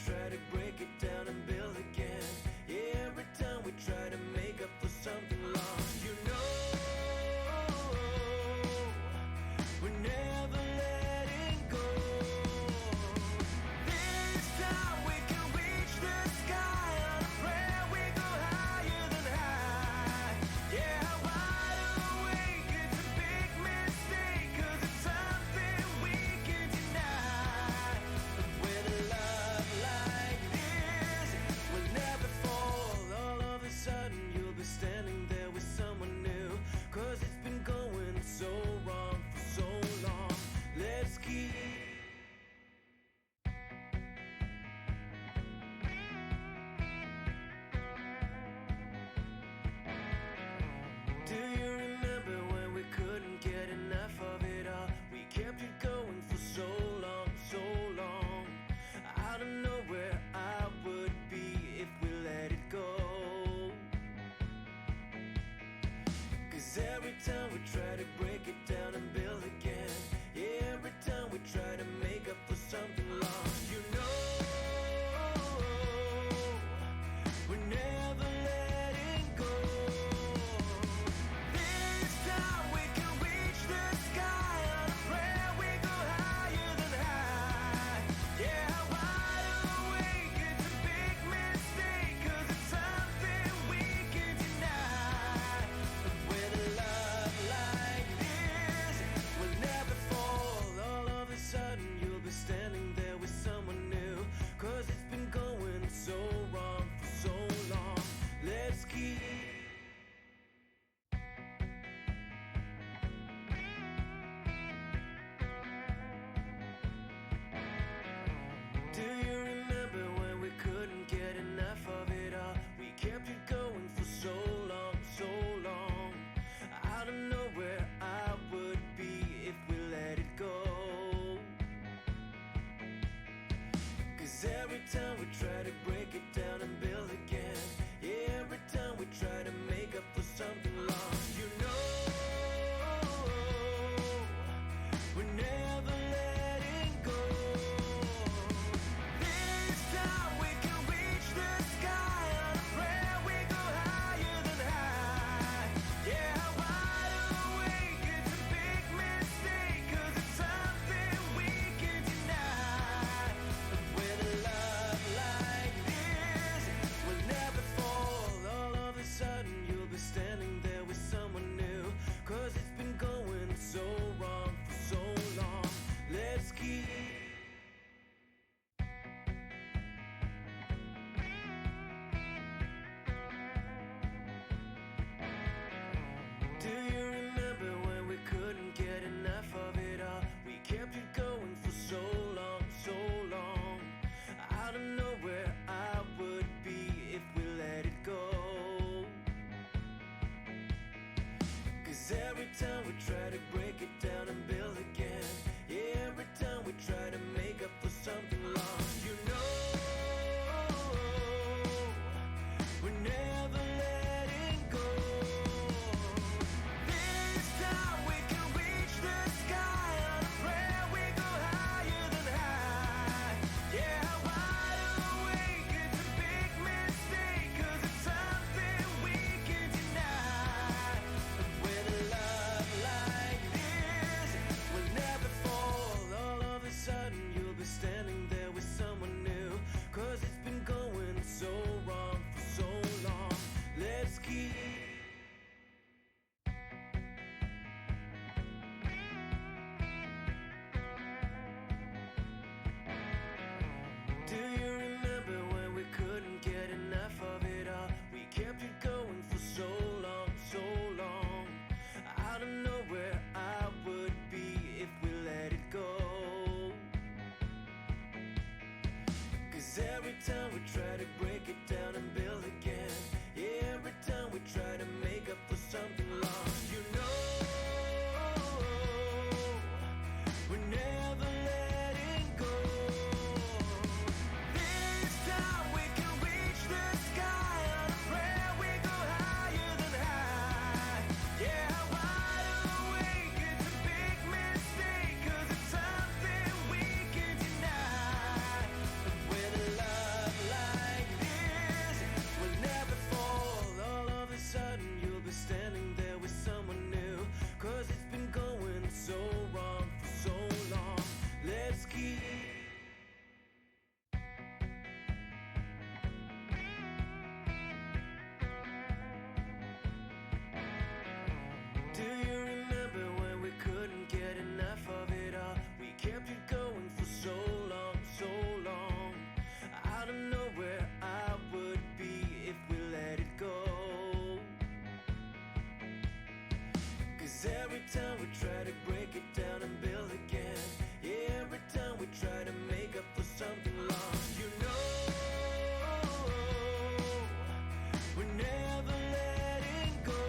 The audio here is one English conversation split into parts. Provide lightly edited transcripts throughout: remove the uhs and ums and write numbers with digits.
try to break it down and build again. Yeah, every time we try to make up for something lost, you know, we're never letting go. This time we can reach the sky on a prayer. We go higher than high. Yeah, wide awake, it's a big mistake, 'cause it's something we can deny. But with a love like this, we'll never fall. All of a sudden you'll be standing there with someone new, 'cause it's been going so wrong for so long. Let's keep Do you remember when we couldn't get enough of it all? We kept it going for so long, so long. I don't know where I would be if we let it go. 'Cause every time we try to break it down and build again, yeah, every time we try to make up for something lost, you know, we're never letting go. This time we can reach the sky on a prayer. We go higher than high. Yeah, wide awake, it's a big mistake, 'cause it's something we can deny. But with a love like this, we'll never fall. All of a sudden you'll be standing there with someone new, 'cause it's been going so wrong for so long. Let's keep Do you remember when we couldn't get enough of it all? We kept it going for so long, so long. I don't know where I would be if we let it go. 'Cause every time we try to break it down and build again, yeah, every time we try to make up for something lost, you know, we're never letting go. This time we can reach the sky on a prayer. We go higher than high. Yeah, wide awake, it's a big mistake, 'cause it's something we can deny. But with a love like this, we'll never fall. All of a sudden you'll be standing there with someone new, 'cause it's been going so wrong for so long. Let's keep Do you remember when we couldn't get enough of it all? We kept it going for so long, so long. I don't know where I would be if we let it go. 'Cause every time we try to break it down and build again, yeah, every time we try to make up for something lost, you know, we're never letting go. This time we can reach the sky on a prayer. We go higher than high. Yeah, wide awake, it's a big mistake, 'cause it's something we can deny. But with a love like this, we'll never fall. All of a sudden you'll be standing there with someone new, 'cause it's been going so wrong for so long. Let's keep Do you remember when we couldn't get enough of it all? We kept it going for so long, so long. I don't know where I would be if we let it go. 'Cause every time we try to break it down and build again, yeah, every time we try to make up for something lost, you know, we're never letting go. This 'Cause every time we try to break it down and build again, yeah, every time we try to make up for something lost, you know, we're never letting go.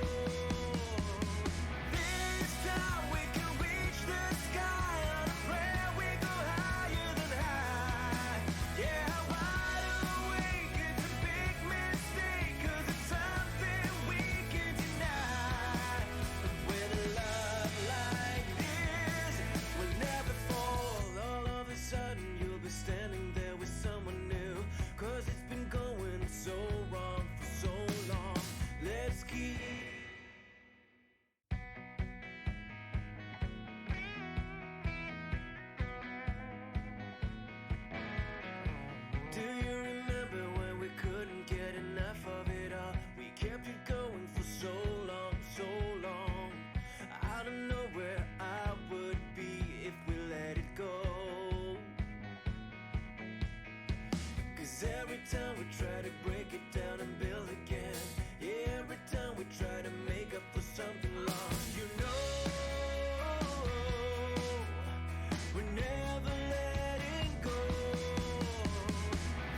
This time we can reach the sky on a prayer, we go higher than high. Yeah, wide awake, it's a big mistake, 'cause it's something we can deny. But with a love like this, we'll never fall. All of a sudden you'll be standing there with someone new, 'cause it's been going so wrong for so long. Let's keep Do you remember when we couldn't get enough of it all? We kept it going for so long, so long. I don't know where I would be if we let it go. 'Cause every time we try to break it down and build again, yeah, every time we try to make up for something lost, you know, we're never letting go.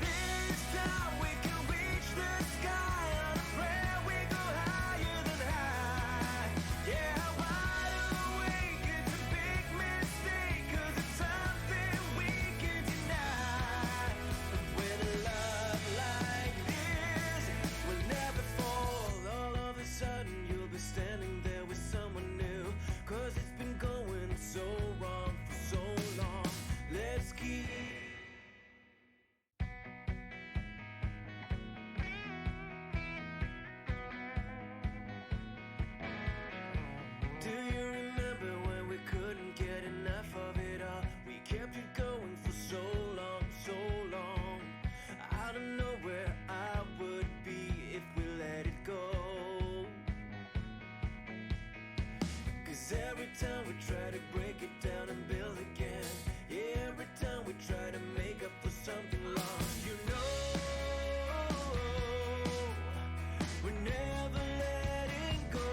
This time we can reach the sky on a prayer, we go higher than high. Yeah, wide awake, it's a big mistake, 'cause it's something we can deny. But with a love like this, we'll never fall. All of a sudden you'll be standing there with someone new, 'cause it's been going so wrong for so long. Let's keep Do you remember when we couldn't get enough of it all? We kept it going for so long, so long. I don't know where I would be if we let it go. 'Cause every time we try to break it down and build again, yeah, every time we try to make up for something lost, you know, we're never letting go.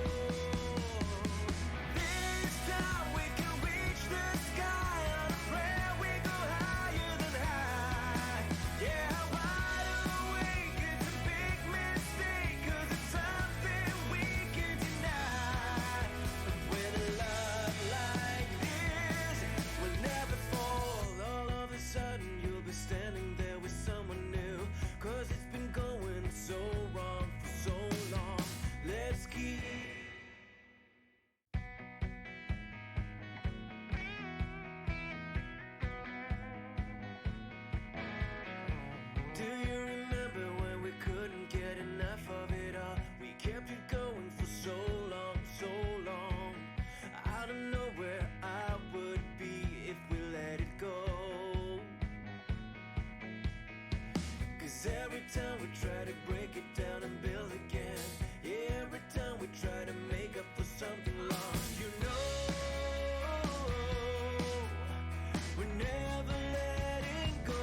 This time we can reach the sky on a prayer, we go higher than high. Yeah, wide awake, it's a big mistake, 'cause it's something we can deny. But with a love like this, we'll never fall. All of a sudden you'll be standing there with someone new, 'cause it's been going so wrong for so long. Let's keep Do you remember when we couldn't get enough of it all? We kept it going for so long, so long. I don't know where I would be if we let it go. 'Cause every time we try to break it down and build again, yeah, every time we try to make up for something lost, you know, we're never letting go.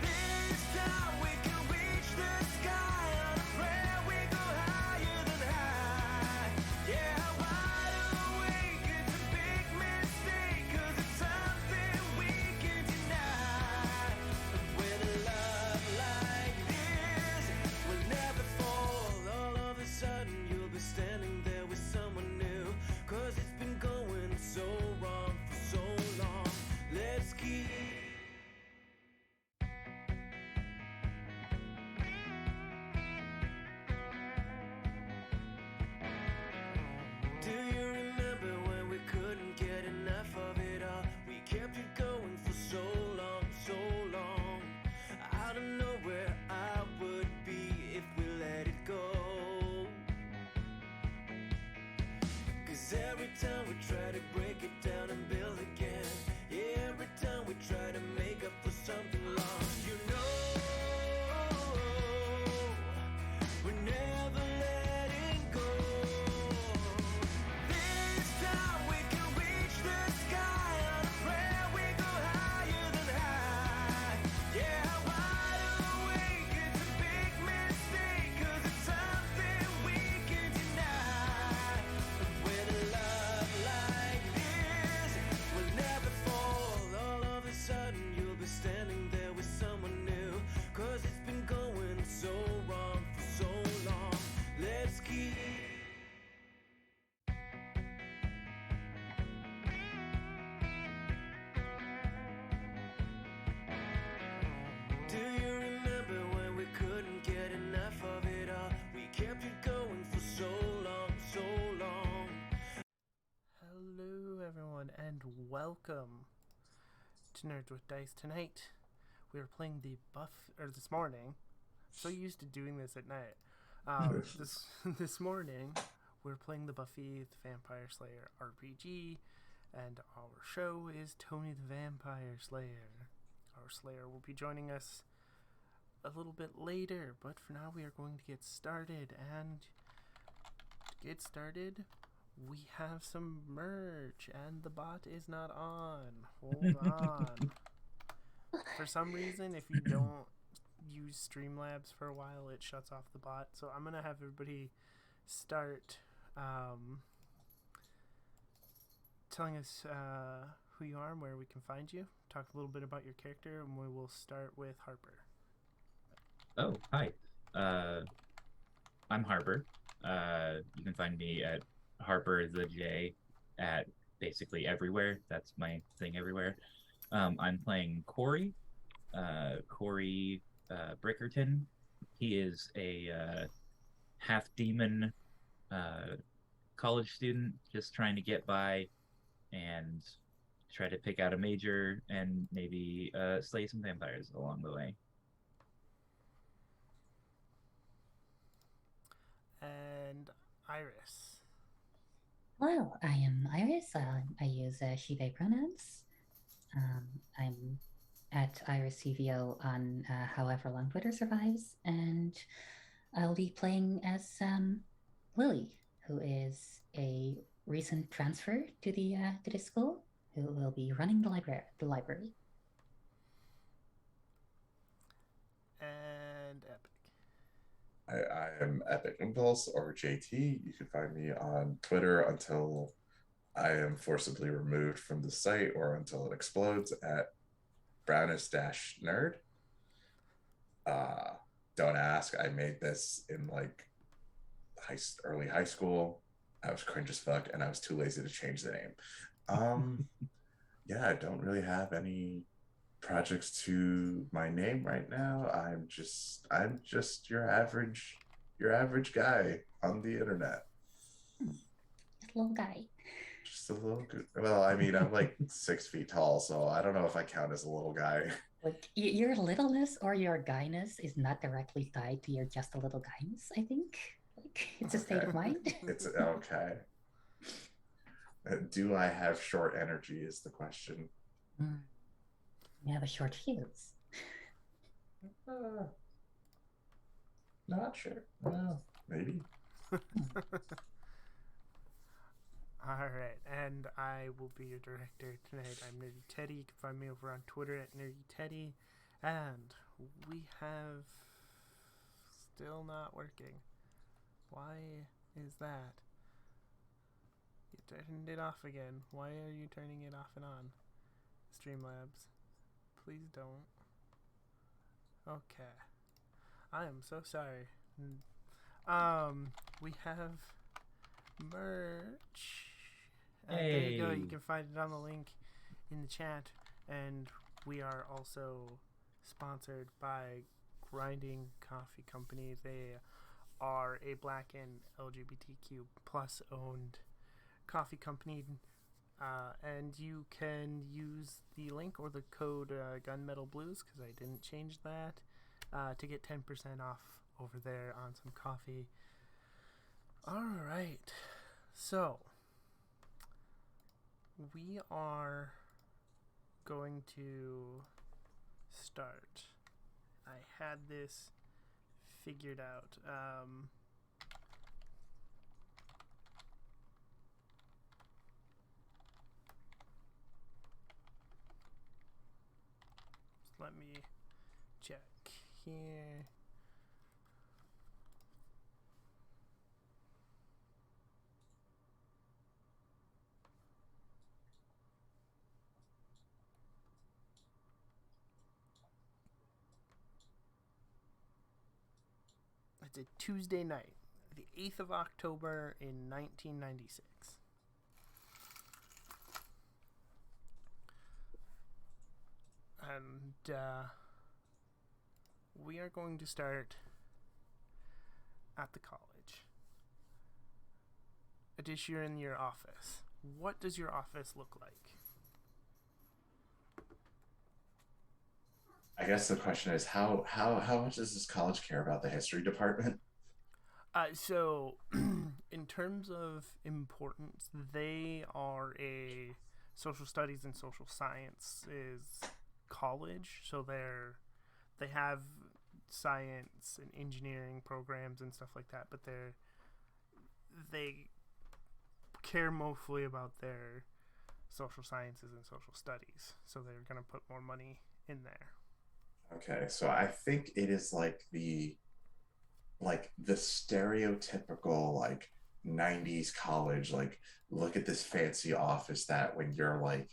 This time we can reach the sky on a prayer, we go higher than high. Yeah, wide awake, it's a big mistake, 'cause it's something we can deny. But with a love like this, we'll never fall. All of a sudden you'll be standing there with someone new, 'cause it's been going so wrong for so long. Let's keep Do you remember when we couldn't get enough of it all? We kept it going for so long, so long. I don't know where I would be if we let it go. 'Cause every time we try to break it down and build again, yeah, every time we try to make up for something lost, you know, we're never letting go. This time we can reach the sky on a prayer, we go higher than high. Yeah, wide awake, it's a big mistake, 'cause it's something we can deny. and welcome to Nerds with Dice. Tonight, we are playing this morning. So used to doing this at night. This morning, we're playing the Buffy the Vampire Slayer RPG, and our show is Toni the Vampire Slayer. Our Slayer will be joining us a little bit later, but for now we are going to get started. And to get started, we have some merch, and the bot is not on. Hold on. For some reason, if you don't use Streamlabs for a while, it shuts off the bot. So I'm going to have everybody start telling us who you are and where we can find you. Talk a little bit about your character, and we will start with Harper. Oh, hi. I'm Harper. You can find me at Harper the J at basically everywhere. That's my thing everywhere. I'm playing Corey. Corey Brickerton. He is a half demon uh, college student just trying to get by and try to pick out a major and maybe slay some vampires along the way. And Iris. Hello, I am Iris. I use she, they pronouns. I'm at Iris CVO on however long Twitter survives, and I'll be playing as Lily, who is a recent transfer to the school, who will be running the library. And Epic. I am Epic Impulse or JT. You can find me on Twitter until I am forcibly removed from the site or until it explodes at brownish-nerd. Don't ask. I made this in like early high school. I was cringe as fuck and I was too lazy to change the name. Yeah, I don't really have any projects to my name right now. I'm just your average guy on the internet. Just a little guy. Just a little good. Well, I mean, I'm like 6 feet tall, so I don't know if I count as a little guy. Like your littleness or your guyness is not directly tied to your just a little guyness. I think like it's a state of mind. It's okay. Do I have short energy is the question. You have a short fuse. Not sure. Well, maybe. Alright, and I will be your director tonight. I'm Nerdy Teddy. You can find me over on Twitter at Nerdy Teddy. And we have still not working. Why is that? You turned it off again. Why are you turning it off and on? Streamlabs. Please don't. Okay. I am so sorry. We have merch. There you go. You can find it on the link in the chat. And we are also sponsored by Grinding Coffee Company. They are a Black and LGBTQ plus owned coffee company. And you can use the link or the code Gunmetal Blues, because I didn't change that, to get 10% off over there on some coffee. Alright, so we are going to start. I had this figured out. Let me check here. It's a Tuesday night, the 8th of October in 1996. And we are going to start at the college. Adish, you're in your office. What does your office look like? I guess the question is how much does this college care about the history department? So, in terms of importance, they are a social studies and social sciences college. So they have science and engineering programs and stuff like that, but they care mostly about their social sciences and social studies. So they're gonna put more money in there. Okay, so I think it is like the stereotypical like 90s college, like look at this fancy office that when you're like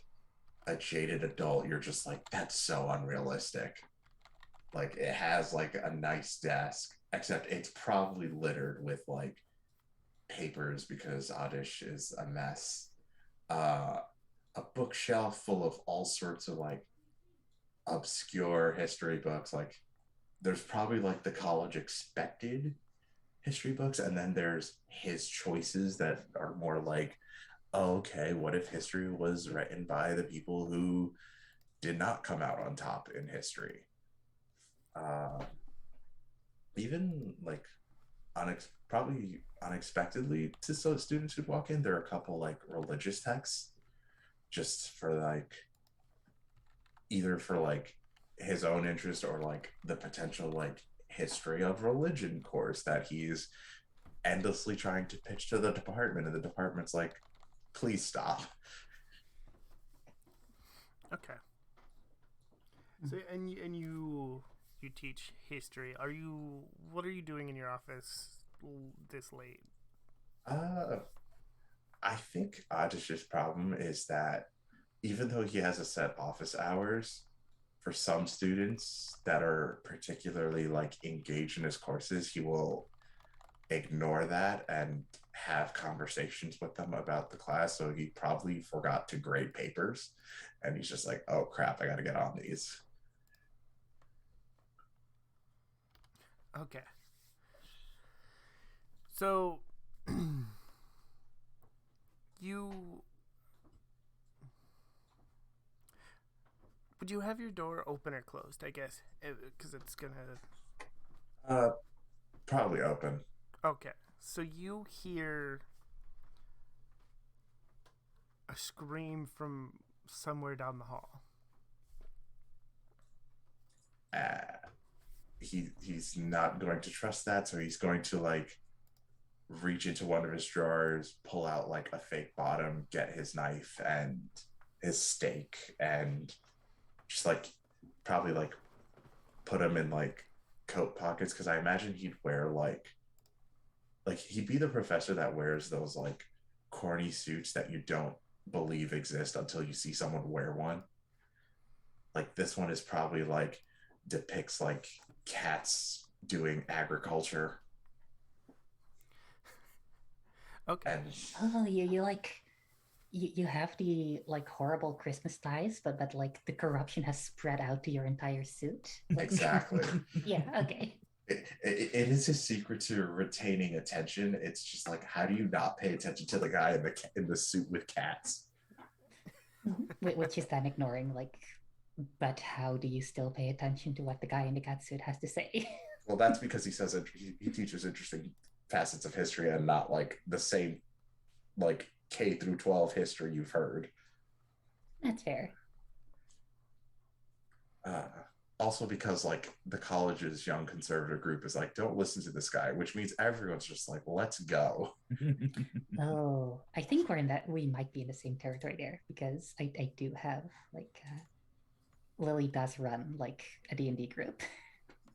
a jaded adult, you're just like, that's so unrealistic. Like it has like a nice desk, except it's probably littered with like papers because Oddish is a mess. Uh, a bookshelf full of all sorts of like obscure history books. Like there's probably like the college expected history books, and then there's his choices that are more like, oh, okay, what if history was written by the people who did not come out on top in history? Uh, even like probably unexpectedly to so students who walk in, there are a couple like religious texts just for like either for like his own interest or like the potential like history of religion course that he's endlessly trying to pitch to the department, and the department's like, please stop. Okay. So and you teach history. What are you doing in your office this late? uh I think Adish's problem is that even though he has a set office hours, for some students that are particularly like engaged in his courses, he will ignore that and have conversations with them about the class. So he probably forgot to grade papers, and he's just like, oh crap, I got to get on these. Okay. So you would you have your door open or closed? I guess because it's gonna. Uh, Probably open. Okay. So you hear a scream from somewhere down the hall. Uh, he's not going to trust that, so he's going to like reach into one of his drawers, pull out like a fake bottom, get his knife and his steak, and just like probably like put them in like coat pockets because I imagine he'd wear like he'd be the professor that wears those like corny suits that you don't believe exist until you see someone wear one. Like this one is probably like depicts like cats doing agriculture Okay. and Oh, you like you have the like horrible Christmas ties, but like the corruption has spread out to your entire suit. Like, exactly. yeah, okay. It is his secret to retaining attention. It's just like, how do you not pay attention to the guy in the suit with cats? Which is then ignoring like, but how do you still pay attention to what the guy in the cat suit has to say? Well, that's because he says he teaches interesting facets of history and not like the same like K through 12 history you've heard. That's fair. Uh, Also because like the college's young conservative group is like, don't listen to this guy, which means everyone's just like, let's go. Oh, I think we might be in the same territory there because I do have like Lily does run like a D&D group.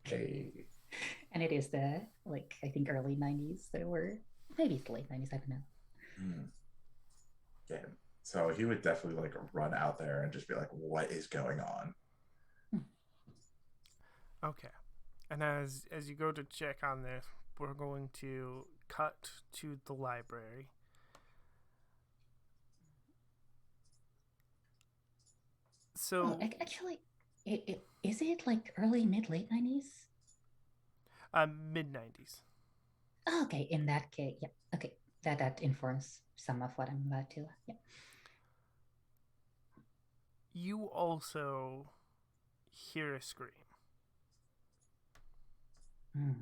Hey. And it is the like I think early 90s. There were maybe it's late 90s, I don't know. Yeah. So he would definitely like run out there and just be like, what is going on? Okay. And as you go to check on this, we're going to cut to the library. So Actually, is it like early mid late 90s? mid 90s. Oh, okay, in that case, yeah. Okay. That informs some of what I'm about to. Yeah. You also hear a scream. Hmm.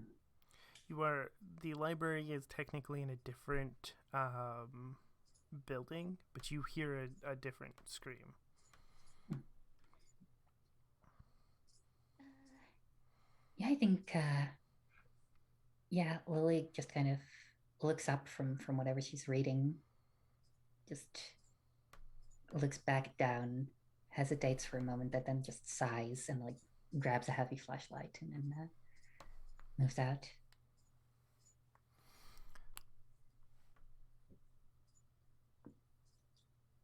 The library is technically in a different building, but you hear a different scream. Yeah, I think yeah, Lily just kind of looks up from whatever she's reading, just looks back down, hesitates for a moment, but then just sighs and like grabs a heavy flashlight and then moves out.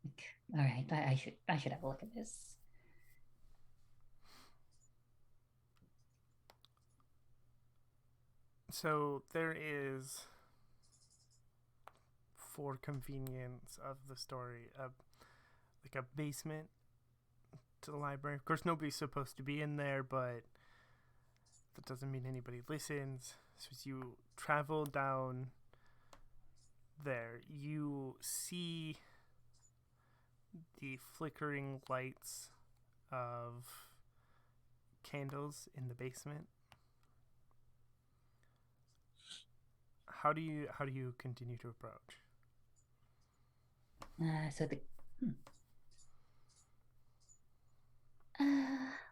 Like, all right, I should have a look at this. So there is, for convenience of the story, like a basement to the library. Of course, nobody's supposed to be in there, but that doesn't mean anybody listens. So as you travel down there, you see the flickering lights of candles in the basement. How do you continue to approach? So the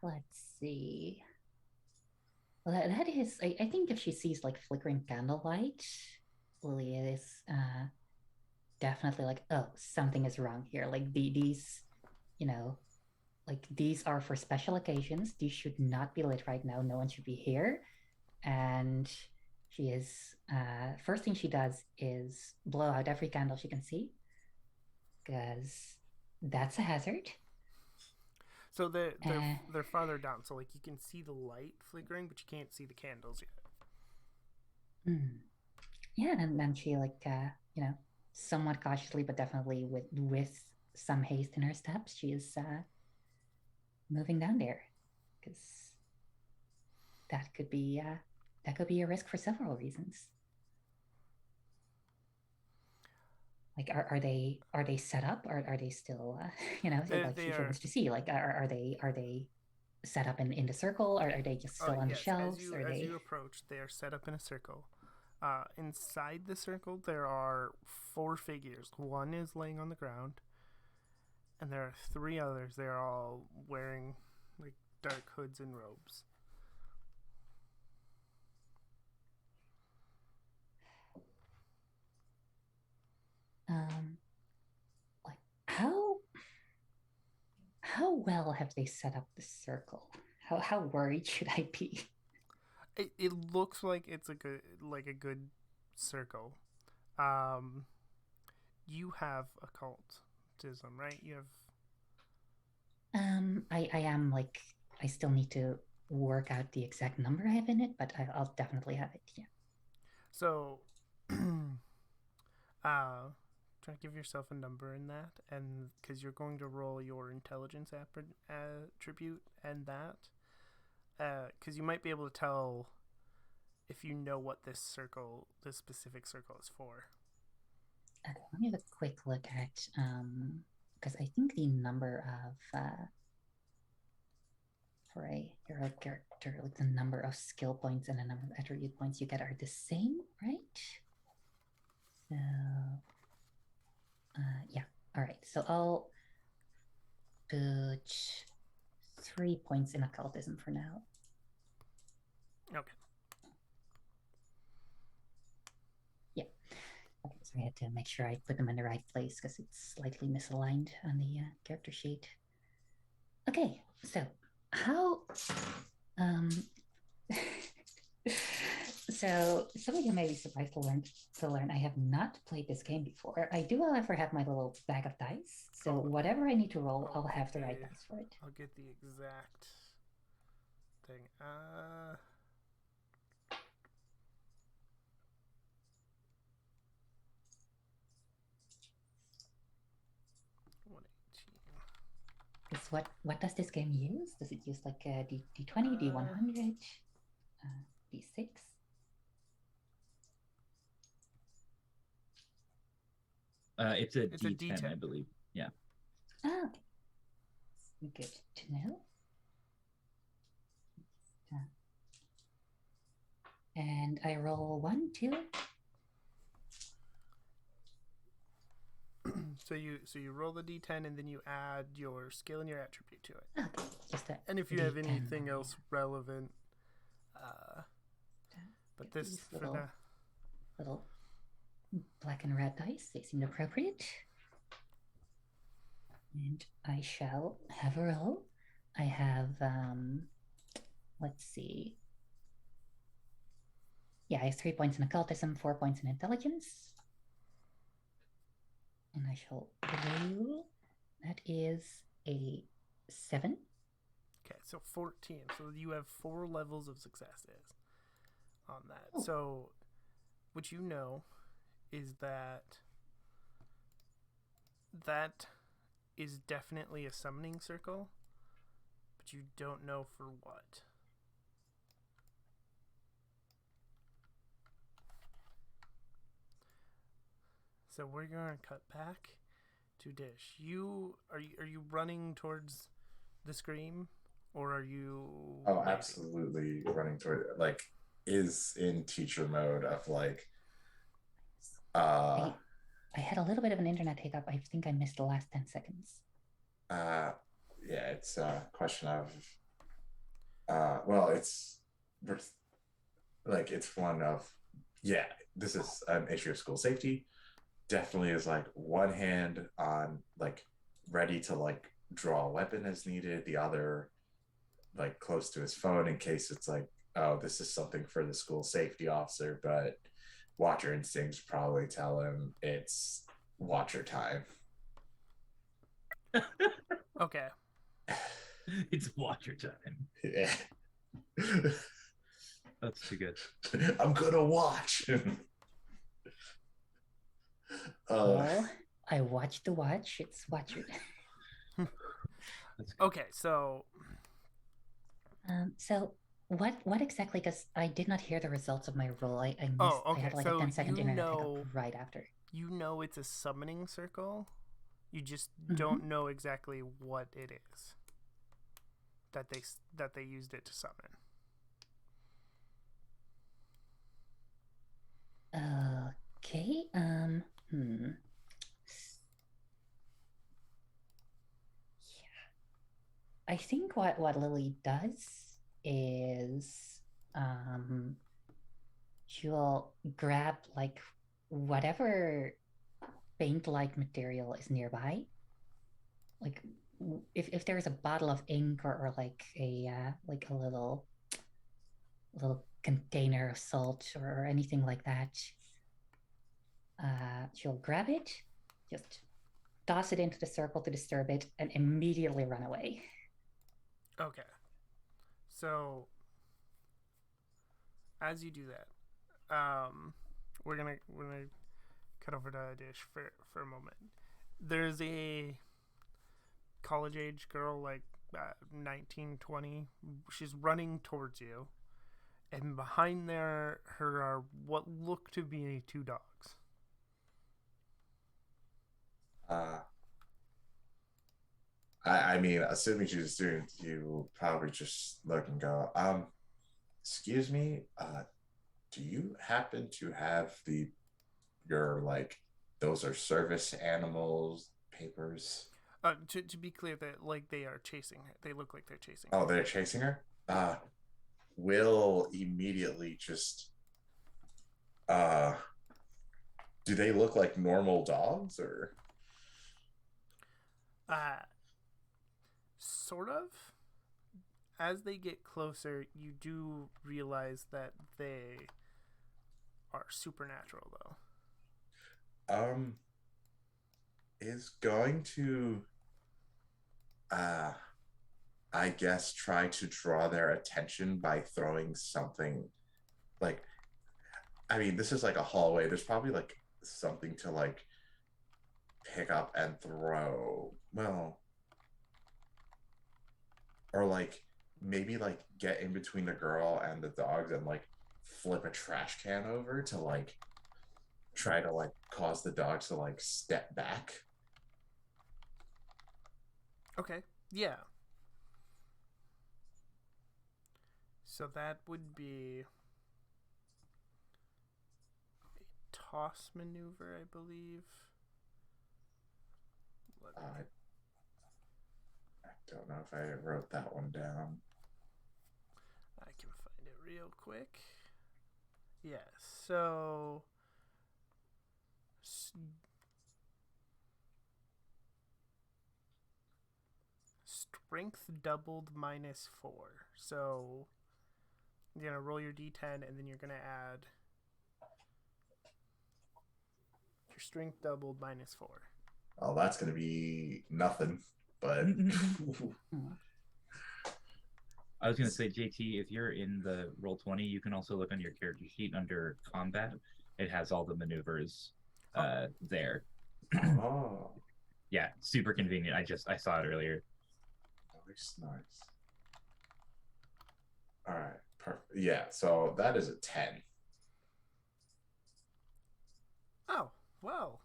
let's see. Well, that is, I think if she sees like flickering candlelight, Lily is definitely like, oh, something is wrong here. Like these, you know, like these are for special occasions. These should not be lit right now. No one should be here. And she is first thing she does is blow out every candle she can see because that's a hazard. So Uh, they're farther down, so like you can see the light flickering, but you can't see the candles yet. yeah, and then she like somewhat cautiously but definitely with some haste in her steps, she is moving down there because that could be a risk for several reasons. Like, are they set up, or are they still like They she are. wants to see, like, are they set up in the circle, or are they just still on the Yes, shelves? Are as they? you approach, they are set up in a circle. Inside the circle, there are 4 figures. One is laying on the ground, and there are 3 others. They are all wearing like dark hoods and robes. um like how well have they set up the circle? How worried should I be? It looks like it's a good circle. Um, you have occultism, right? You have. I am like, I still need to work out the exact number I have in it, but I'll definitely have it. Yeah. So, try to give yourself a number in that, and because you're going to roll your intelligence attribute and that, because you might be able to tell if you know what this specific circle is for. Okay, let me have a quick look at because I think the number of for a hero character, like the number of skill points and the number of attribute points you get are the same, right? So yeah. All right. So I'll put 3 points in occultism for now. Okay. Yeah. Okay, so I had to make sure I put them in the right place because it's slightly misaligned on the character sheet. Okay, so how so some of you may be surprised to learn I have not played this game before. I do, however, have my little bag of dice. So whatever I need to roll, I'll have the right dice for it. I'll get the exact thing. 118. Because what does this game use? Does it use like a D20, D100, D6? It's a It's a D10, D10. I believe. Yeah. Oh, good to know. And I roll 1, 2. So you roll the d10 and then you add your skill and your attribute to it. Okay, just a And if you have D10 anything roll, else relevant, but Get this these for little- the little black and red dice. They seem appropriate. And I shall have a roll. I have, let's see. Yeah, I have 3 points in occultism, 4 points in intelligence. And I shall roll. That is a 7. okay, so 14. So you have 4 levels of successes on that. Oh. So what you know is that is definitely a summoning circle, but you don't know for what. So we're going to cut back to Dish. Are you running towards the scream, or are you? Oh, waiting? absolutely running toward it. Like, is in teacher mode of like, I had a little bit of an internet hiccup. I think I missed the last 10 seconds. yeah, it's a question of, well, it's like, it's one of, yeah, this is an issue of school safety. Definitely is like one hand on like ready to like draw a weapon as needed, the other like close to his phone in case it's like, oh, this is something for the school safety officer, but watcher instincts probably tell him it's watcher time. Okay. It's watcher time. Yeah. That's too good. I'm gonna watch. Well, I watched the watch. It's watcher. That's good. Okay, so So what exactly? Because I did not hear the results of my roll. I missed. Oh, okay, I had like so a 10-second you internet know- hiccup right after. you know it's a summoning circle. You just Mhm. don't know exactly what it is that they used it to summon. Okay. I think what Lily does is she'll grab like whatever paint-like material is nearby. Like if there's a bottle of ink or like a little container of salt or anything like that, she'll grab it, just toss it into the circle to disturb it, and immediately run away. Okay. So as you do that, we're gonna cut over to Dish for a moment. There's a college age girl, like 19, 20. She's running towards you, and behind her are what look to be 2 dogs. I mean, assuming she's a student, you probably just look and go, excuse me, do you happen to have your like, those are service animals papers? To be clear, that like they are chasing her. They look like they're chasing Oh, her. they're chasing her? Will immediately just, do they look like normal dogs or? Sort of. As they get closer, you do realize that they are supernatural, though. Is going to, I guess, try to draw their attention by throwing something like, I mean, this is like a hallway. There's probably like something to like pick up and throw. Well, or like maybe like get in between the girl and the dogs and like flip a trash can over to like try to like cause the dogs to like step back. Okay, yeah. So that would be toss maneuver, I believe. I don't know if I wrote that one down. I can find it real quick. Yes, so strength doubled -4. So you're gonna roll your d10 and then you're gonna add your strength doubled -4. Oh, that's gonna be nothing. But I was gonna say, JT, if you're in the Roll20, you can also look on your character sheet under combat. It has all the maneuvers there. oh, Yeah, super convenient. I saw it earlier. nice. All right, perfect. Yeah, so that is a 10. Oh, well.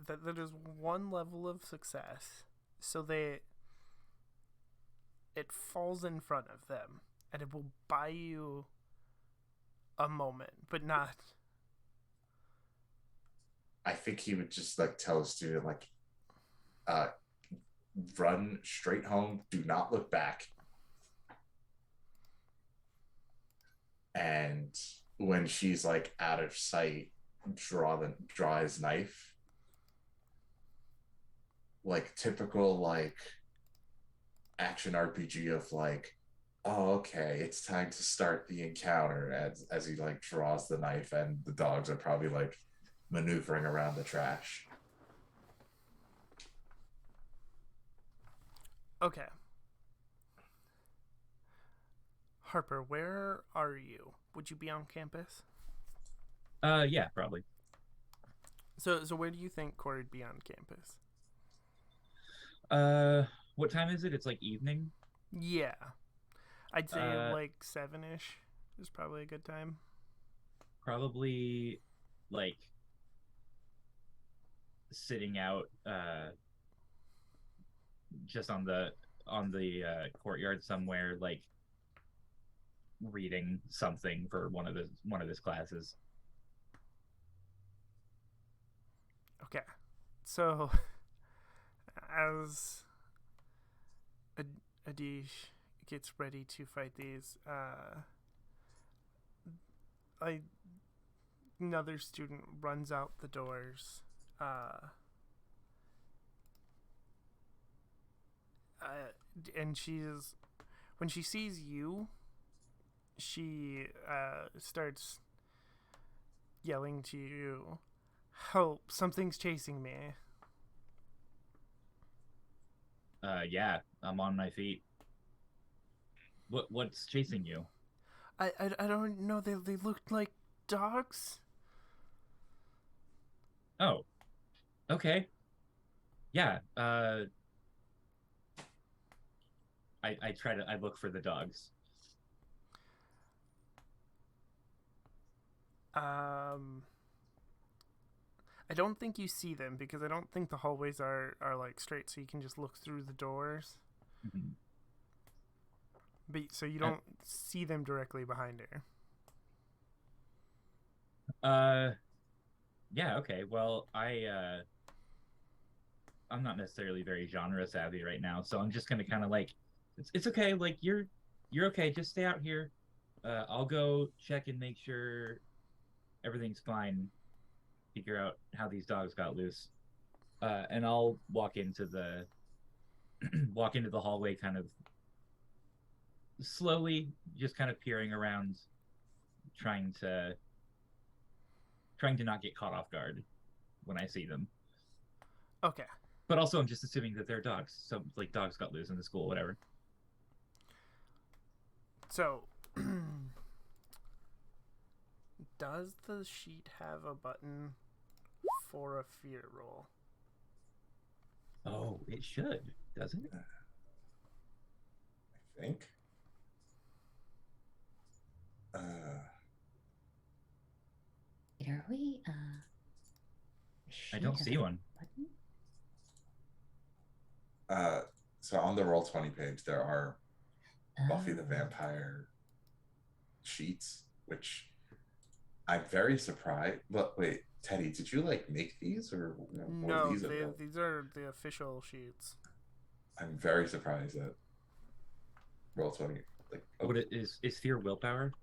That is one level of success. So it falls in front of them, and it will buy you a moment, but not. I think he would just like tell a student like, run straight home, do not look back. And when she's like out of sight, draw his knife. Like typical like action RPG of like, oh, okay, it's time to start the encounter as he like draws the knife and the dogs are probably like maneuvering around the trash. Okay. Harper, where are you? Would you be on campus? Yeah, probably. So where do you think Corey would be on campus? What time is it? It's like evening. Yeah. I'd say like 7-ish is probably a good time. Probably like sitting out just on the courtyard somewhere, like reading something for one of his classes. Okay. So as Adish gets ready to fight these, another student runs out the doors. And when she sees you, she starts yelling to you, "Help! Something's chasing me!" Yeah, I'm on my feet. What's chasing you? I don't know. They looked like dogs. Oh, okay. Yeah. I look for the dogs. I don't think you see them because I don't think the hallways are like straight, so you can just look through the doors. Mm-hmm. But so you don't see them directly behind her. Yeah, okay. Well, I'm not necessarily very genre savvy right now, so I'm just gonna kind of like, it's okay. Like you're okay. Just stay out here. I'll go check and make sure everything's fine. Figure out how these dogs got loose. And I'll walk into the hallway, kind of slowly, just kind of peering around, trying to not get caught off guard when I see them. Okay. But also, I'm just assuming that they're dogs. So, like, dogs got loose in the school, whatever. So, does the sheet have a button for a fear roll? Oh, it should, doesn't it? I think. Are we? I don't see one. Button? So on the Roll20 page, there are Buffy the Oh. Vampire sheets, which I'm very surprised. But wait, Teddy, did you like make these or were No, these available? these are the official sheets. I'm very surprised that Roll20 like What okay. is fear willpower?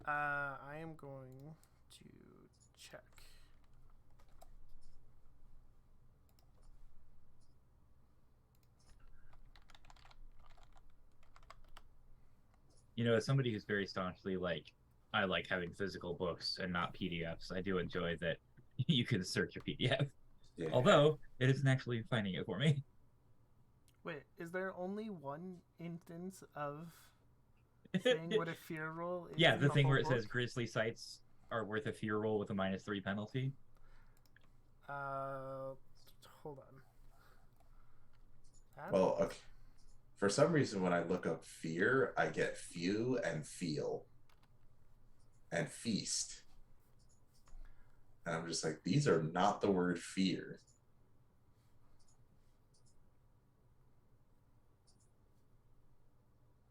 I am going to check. You know, as somebody who's very staunchly like, I like having physical books and not PDFs. I do enjoy that you can search a PDF. Yeah. Although it isn't actually finding it for me. Wait, is there only one instance of thing what a fear roll is? Yeah, in the thing whole where it book? says grizzly sites are worth a fear roll with a -3 penalty. Uh, hold on. That Well, okay. For some reason, when I look up fear, I get few and feel and feast. And I'm just like, these are not the word fear.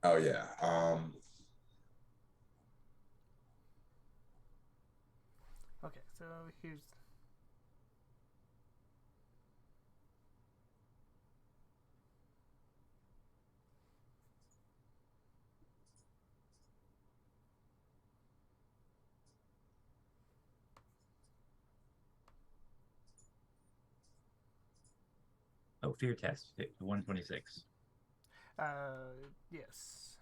Oh yeah. Okay, so here's. Oh, fear test 126. Yes.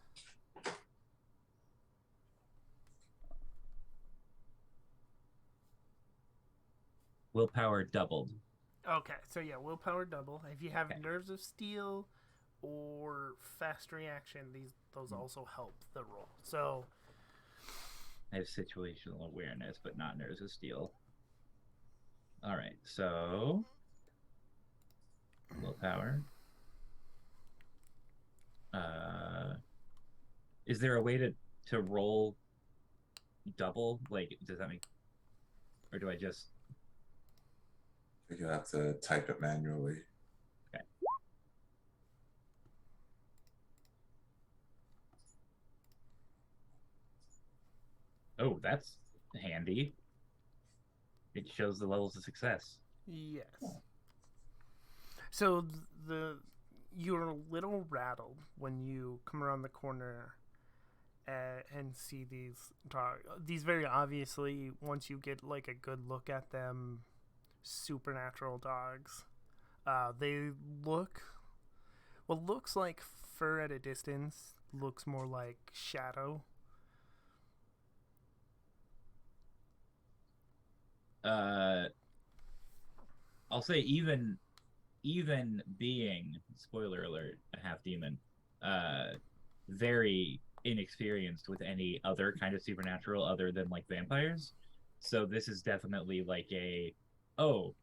Willpower doubled. Okay, so yeah, willpower double. If you have Okay. nerves of steel or fast reaction, those also help the roll. So I have situational awareness, but not nerves of steel. All right, so willpower. Is there a way to roll double? Like, does that make, or do I just? You have to type it manually. Okay. Oh, that's handy. It shows the levels of success. yes. So you're a little rattled when you come around the corner and see these dogs. These very obviously, once you get like a good look at them, supernatural dogs. They look what looks like fur at a distance looks more like shadow. Uh, I'll say even being, spoiler alert, a half demon, very inexperienced with any other kind of supernatural other than like vampires. So this is definitely like a, oh,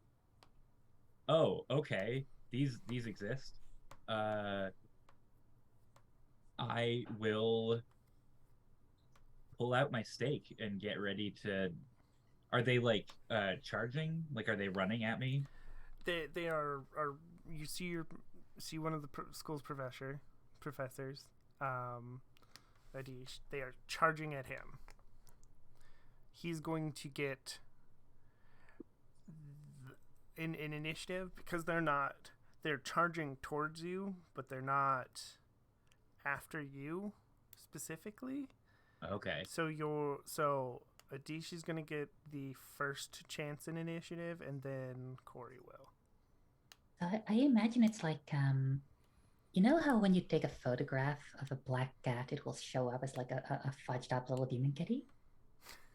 okay, these exist. Uh, I will pull out my stake and get ready to. Are they like charging? Like, are they running at me? They are you see one of the school's professors, um, Adish. They are charging at him. He's going to get in initiative because they're charging towards you, but they're not after you specifically. Okay. So Adish is gonna get the first chance in initiative, and then Corey will. So I imagine it's like you know how when you take a photograph of a black cat, it will show up as like a fudged up little demon kitty.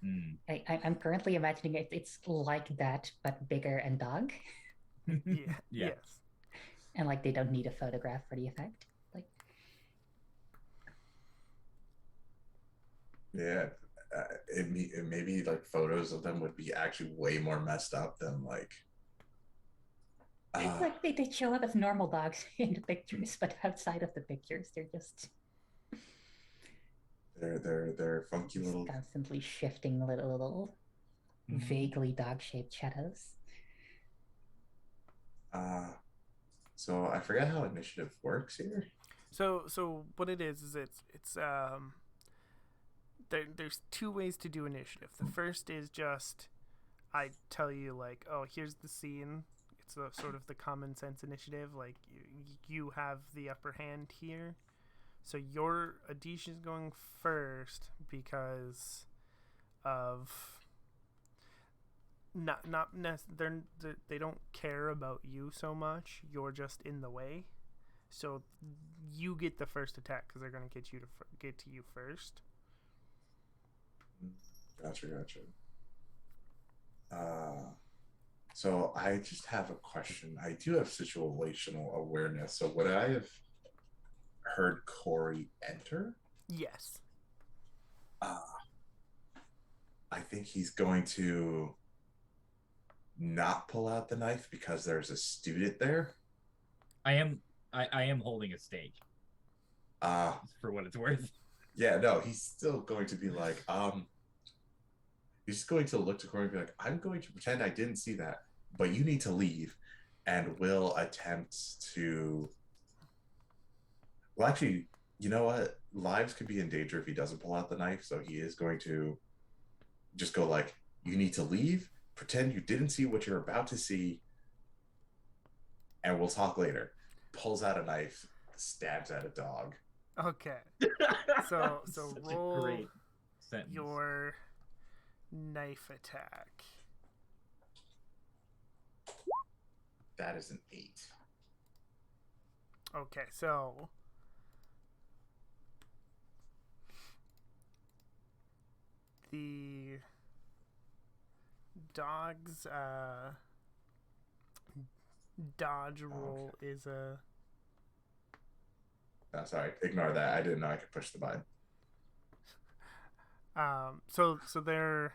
Mm. I'm currently imagining it's like that, but bigger and dog. Yeah. Yeah. Yes. And like they don't need a photograph for the effect. Like Yeah. It maybe like photos of them would be actually way more messed up than like. it's like they show up as normal dogs in the pictures, but outside of the pictures, they're just They're funky just little. constantly shifting little vaguely dog-shaped shadows. So I forget how initiative works here. So what it is it's there's two ways to do initiative. The first is just I tell you like, oh, here's the scene. It's the sort of the common sense initiative. Like you have the upper hand here, so your Adish is going first because of they don't care about you so much. You're just in the way, so you get the first attack because they're gonna get to you first. Gotcha. So I just have a question. I do have situational awareness. So would I have heard Corey enter? Yes. I think he's going to not pull out the knife because there's a student there. I am holding a stake. For what it's worth. Yeah, no, he's still going to be like, he's going to look to Corey and be like, I'm going to pretend I didn't see that, but you need to leave, and will attempt to. Well, actually, you know what? Lives could be in danger if he doesn't pull out the knife, so he is going to just go like, you need to leave, pretend you didn't see what you're about to see, and we'll talk later. Pulls out a knife, stabs at a dog. Okay. So Such a roll great sentence. your knife attack. That is an 8. Okay, so the dog's dodge roll is a Oh, sorry, ignore that. I didn't know I could push the button. so their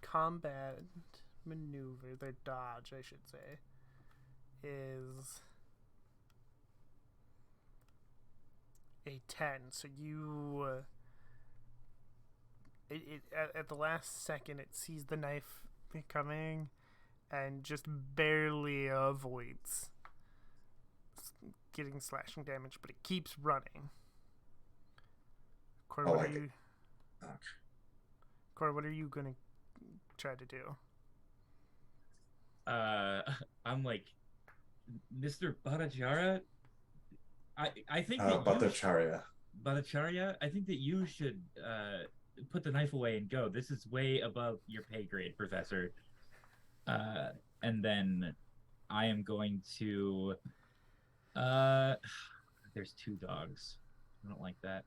combat maneuver, their dodge, I should say, is a 10. So you at the last second it sees the knife coming and just barely avoids getting slashing damage, but it keeps running. Corey, what are you gonna try to do? I'm like, Mr. Bhattacharya. I think that Bhattacharya. I think that you should put the knife away and go. This is way above your pay grade, Professor. And then I am going to. There's 2 dogs. I don't like that.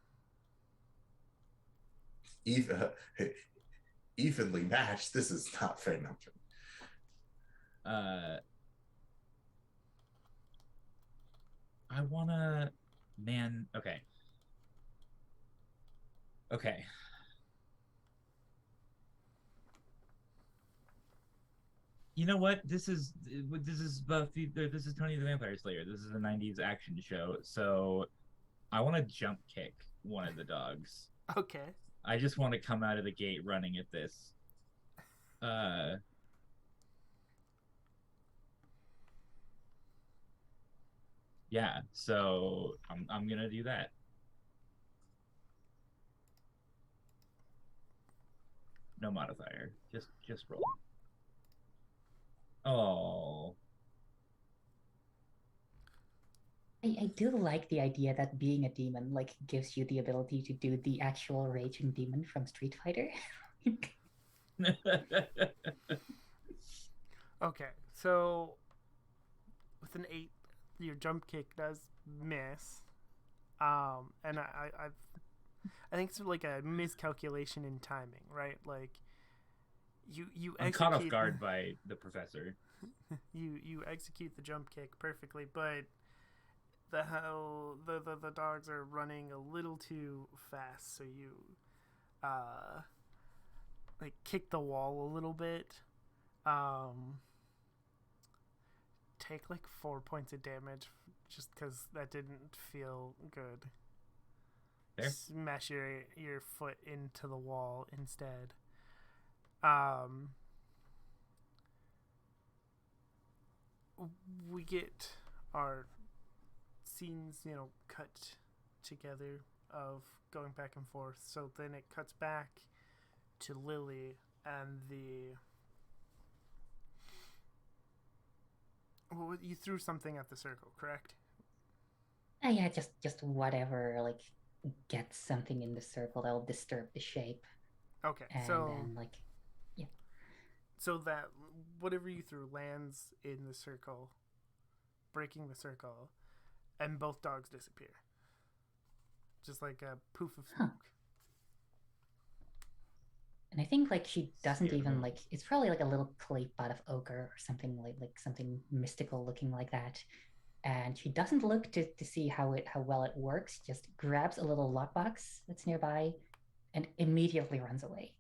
Evenly matched. This is not fair. No. I wanna, man. Okay. You know what? This is Buffy. This is Tony the Vampire Slayer. This is a '90s action show. So I want to jump kick one of the dogs. Okay. I just want to come out of the gate running at this. Yeah. So I'm gonna do that. No modifier. Just roll. Oh. I do like the idea that being a demon like gives you the ability to do the actual raging demon from Street Fighter. Okay, so with an 8, your jump kick does miss. And I think it's like a miscalculation in timing, right? Like you I'm caught off guard by the professor. you execute the jump kick perfectly, but the dogs are running a little too fast, so you like kick the wall a little bit. Take like 4 points of damage just because that didn't feel good. There. Smash your foot into the wall instead. We get our scenes, cut together. of going back and forth. So then it cuts back to Lily and the. Well, you threw something at the circle, correct? Yeah, just whatever, like gets something in the circle that'll disturb the shape, Okay, and then like, yeah. so that whatever you threw lands in the circle, breaking the circle, and both dogs disappear. Just like a poof of Huh. smoke. And I think like she doesn't Scary even move. like it's probably like a little clay pot of ochre or something like something mystical looking like that. And she doesn't look to see how well it works, just grabs a little lockbox that's nearby and immediately runs away.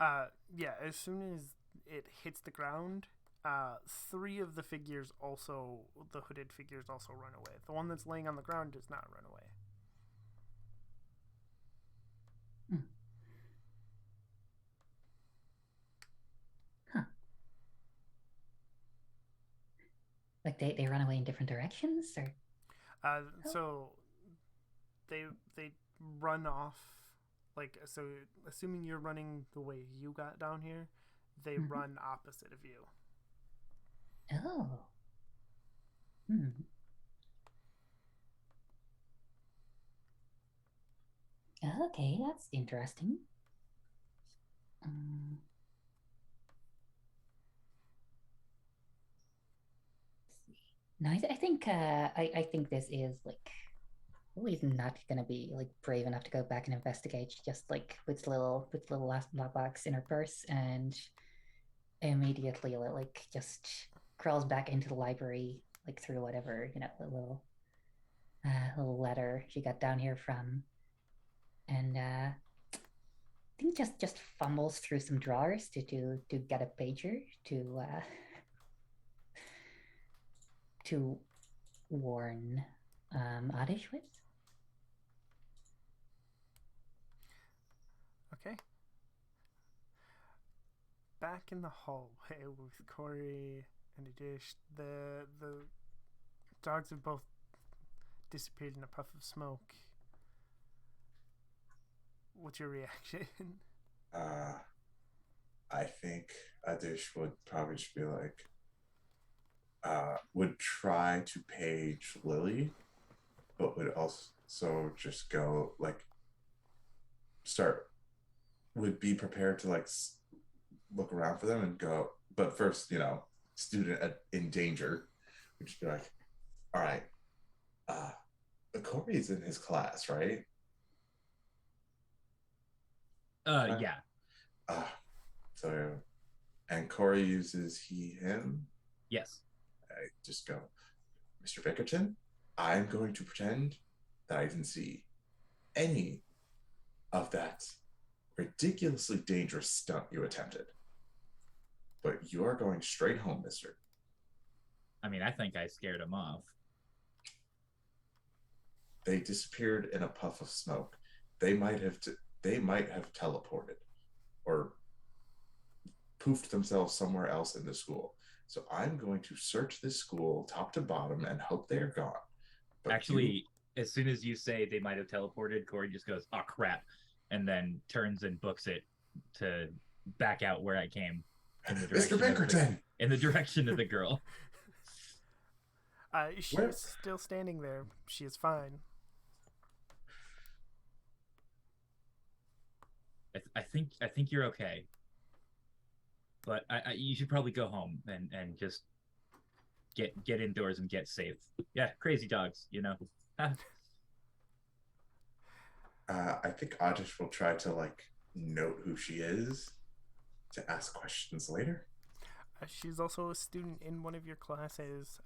Yeah, as soon as it hits the ground, three of the figures also, the hooded figures also run away. The one that's laying on the ground does not run away. Hmm. Huh. Like they run away in different directions or So they run off, like, so assuming you're running the way you got down here, they Mhm. run opposite of you. Oh. Hmm. Okay, that's interesting. Um, no, I think I think this is like Lily's not gonna be like brave enough to go back and investigate. She just like puts little last lockbox in her purse and immediately like just crawls back into the library like through whatever the little letter she got down here from, and I think just fumbles through some drawers to get a pager to warn Adish with. Okay. Back in the hallway with Corey and a dish, the dogs have both disappeared in a puff of smoke. What's your reaction? I think Adish would probably just be like, would try to page Lily, but would also just go like, start, would be prepared to like look around for them and go, but first, student in danger, would just be like, all right, uh, Corey's in his class, right? Yeah. Uh, so, and Corey uses he, him. Yes. I just go, Mr. Bickerton, I'm going to pretend that I didn't see any of that ridiculously dangerous stunt you attempted. But you are going straight home, mister. I mean, I think I scared him off. They disappeared in a puff of smoke. They might have teleported or poofed themselves somewhere else in the school. So I'm going to search this school top to bottom and hope they're gone. But Actually, as soon as you say they might have teleported, Corey just goes, "Oh crap," and then turns and books it to back out where I came in the Mr. direction Bickerton, in the direction of the girl. She Where- is still standing there. She is fine. I think you're okay, but you should probably go home and just get indoors and get safe. Yeah, crazy dogs. I think Adish will try to like note who she is to ask questions later. She's also a student in one of your classes.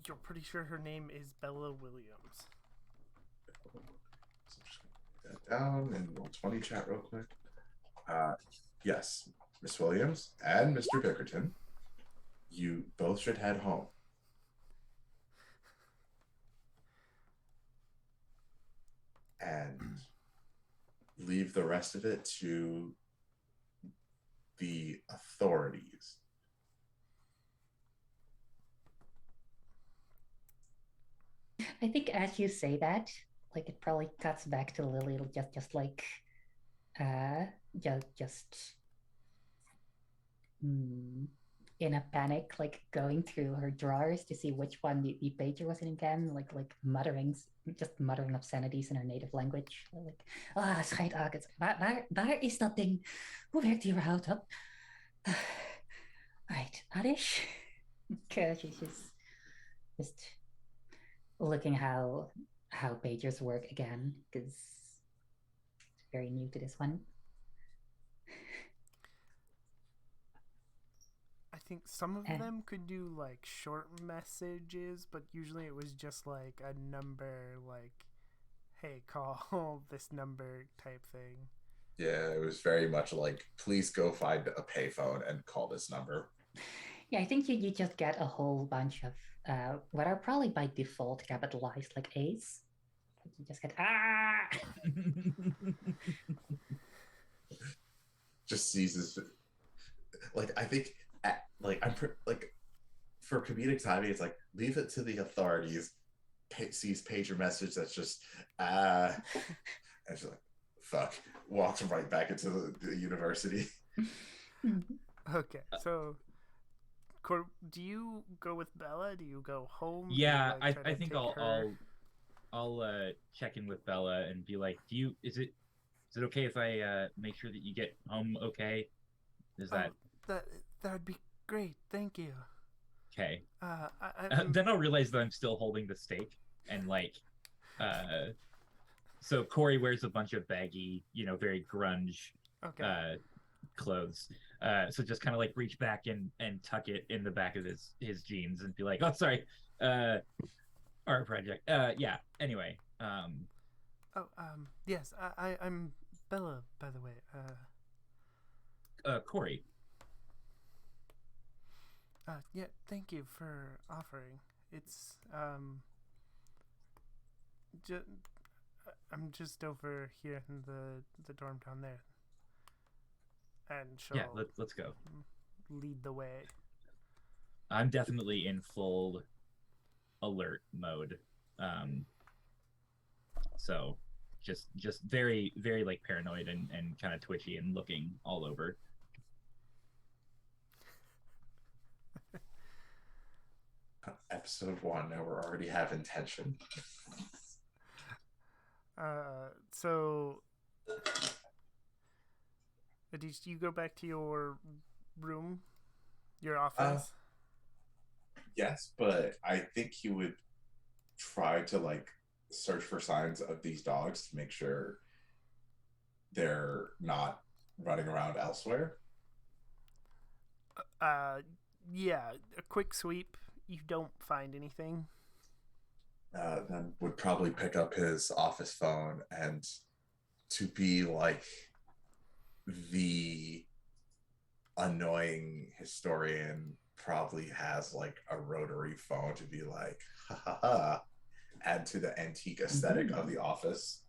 You're pretty sure her name is Bella Williams. So just gonna put that down and roll 20 chat real quick. Yes, Miss Williams and Mr. Bickerton, you both should head home. And leave the rest of it to the authorities. I think as you say that, like it probably cuts back to Lily just like uh just mm, in a panic, like going through her drawers to see which one the pager was in again, like just muttering obscenities in her native language. Like, ah, schijt Agnes, waar is dat ding? Hoe werkt die überhaupt op? Right, Adish. She's just looking how pagers work again because very new to this one. I think some of Uh, them could do like short messages, but usually it was just like a number, like, hey, call this number type thing. Yeah, it was very much like, please go find a payphone and call this number. yeah, I think you just get a whole bunch of what are probably by default capitalized like A's. You just get Just seizes, like I think, like like for comedic timing, it's like leave it to the authorities. Sees pager message that's just and she's like, fuck, walks right back into the university. Okay, so do you go with Bella? Do you go home? Do you, Yeah, like, try I to think take her? I'll check in with Bella and be like, is it okay if I make sure that you get home okay? Is that Oh, that would be great. Thank you. okay? I'm Then I'll realize that I'm still holding the stake and like so Corey wears a bunch of baggy, very grunge okay. clothes. So just kind of like reach back and tuck it in the back of his jeans and be like, oh sorry, art project. Yeah. Anyway, Oh, yes. I'm Bella, by the way. Corey. Yeah. Thank you for offering. It's just I'm just over here in the dorm down there, and Yeah, she'll let's go. lead the way. I'm definitely in full alert mode. Um, so just very very like paranoid and kind of twitchy and looking all over. Episode 1, now we're already having tension. So did you go back to your room, your Uh, office? yes, but I think he would try to like search for signs of these dogs to make sure they're not running around elsewhere. Uh, yeah. A quick sweep. You don't find anything. Then would probably pick up his office phone and to be like the annoying historian probably has like a rotary phone to be like, ha ha ha, add to the antique aesthetic of the office.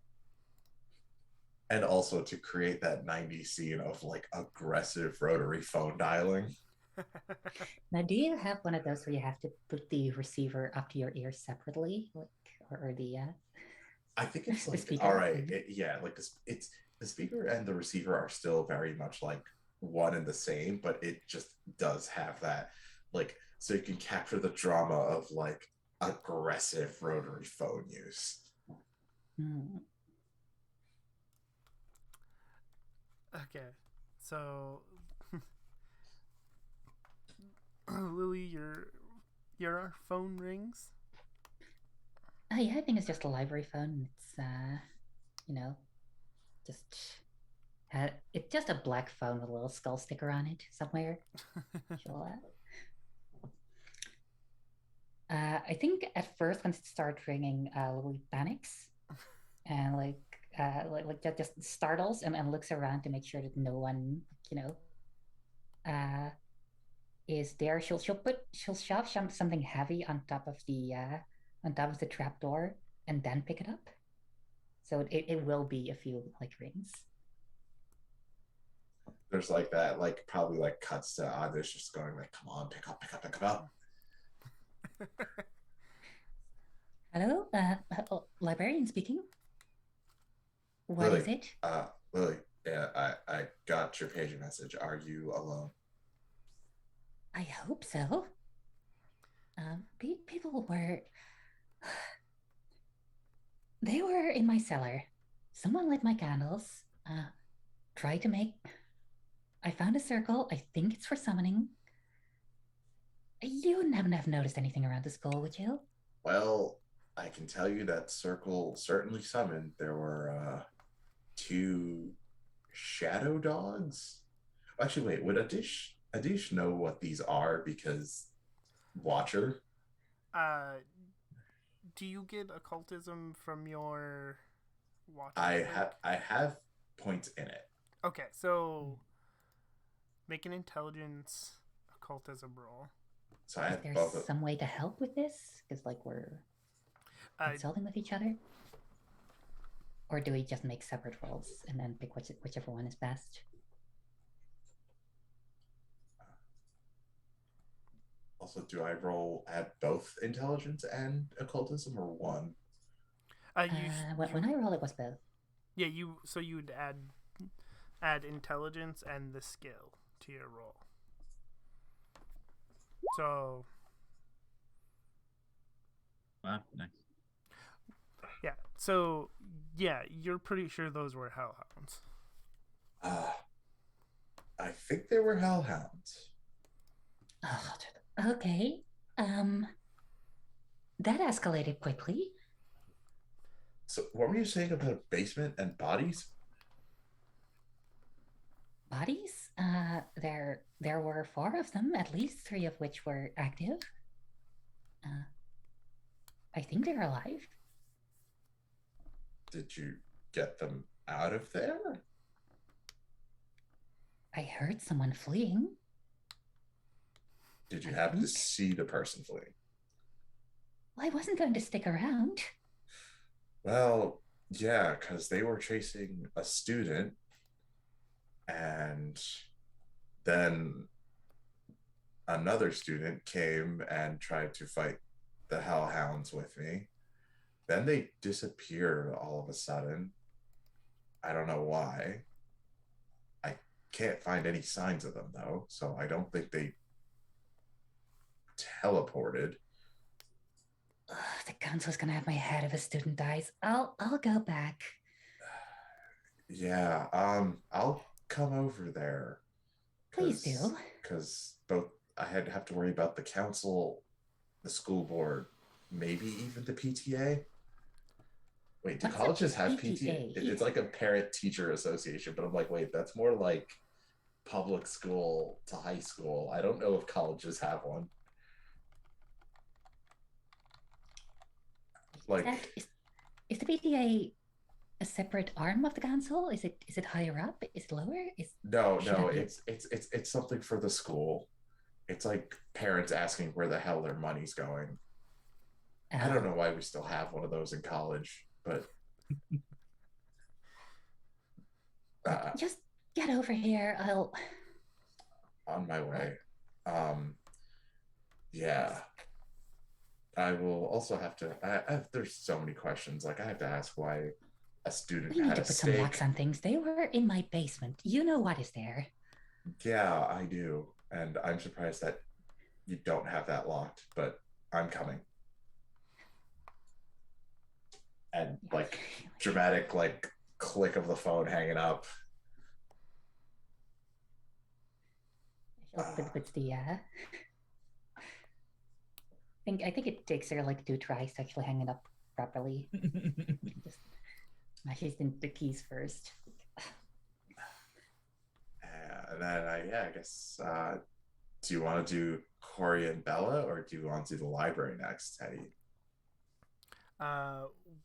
And also to create that 90s scene of like aggressive rotary phone dialing. Now, do you have one of those where you have to put the receiver up to your ear separately, like or the I think it's the like, speaker? all right, yeah, like it's the speaker and the receiver are still very much like one and the same, but it just does have that, like, so you can capture the drama of like aggressive rotary phone use. Hmm. Okay, so Lily, your phone rings. Oh, yeah, I think it's just a library phone. It's you know, just it's just a black phone with a little skull sticker on it somewhere. She'll, I think at first when it starts ringing, Louis panics and just startles and looks around to make sure that no one, uh, is there. She'll shove something heavy on top of the trap door and then pick it up. So it will be a few like rings. There's like that, like probably like cuts to Adish just going like, come on, pick up, pick up, pick up. Hello, librarian speaking. What Lily, is it? Lily, yeah, I got your page message. Are you alone? I hope so. People were. They were in my cellar. Someone lit my candles. Tried to make. I found a circle. I think it's for summoning. You wouldn't happen to have noticed anything around the school, would you? Well, I can tell you that circle certainly summoned. There were two shadow dogs. Actually, wait, would Adish know what these are because Watcher? Uh, do you get occultism from your watcher I click? have points in it. Okay, so make an intelligence occultism roll. So I Is have there both of some way to help with this? Because, like, we're Uh, consulting with each other? Or do we just make separate rolls and then pick whichever one is best? also, do I roll at both intelligence and occultism or one? When I roll, it was both. Yeah, you'd add intelligence and the skill to your roll. So Wow, nice. yeah, you're pretty sure those were hellhounds. I think they were hellhounds. Oh, okay. Um, that escalated quickly. So, what were you saying about basement and bodies? Bodies? There were four of them, at least three of which were active. Uh, I think they're alive. Did you get them out of there? I heard someone fleeing. Did you happen to see the person fleeing? Well, I wasn't going to stick around. Well, yeah, because they were chasing a student, and then another student came and tried to fight the hellhounds with me. Then they disappeared all of a sudden. I don't know why. I can't find any signs of them though, so I don't think they teleported. The council's gonna have my head if a student dies. I'll go back. Yeah, I'll come over there. Please do. Because both I had have to worry about the council, the school board, maybe even the PTA. Wait, do What's a colleges have PTA? PTA? It's like a parent teacher association, but I'm like, wait, that's more like public school to high school. I don't know if colleges have one. Like, Is the PTA a separate arm of the council? Is it higher up? Is it lower? no, it's something for the school. It's like parents asking where the hell their money's going. I don't know why we still have one of those in college, but Just get over here. I'll. on my way. Yeah, I will also have to. There's so many questions. Like I have to ask why a student We need had to a put some locks stake. on things. They were in my basement. You know what is there. Yeah, I do, and I'm surprised that you don't have that locked. But I'm coming. And like dramatic like click of the phone hanging up. With the I think it takes her like 2 tries to actually hang it up properly. Just smashes in the keys first. And then I guess do you want to do Corey and Bella or do you want to do the library next, Teddy?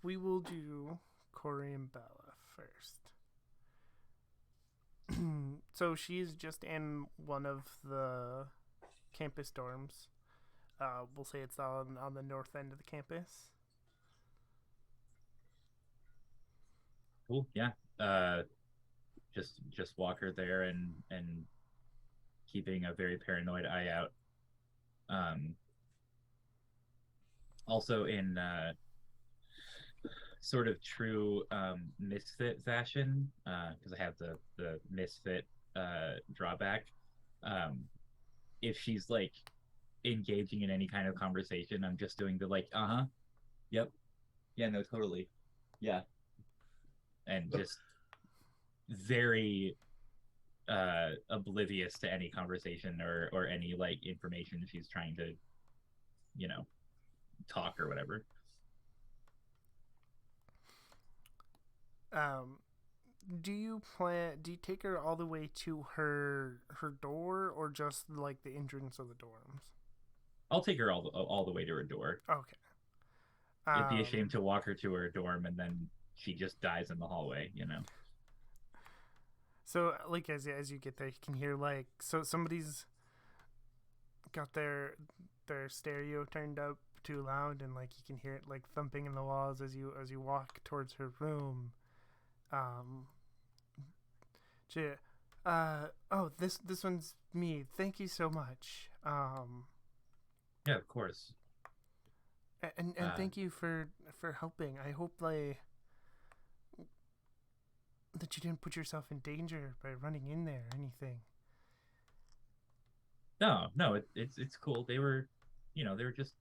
We will do Corey and Bella first. So she's just in one of the campus dorms. We'll say it's on the north end of the campus. Cool. Yeah. Just walk her there and keeping a very paranoid eye out. Also sort of true misfit fashion, because I have the misfit drawback. Um, if she's like engaging in any kind of conversation, I'm just doing the like, uh-huh, yep, yeah, no, totally, yeah, and just very oblivious to any conversation or any like information she's trying to, you know, talk or whatever. Um, do you plan? Do you take her all the way to her door, or just like the entrance of the dorms? I'll take her all the way to her door. Okay. It'd be a shame Um, to walk her to her dorm and then she just dies in the hallway, you know. so like as you get there, you can hear like somebody's got their stereo turned up too loud, and like you can hear it like thumping in the walls as you walk towards her room. Um, she, oh, this one's me. Thank you so much. Yeah, of course. And thank you for helping. I hope like that you didn't put yourself in danger by running in there or anything. No, it's cool. They were, they were just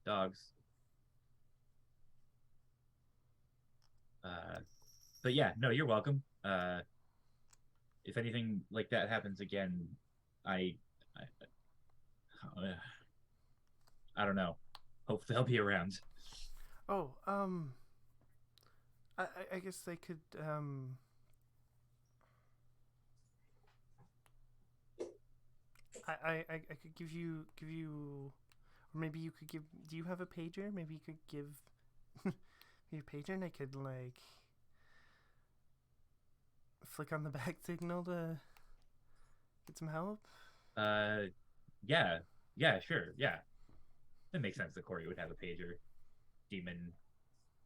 dogs. Uh, but yeah, no, you're welcome. If anything like that happens again, I, I don't know. Hope they'll be around. Oh, I guess I could I could give you, or maybe you could give. Do you have a pager? Maybe you could give me a pager, and I could like flick on the back signal to get some help. Uh, yeah, yeah, sure, yeah. It makes sense that Corey would have a pager, demon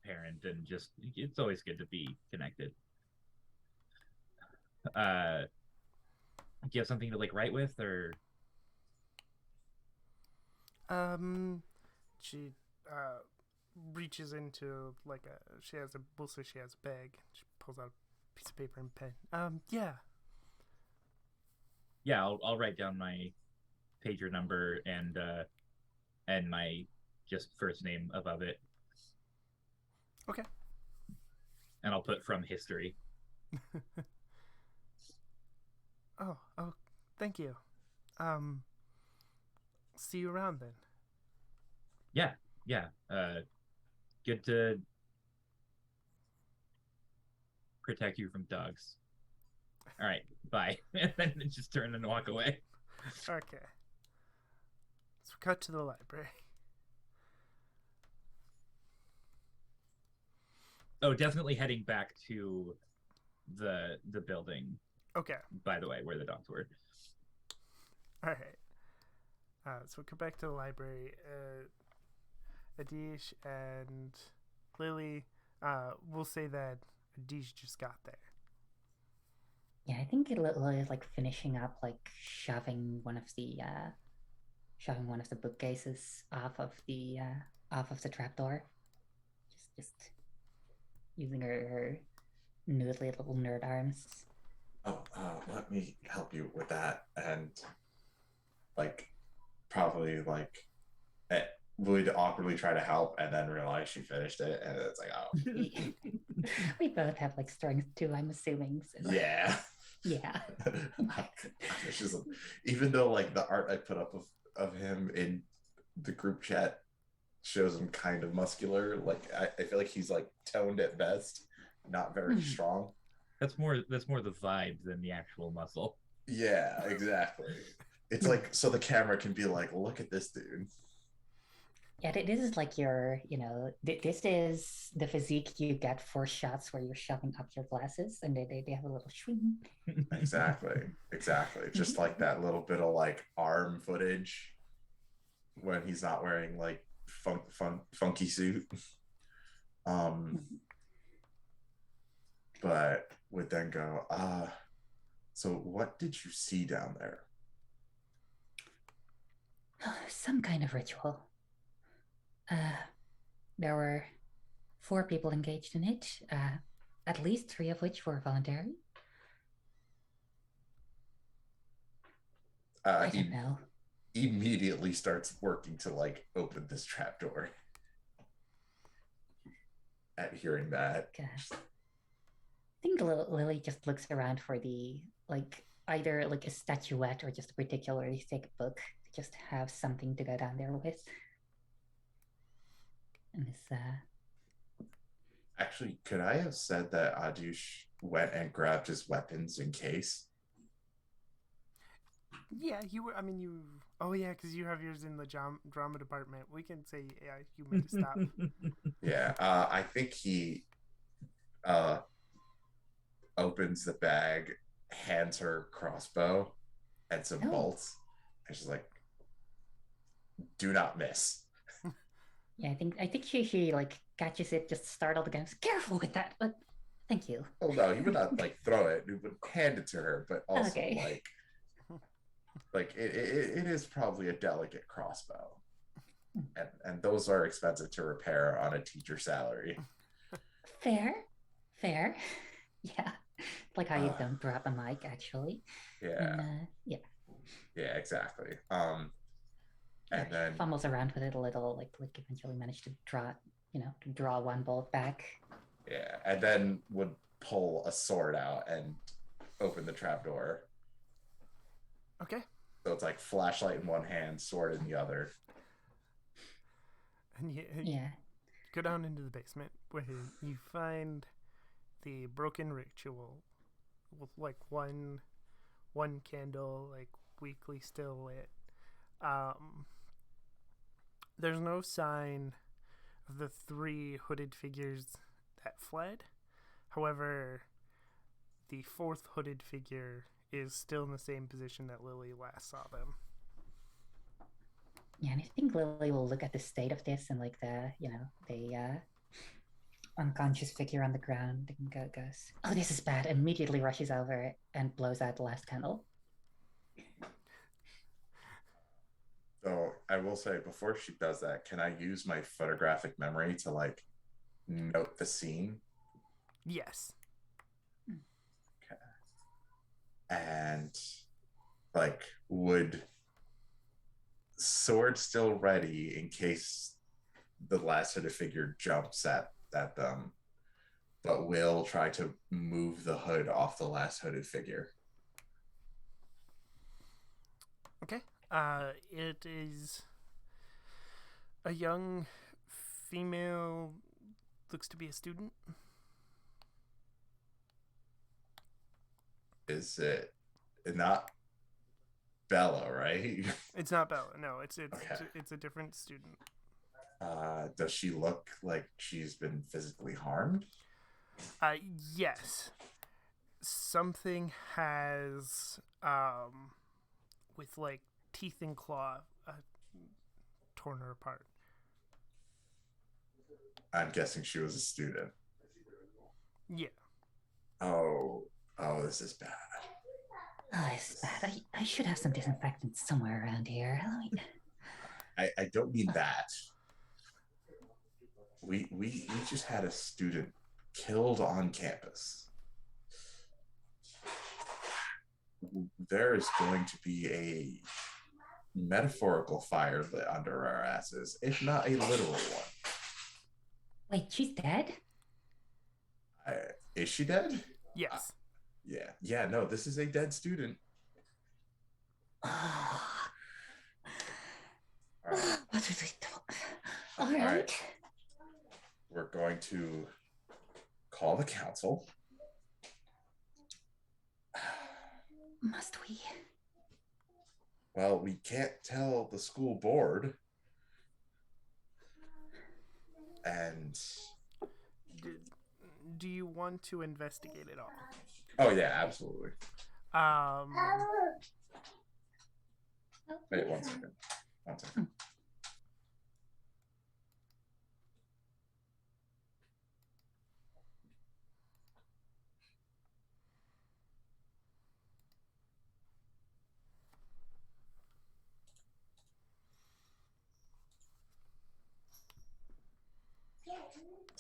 parent, and just it's always good to be connected. Do you have something to like write with, or Um, she uh reaches into like she has a we'll say she has a bag. She pulls out a piece of paper and pen. Yeah. yeah, I'll write down my pager number and my just first name above it, Okay. and I'll put from history. Oh, thank you. Um, see you around then. Yeah, yeah. Good to protect you from dogs. All right, bye. And then just turn and walk away. Okay. So cut to the library. Oh, definitely heading back to the building. Okay. By the way, where the dogs were. All right. So come back to the library. Adish and Lily. We'll say that Adish just got there. Yeah, I think it is like finishing up, like shoving one of the bookcases off of the trapdoor. Just using her noodly little nerd arms. Oh, let me help you with that. And like, probably like, would awkwardly try to help and then realize she finished it. And it's like, oh. We both have like strength too, I'm assuming. So. Yeah. Yeah. It's just, even though like the art I put up of him in the group chat shows him kind of muscular, like I feel like he's like toned at best, not very strong. That's more the vibe than the actual muscle. Yeah, exactly. It's like so the camera can be like, look at this dude. Yeah, this is like this is the physique you get for shots where you're shoving up your glasses and they have a little swing. Exactly. Just like that little bit of like arm footage when he's not wearing like funky suit. But would then go, so what did you see down there? Some kind of ritual. There were 4 people engaged in it, at least 3 of which were voluntary. I He don't know. immediately starts working to like open this trapdoor at hearing that. Gosh. I think Lily just looks around for the like either like a statuette or just a particularly thick book to just have something to go down there with. And this Actually, could I have said that Adush went and grabbed his weapons in case? Yeah, you were. I mean, you. Oh yeah, because you have yours in the drama department. We can say, yeah, you made a stop. Yeah, I think he opens the bag, hands her crossbow and some Oh. bolts, and she's like, "Do not miss." Yeah, I think she like catches it, just startled again. Careful with that, but thank you. Oh no, he would not like throw it; he would hand it to her, but also Okay. like it is probably a delicate crossbow, and those are expensive to repair on a teacher salary. Fair. Yeah. Like how you Uh, don't drop a mic actually. yeah, And yeah, exactly. And he then fumbles around with it a little, like eventually managed to draw one bolt back. yeah, and then would pull a sword out and open the trapdoor. Okay. So it's like flashlight in one hand, sword in the other. And you Yeah. go down into the basement where you find the broken ritual with like one candle like weakly still lit. There's no sign of the 3 hooded figures that fled. However, the 4th hooded figure is still in the same position that Lily last saw them. Yeah, and I think Lily will look at the state of this and like the unconscious figure on the ground and goes, "Oh, this is bad." Immediately rushes over and blows out the last candle. So I will say before she does that, can I use my photographic memory to like note the scene? Yes. Okay. And like would sword still ready in case the last hooded figure jumps at them, but will try to move the hood off the last hooded figure. Okay. It is a young female, looks to be a student. Is it not Bella, right? It's not Bella. No, it's Okay. it's a different student. Does she look like she's been physically harmed? Yes. Something has with like teeth and claw torn her apart. I'm guessing she was a student. Yeah. Oh, this is bad. Oh, this is bad. I should have some disinfectant somewhere around here. I don't mean that. We just had a student killed on campus. There is going to be a metaphorical fire lit under our asses, if not a literal one. Wait, she's dead? Is she dead? Yes. Yeah. No, this is a dead student. Oh. All right. What did we do? All right. right. We're going to call the council. Must we? Well, we can't tell the school board. And do you want to investigate it all? oh yeah, absolutely. Wait, 1 second. 1 second.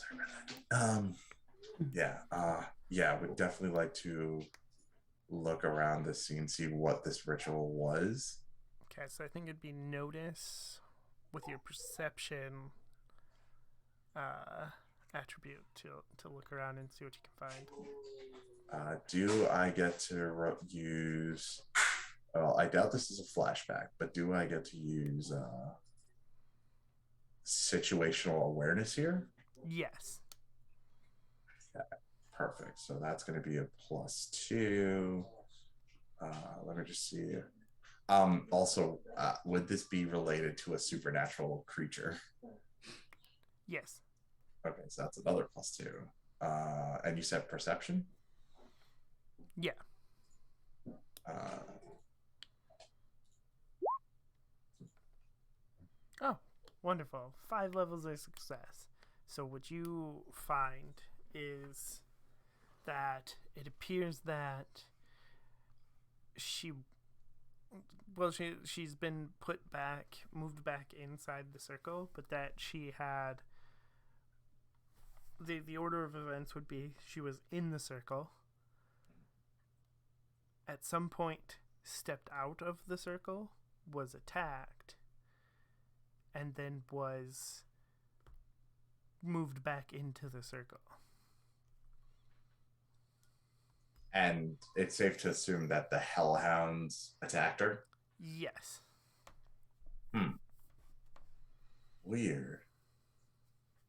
Sorry about that. Yeah, we'd definitely like to look around the scene, see what this ritual was. Okay, so I think it'd be notice with your perception uh, attribute to look around and see what you can find. Do I get to use? Well, I doubt this is a flashback, but do I get to use situational awareness here? Yes. Perfect. So that's going to be a +2. Let me just see. Also, would this be related to a supernatural creature? Yes. Okay, so that's another +2. And you said perception? Yeah. Oh, wonderful. 5 levels of success. So what you find is that it appears that she's been moved back inside the circle, but that she had the order of events would be she was in the circle, at some point stepped out of the circle, was attacked, and then was moved back into the circle. And it's safe to assume that the hellhounds attacked her? Yes. Weird.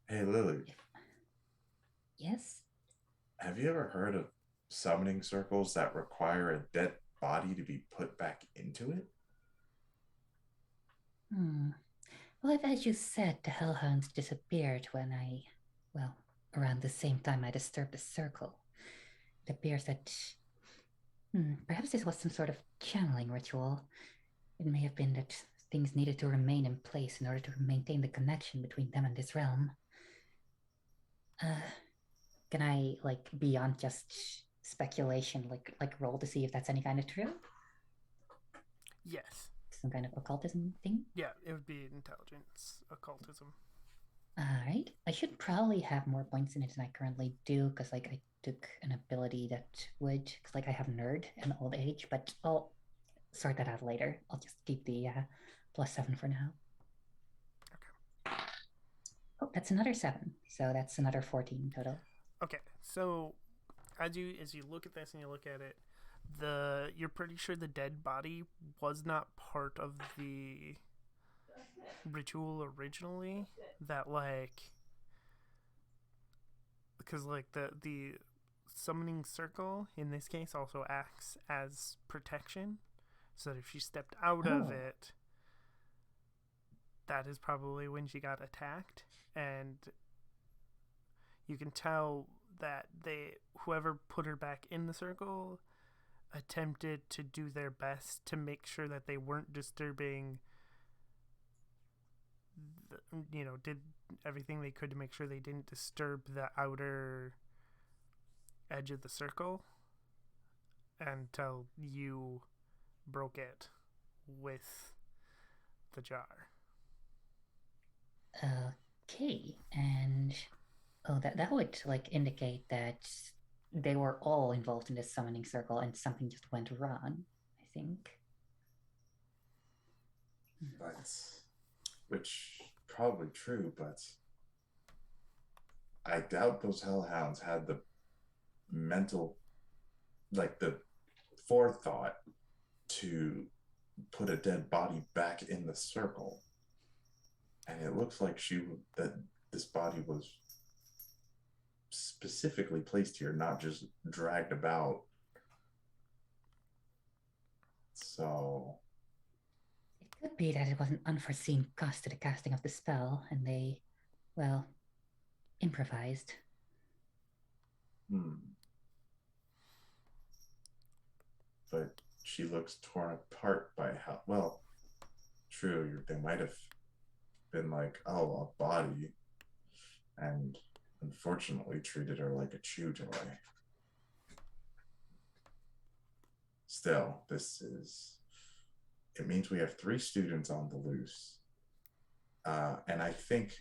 Hey, Lily. Yes? Have you ever heard of summoning circles that require a dead body to be put back into it? Well, as you said, the hellhounds disappeared when around the same time I disturbed the circle. It appears that perhaps this was some sort of channeling ritual. It may have been that things needed to remain in place in order to maintain the connection between them and this realm. Can I, beyond just speculation, roll to see if that's any kind of true? Yes. Some kind of occultism thing? Yeah, it would be intelligence, occultism. Alright. I should probably have more points in it than I currently do, because, I took an ability that would, because, I have nerd and old age, but I'll sort that out later. I'll just keep the +7 for now. Okay. Oh, that's another 7. So that's another 14 total. Okay, so as you look at this and you look at it, you're pretty sure the dead body was not part of the ritual originally. That because the summoning circle in this case also acts as protection, so that if she stepped out of it, that is probably when she got attacked. And you can tell that whoever put her back in the circle attempted to do their best to make sure that they weren't disturbing did everything they could to make sure they didn't disturb the outer edge of the circle until you broke it with the jar. Okay, and that would indicate that they were all involved in this summoning circle and something just went wrong, I think. Which probably true, but I doubt those hellhounds had the mental, the forethought to put a dead body back in the circle. And it looks like that this body was specifically placed here, not just dragged about. So it could be that it was an unforeseen cost to the casting of the spell, and they, improvised. But she looks torn apart by true, they might have been a body, and unfortunately treated her like a chew toy. Still, it means we have 3 students on the loose. And I think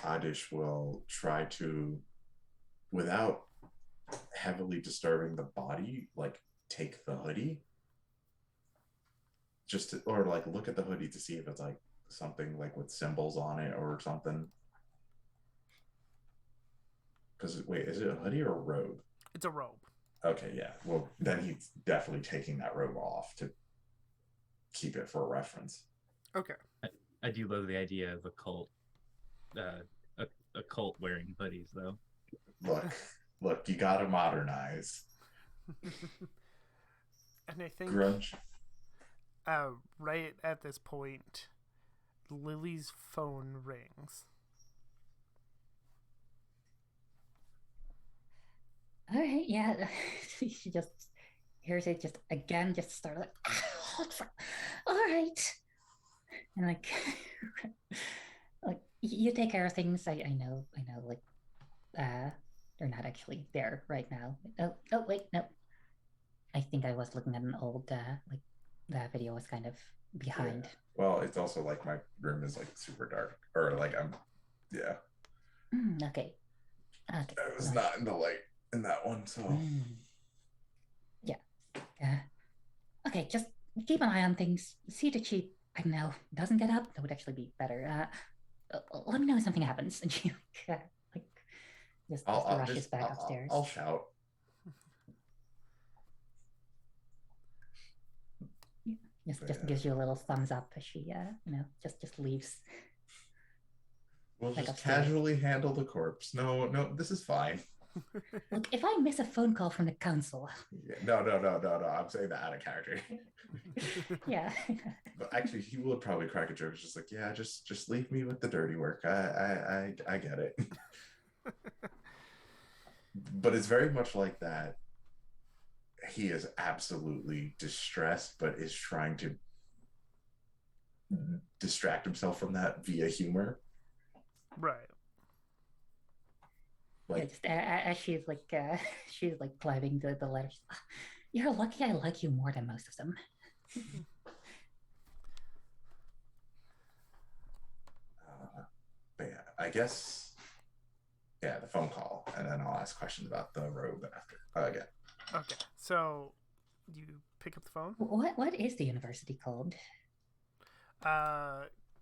Adish will try to, without heavily disturbing the body, like take the hoodie, or like look at the hoodie to see if it's like something like with symbols on it or something. Because wait, is it a hoodie or a robe? It's a robe. Okay, yeah. Well, then he's definitely taking that robe off to keep it for a reference. Okay. I do love the idea of a cult wearing hoodies though. Look, you gotta modernize. And I think Grunge. right at this point, Lily's phone rings. All right, yeah. She just hears it just again, just start like, all right. And like, like you take care of things. I know, like, they're not actually there right now. Oh, wait, no. I think I was looking at an old, like, that video was kind of behind. Yeah. Well, it's also like my room is like super dark, or like yeah. Okay. I was not in the light in that one, so. Yeah. Okay, just keep an eye on things. See that she, I don't know, doesn't get up. That would actually be better. Let me know if something happens. And she like just rushes back upstairs. I'll shout. Just gives you a little thumbs up as she, just leaves. We'll just casually handle the corpse. No, this is fine. Look, if I miss a phone call from the council. Yeah, no. I'm saying that out of character. Yeah. But actually, he would probably crack a joke. It's just like, yeah, just leave me with the dirty work. I get it. But it's very much like that. He is absolutely distressed, but is trying to distract himself from that via humor. Right. Like, yeah, just as she's like climbing the letters. You're lucky I like you more than most of them. But yeah, I guess, yeah, the phone call, and then I'll ask questions about the robe after again. Okay, so you pick up the phone. What is the university called?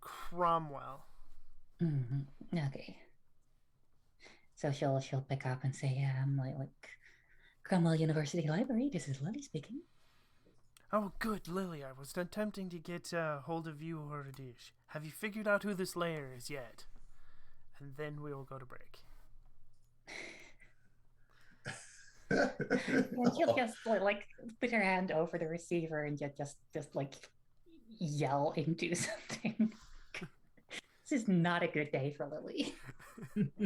Cromwell. Okay. So she'll pick up and say, like Cromwell University Library. This is Lily speaking. Oh, good, Lily. I was attempting to get hold of you or Adish. Have you figured out who this layer is yet? And then we will go to break. She'll just like put her hand over the receiver and just like yell into something. This is not a good day for Lily.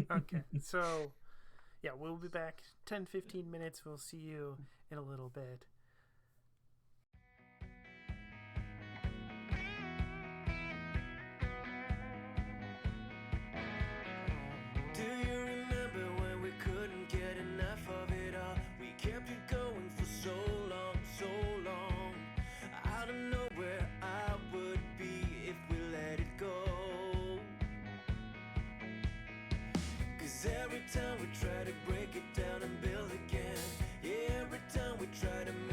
Okay, so yeah, we'll be back 10-15 minutes. We'll see you in a little bit. Do you remember when we couldn't get enough of it all? We kept it going for so long, so long. I don't know where I would be if we let it go. 'Cause every time we try to break it down and build again, yeah, every time we try to make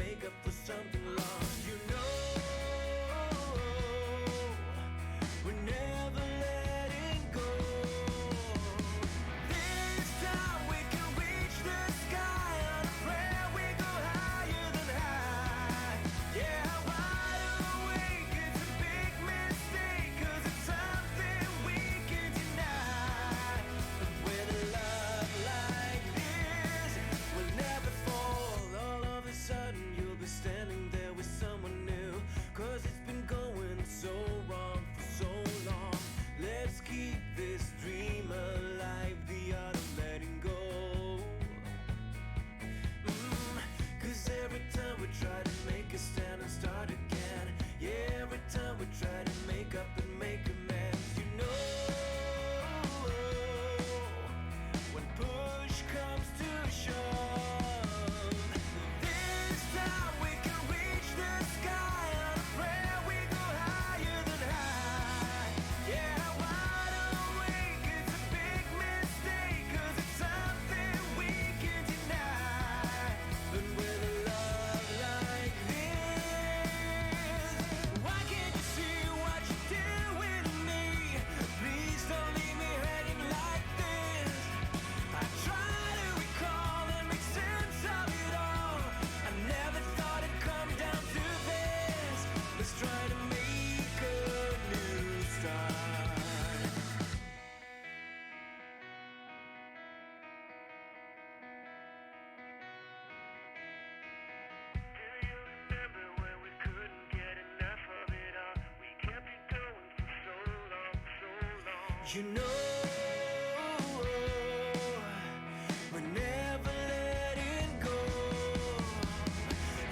You know, we're never letting go.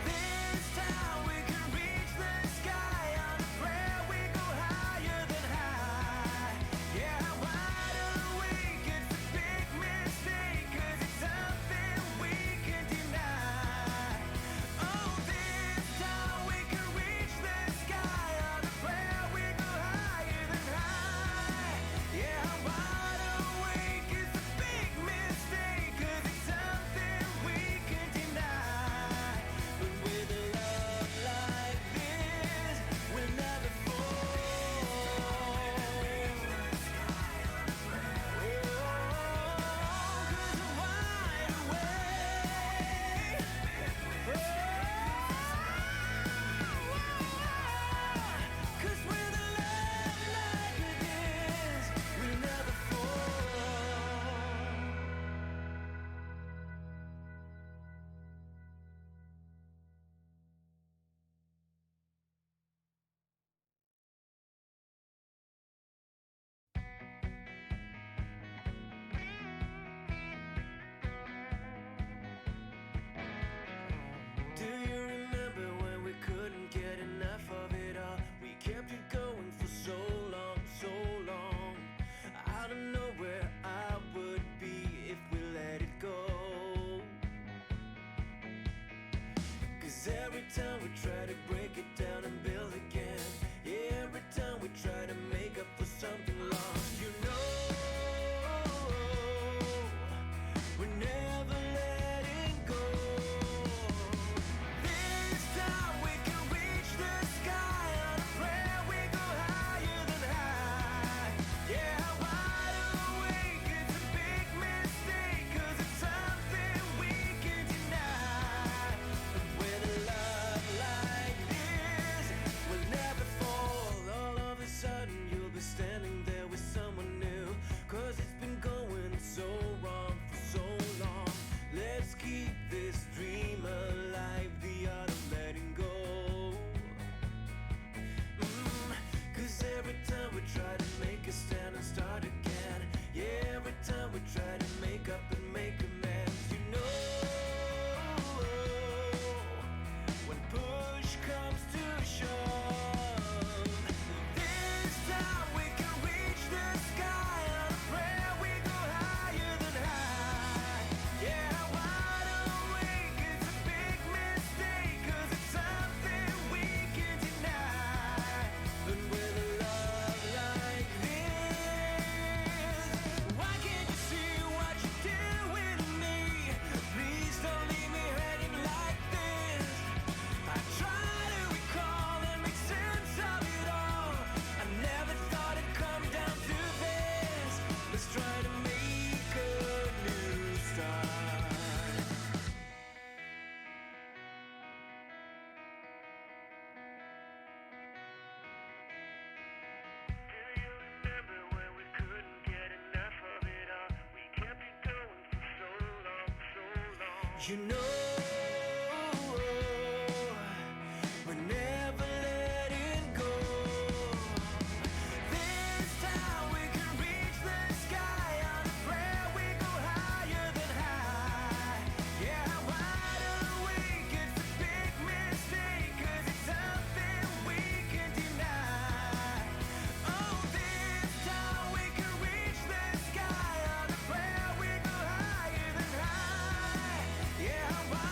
This time we can reach the sky. On a prayer we go higher than high. Yeah, wide awake, it's a big mistake, 'cause it's something we can deny. Oh, this time we can reach the sky. On a prayer we go higher than high. Yeah, wide awake, it's a big mistake, 'cause it's something we can deny. But with a love like this, we'll never fall. 'Cause we're wide awake. 'Cause with a love like this, we'll never fall. Do you remember when we couldn't get enough of it all? We kept it going for so long, so long. I don't know where I would be if we let it go. 'Cause every time we try to break it down and build again, yeah, every time we try to make up for something lost, you know, we're never letting go. This time we can reach the sky. On a prayer we go higher than high. Yeah, wide awake, it's a big mistake, 'cause it's something we can deny. But with a love like this, we'll never fall. All of a sudden you'll be standing there with someone new, 'cause it's been going so wrong for so long. Let's keep this dream alive, the art of letting go. 'Cause every time we try to make a stand and start again, yeah, every time we try to make up and make amends, you know, when push comes to shove, this time we can reach the sky. On a prayer we go higher than high. Yeah, wide awake, it's a big mistake, 'cause it's something we can deny. But with a love like this, why can't you see what you're doing to me? Please don't leave me hanging like this. I try to recall and make sense of it all. I never thought it'd come down to this. Let's try to make a new start. Do you remember when we couldn't get enough of it all? We kept it going for so long, so long. You know, we're never letting go. This time we can reach the sky. On a prayer we go higher than high. Yeah, wide awake, it's a big mistake, 'cause it's something we can deny. Oh, this time we can reach the sky. On a prayer we go higher than high. Yeah, wide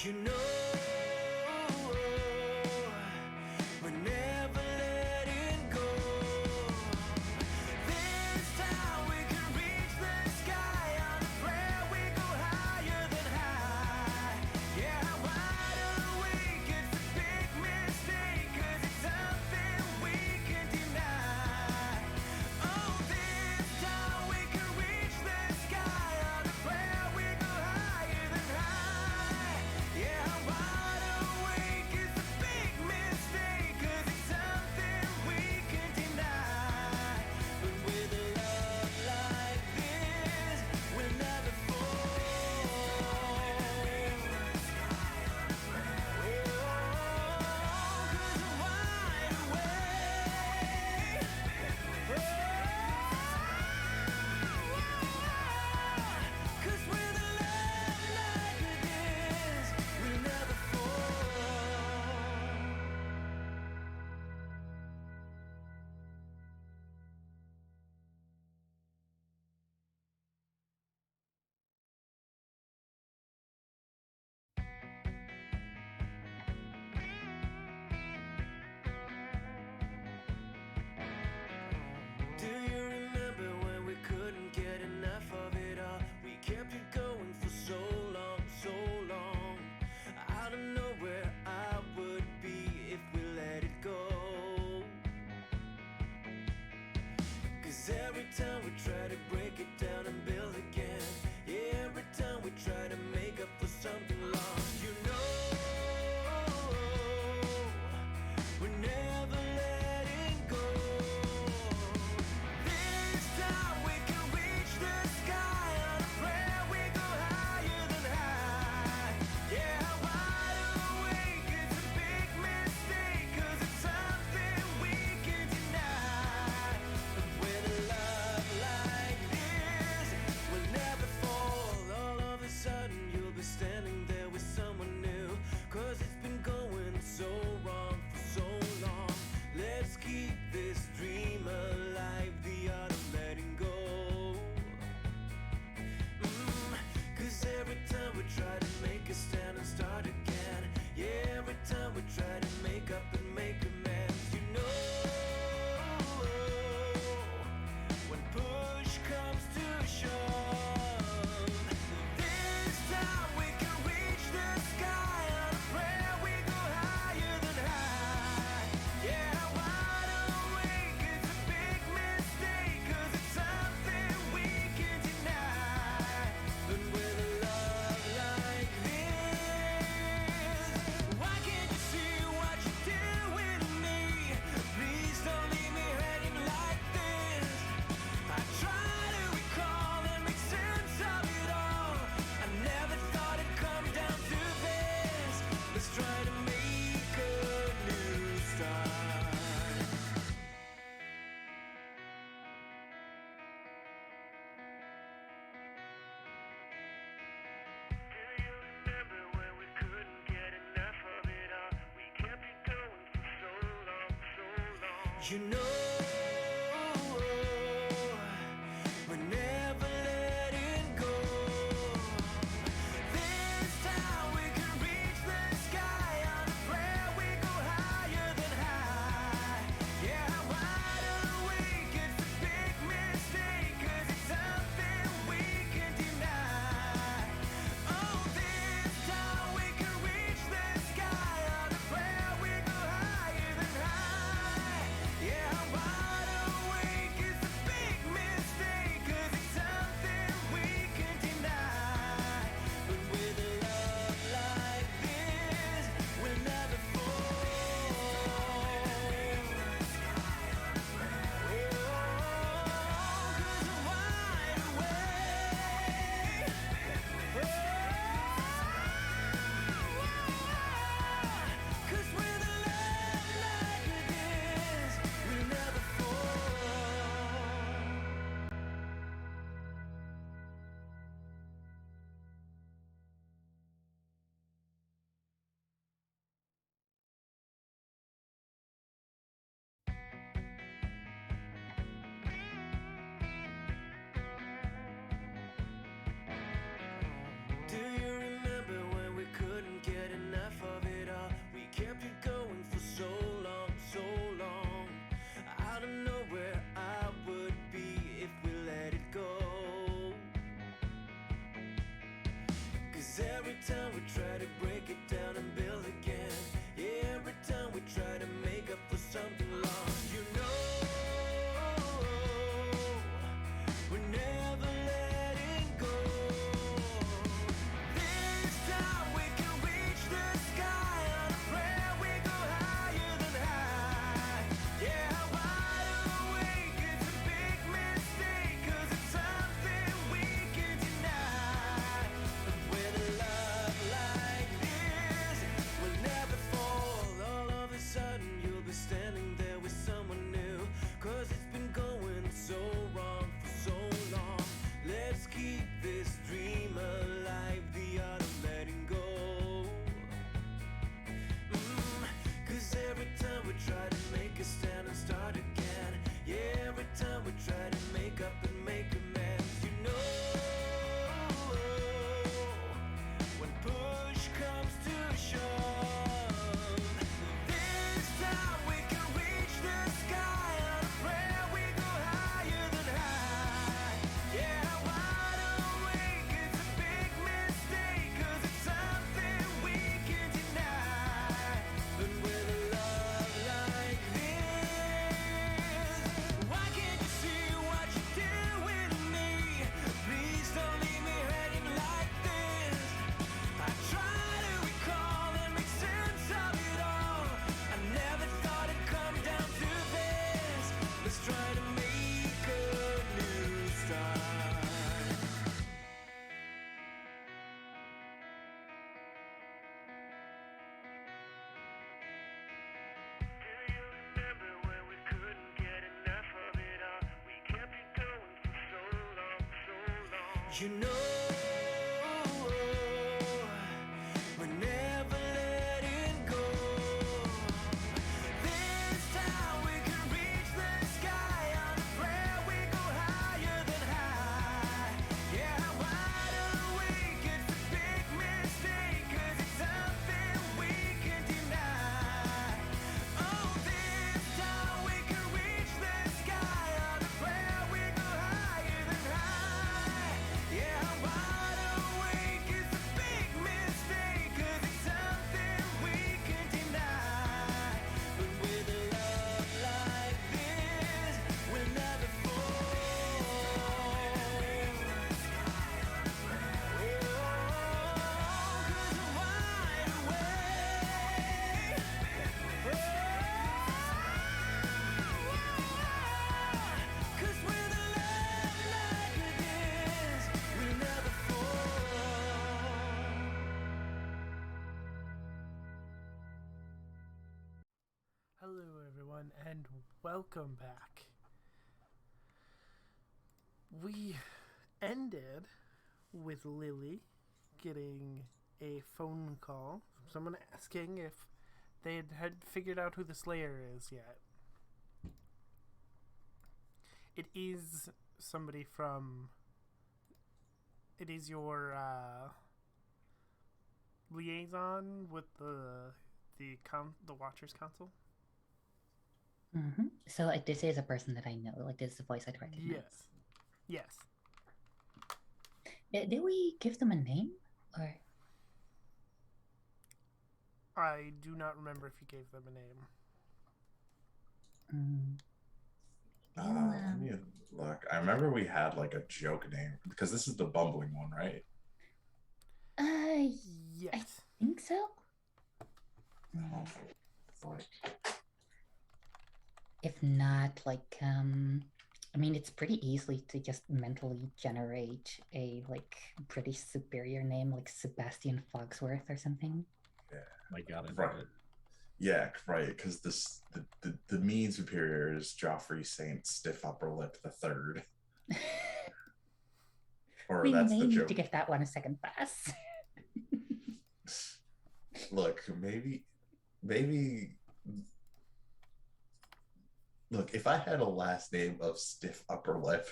You know, we're never letting go. This time we can reach the sky. On a prayer we go higher than high. Yeah, wide awake, it's a big mistake, 'cause it's something we can deny. Oh, this time we can reach the sky. On a prayer we go higher than high. Yeah, wide awake, it's a big mistake, 'cause it's something we can deny. But with a love like this, we'll never fall. 'Cause I'm wide awake. 'Cause with a love like this, we'll never fall. Do you remember when we couldn't get enough of it all? We kept it going for so long, so long. I don't know where I would be if we let it go. 'Cause every time we try to break it down and build again, yeah, every time we try to make up for something lost, you know, we're never letting go. This time we can reach the sky. On a prayer we go higher than high. Yeah, wide awake, it's a big mistake, 'cause it's something we can deny. But with a love like this, we'll never fall. All of a sudden you'll be standing there with someone new, 'cause it's been going so wrong for so long. Let's keep this dream alive, the art of letting go. 'Cause every time we try to make a stand and start again, yeah, every time we try to make up and make amends, you know, when push comes to shove, this time we can reach the sky. On a prayer we go higher than high. Yeah, wide awake, it's a big mistake, 'cause it's something we can deny. But with a love like this, why can't you see what you're doing to me? Please don't leave me hanging like this. I try to recall and make sense of it all. I never thought it'd come down to this. Let's try to make a new start. Do you remember when we couldn't get enough of it all? We kept it going for so long, so long. You know, we're never letting go. This time we can reach the sky. On a prayer we go higher than high. Yeah, wide awake, it's a big mistake, 'cause it's something we can deny. Oh, this time we can reach the sky. On a prayer we go higher than high. Yeah, wide You know, we're never letting go. This time we can reach the sky. On a prayer we go higher than high. Yeah, wide awake, it's a big mistake, 'cause it's something we can deny. Oh, this time we can reach the sky. On a prayer we go higher than high. Yeah, wide awake, it's a big mistake, 'cause it's something we can deny. But with a love like this, we'll never fall. 'Cause we're wide awake. 'Cause with a love like this, we'll never fall. Hello, everyone, and welcome back. We ended with Lily getting a phone call from someone asking if they had figured out who the Slayer is yet. It is somebody from. It is your liaison with the Watchers Council. So this is a person that I know. Like, this is a voice I'd recognize. Yes. Did we give them a name? Or I do not remember if you gave them a name. Let me look. I remember we had like a joke name because this is the bumbling one, right? I Yes. think so. No. Like, If not, like, I mean, it's pretty easy to just mentally generate a like pretty superior name, like Sebastian Fogsworth or something. My God, I love Right. it. yeah, right. Because the mean superior is Joffrey Saint Stiff Upper Lip the Third. Or We that's may the need joke. to give that one a second pass. Look, maybe. Look, if I had a last name of Stiff Upper Lip,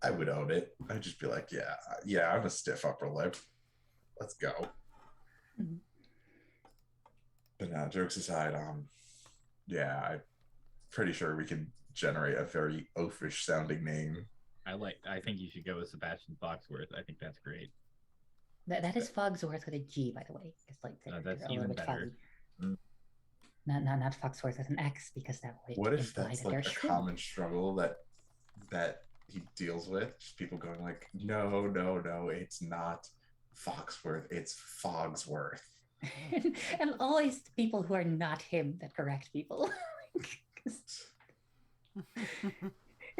I would own it. I'd just be like, yeah, I'm a stiff upper lip. Let's go. Mhm. But now, jokes aside, yeah, I'm pretty sure we can generate a very oafish sounding name. I think you should go with Sebastian Foxworth. I think that's great. That is Fogsworth with a G, by the way. It's like they're That's a little even bit better. foggy. Not Foxworth with an X, because that would What if imply that's that they're like a shrill. common struggle that he deals with? Just people going like, no, it's not Foxworth, it's Fogsworth. And always the people who are not him that correct people. Because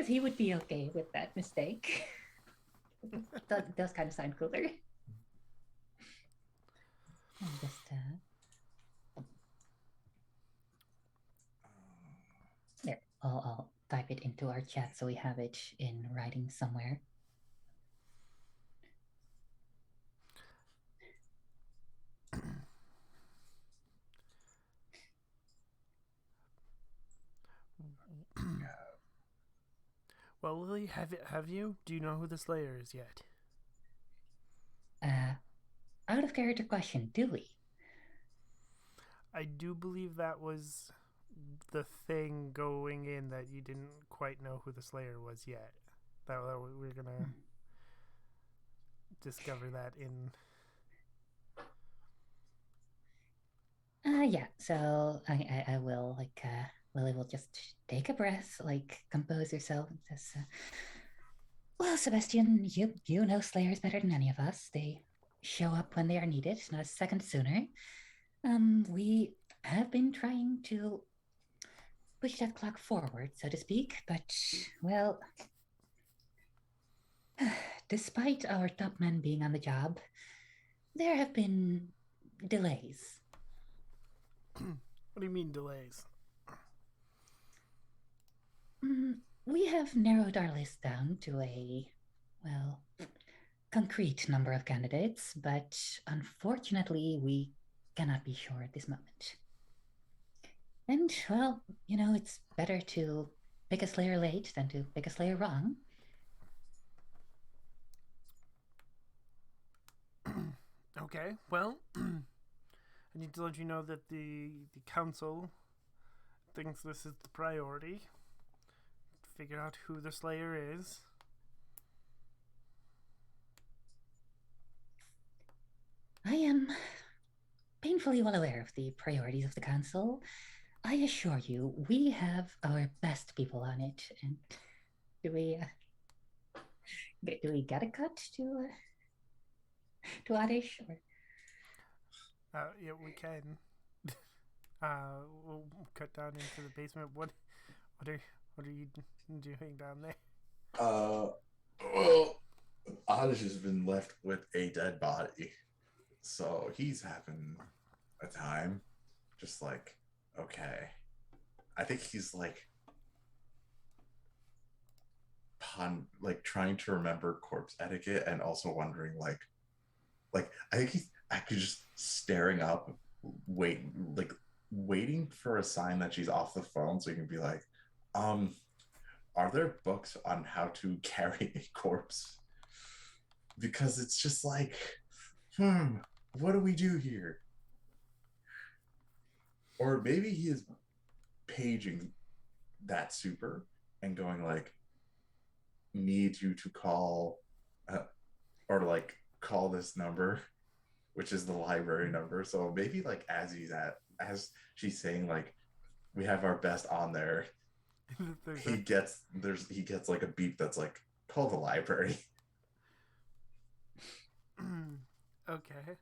he would be okay with that mistake. That does kind of sound cooler. I'm just there. I'll type it into our chat so we have it in writing somewhere. Well, Lily, have you? Do you know who the Slayer is yet? Out of character question, do we? I do believe that was the thing going in, that you didn't quite know who the Slayer was yet. That we're gonna discover that in. Yeah. So I will like Lily will just take a breath, like compose yourself, and says, "Well, Sebastian, you know Slayers better than any of us. They show up when they are needed, not a second sooner. We have been trying to push that clock forward, so to speak, but well, despite our top men being on the job, there have been delays." What do you mean delays? We have narrowed our list down to a, well, concrete number of candidates, but unfortunately, we cannot be sure at this moment. And, well, it's better to pick a slayer late than to pick a slayer wrong. Okay, well, I need to let you know that the council thinks this is the priority. Figure out who the Slayer is. I am painfully well aware of the priorities of the council. I assure you, we have our best people on it. And do we get a cut to Adish? Or... Yeah, we can. We'll cut down into the basement. What are you doing down there? Well, Oddish has been left with a dead body. So he's having a time. Just like, okay. I think he's like trying to remember corpse etiquette and also wondering like I think he's actually just staring up, waiting for a sign that she's off the phone so he can be like, are there books on how to carry a corpse? Because it's just like, what do we do here? Or maybe he is paging that super and going like, need you to call, or like call this number, which is the library number. So maybe like as she's saying like, we have our best on there, he gets like a beep that's like, call the library. Okay.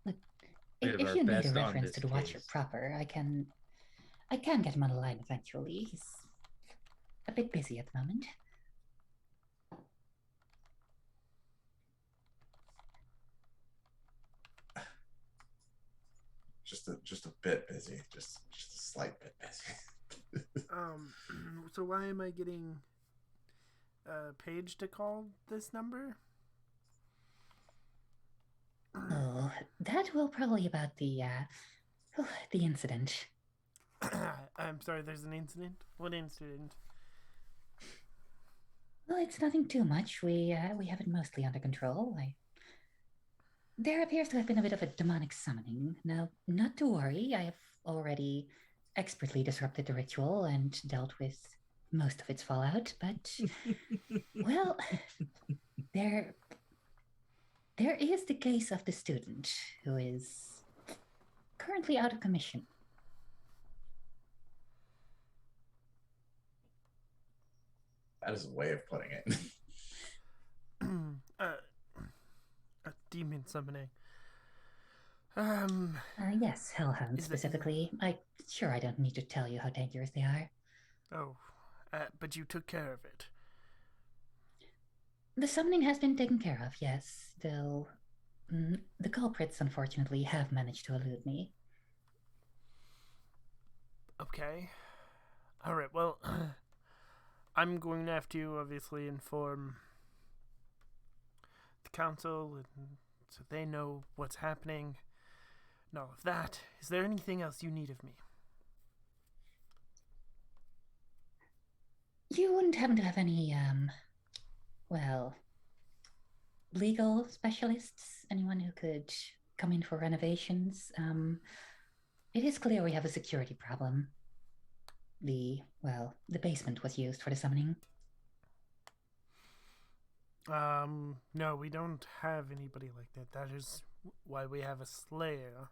We have If our you need a best on reference this to the Watcher case. proper, I can get him on the line eventually. He's a bit busy at the moment. Just a bit busy, just a slight bit busy. So why am I getting Paige to call this number? Oh, that will probably about the incident. I'm sorry, there's an incident? What incident? Well, it's nothing too much. We have it mostly under control. There appears to have been a bit of a demonic summoning. Now, not to worry, I have already expertly disrupted the ritual and dealt with most of its fallout, but well, there is the case of the student who is currently out of commission. That is a way of putting it. A demon summoning. Yes, hellhounds specifically. I'm sure I don't need to tell you how dangerous they are. Oh, but you took care of it. The summoning has been taken care of, yes, though the culprits, unfortunately, have managed to elude me. Okay. Alright, well, I'm going to have to obviously inform the council so they know what's happening and all of that. Is there anything else you need of me? You wouldn't happen to have any, well, legal specialists? Anyone who could come in for renovations? It is clear we have a security problem. The basement was used for the summoning. No, we don't have anybody like that. That is why we have a slayer.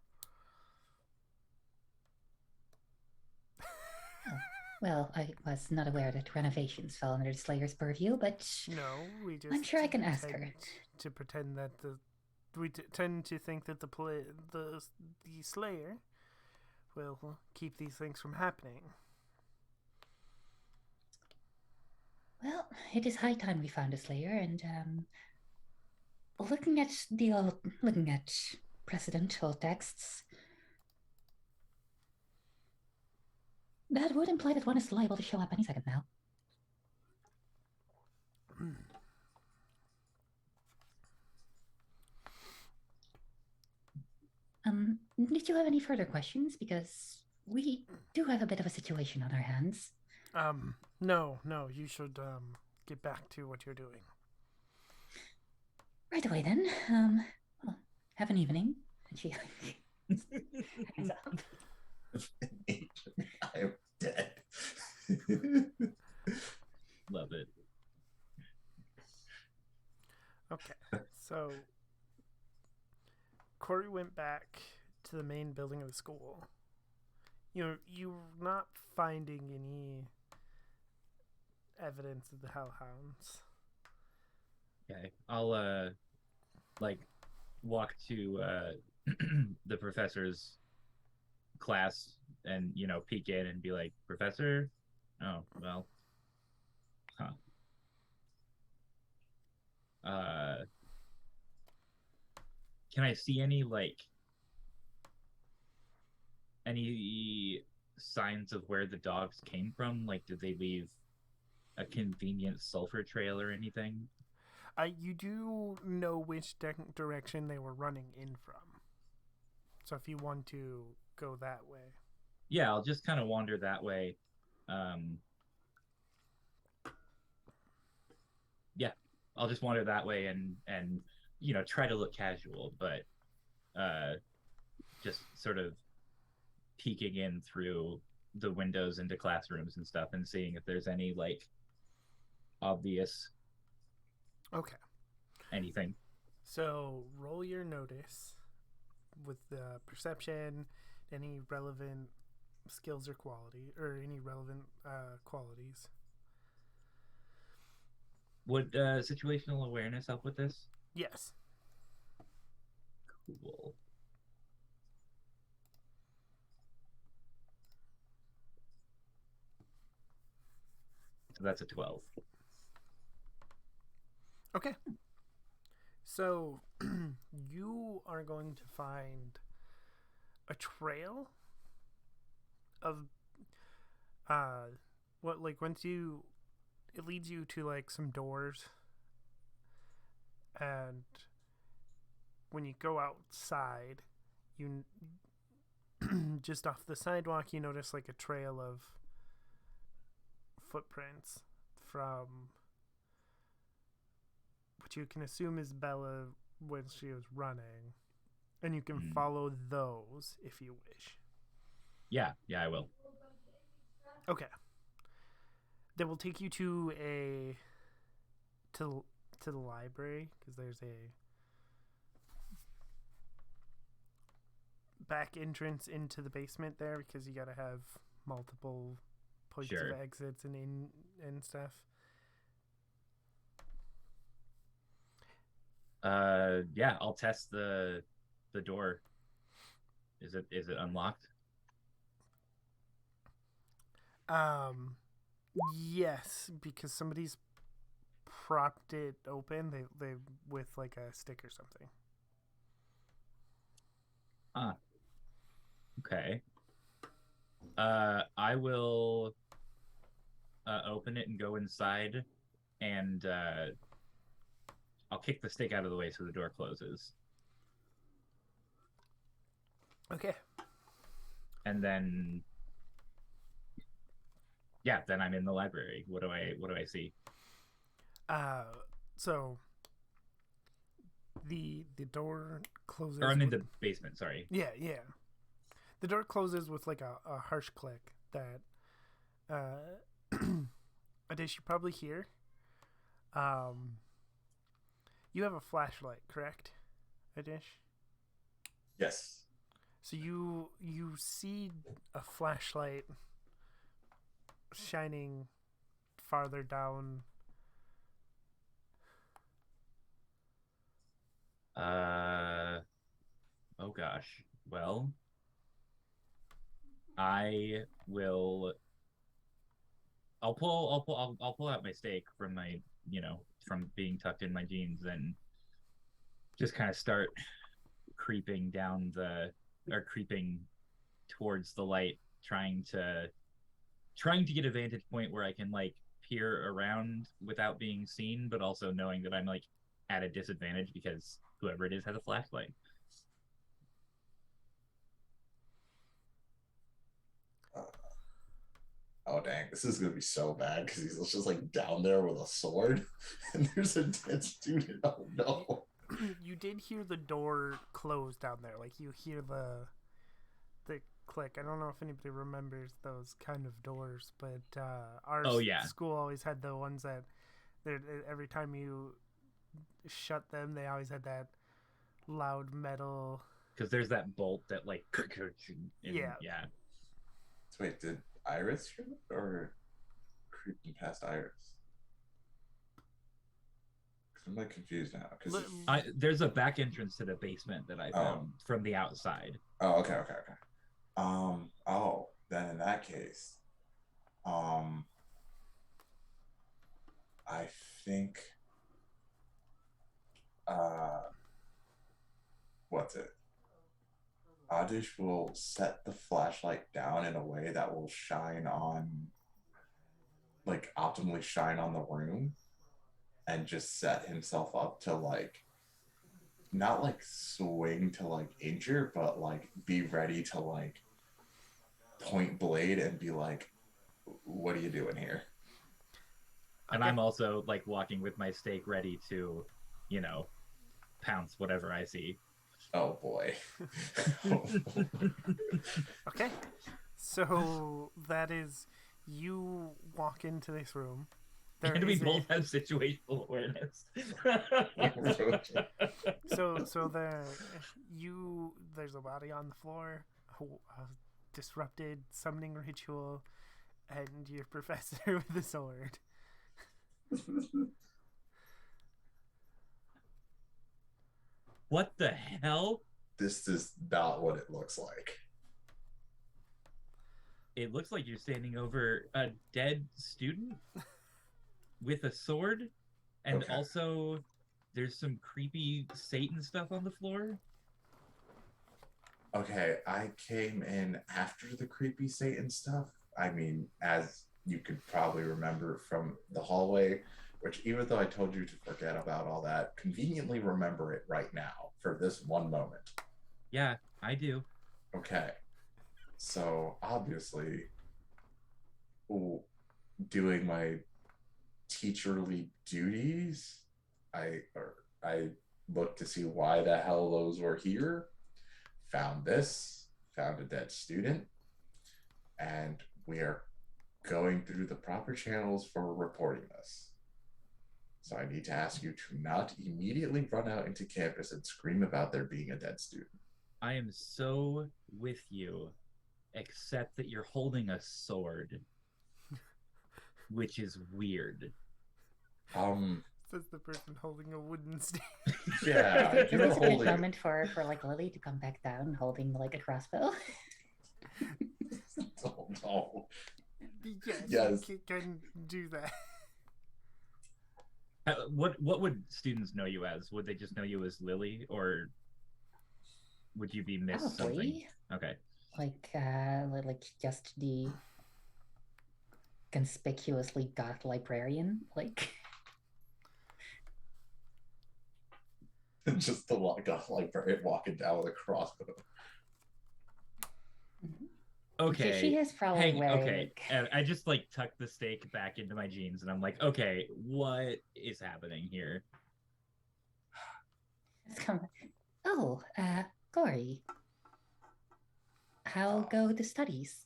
Well, I was not aware that renovations fell under the Slayer's purview, but no, we just. I'm sure I can ask her. To pretend that we tend to think that the Slayer will keep these things from happening. Well, it is high time we found a Slayer, and looking at precedent old texts, that would imply that one is liable to show up any second now. Did you have any further questions? Because we do have a bit of a situation on our hands. No, you should get back to what you're doing. Right away then. Well, have an evening. And she hangs up. I am dead. Love it. Okay, so Corey went back to the main building of the school. You're not finding any evidence of the hellhounds. Okay, I'll like walk to the professor's class and peek in and be like, Professor? Oh, well, huh. Can I see any signs of where the dogs came from? Like, did they leave a convenient sulfur trail or anything? You do know which direction they were running in from. So if you want to go that way. Yeah, I'll just kind of wander that way. Yeah, I'll just wander that way and try to look casual, but just sort of peeking in through the windows into classrooms and stuff and seeing if there's any obvious Okay. anything. So roll your notice with the perception, any relevant skills or quality, or any relevant qualities. Would situational awareness help with this? Yes. Cool. So that's a 12. Okay. So you are going to find a trail of it leads you to some doors, and when you go outside, you just off the sidewalk you notice a trail of footprints from what you can assume is Bella when she was running, and you can follow those if you wish. Yeah, I will. Okay. They will take you to the library, because there's a back entrance into the basement there, because you gotta have multiple points Sure. of exits and stuff. Yeah, I'll test the door. Is it unlocked? Yes, because somebody's propped it open. They with a stick or something. Okay. I will open it and go inside, and I'll kick the stick out of the way so the door closes. Okay. And then then I'm in the library. What do I see? So the door closes. Or I'm in the basement, sorry. Yeah. The door closes with a harsh click that Adish, you probably hear. You have a flashlight, correct, Adish? Yes. So you see a flashlight shining farther down. Oh gosh. Well, I will. I'll pull out my stake from my from being tucked in my jeans and just kind of start creeping creeping towards the light, trying to get a vantage point where I can peer around without being seen, but also knowing that I'm like at a disadvantage because whoever it is has a flashlight. Oh dang, this is gonna be so bad because he's just like down there with a sword, and there's a dead student. Oh no! You did hear the door close down there. Like you hear the click. I don't know if anybody remembers those kind of doors, but our school always had the ones that every time you shut them, they always had that loud metal. Because there's that bolt that like yeah. So wait, did Iris hear it or creeping past Iris? I'm like confused now because there's a back entrance to the basement that I found from the outside. Oh, okay. Oh, then in that case, I think, what's it? Adish will set the flashlight down in a way that will shine on, like, optimally shine on the room, and just set himself up to, like, not like swing to like injure, but like be ready to like point blade and be like, what are you doing here? And I'm also like walking with my stake ready to, you know, pounce whatever I see. Oh boy. Okay. So that is, you walk into this room. And we both have situational awareness. So there's a body on the floor, a disrupted summoning ritual, and your professor with the sword. What the hell? This is not what it looks like. It looks like you're standing over a dead student with a sword, and also there's some creepy Satan stuff on the floor. Okay, I came in after the creepy Satan stuff. I mean, as you could probably remember from the hallway, which even though I told you to forget about all that, conveniently remember it right now for this one moment. Yeah, I do. Okay. So obviously, doing my teacherly duties, I looked to see why the hell those were here, found a dead student, and we are going through the proper channels for reporting this. So I need to ask you to not immediately run out into campus and scream about there being a dead student. I am so with you, except that you're holding a sword, which is weird. Says the person holding a wooden stake. Yeah, it's a good moment for like Lily to come back down holding like a crossbow. Oh no. Yes, you can do that. What would students know you as? Would they just know you as Lily, or would you be Miss something? Okay. Like just the conspicuously goth librarian, like. Just the goth librarian walking down with a crossbow. Okay. She is probably wearing. Okay. I just like tucked the stake back into my jeans, and I'm like, okay, what is happening here? Oh, Gory. How go the studies?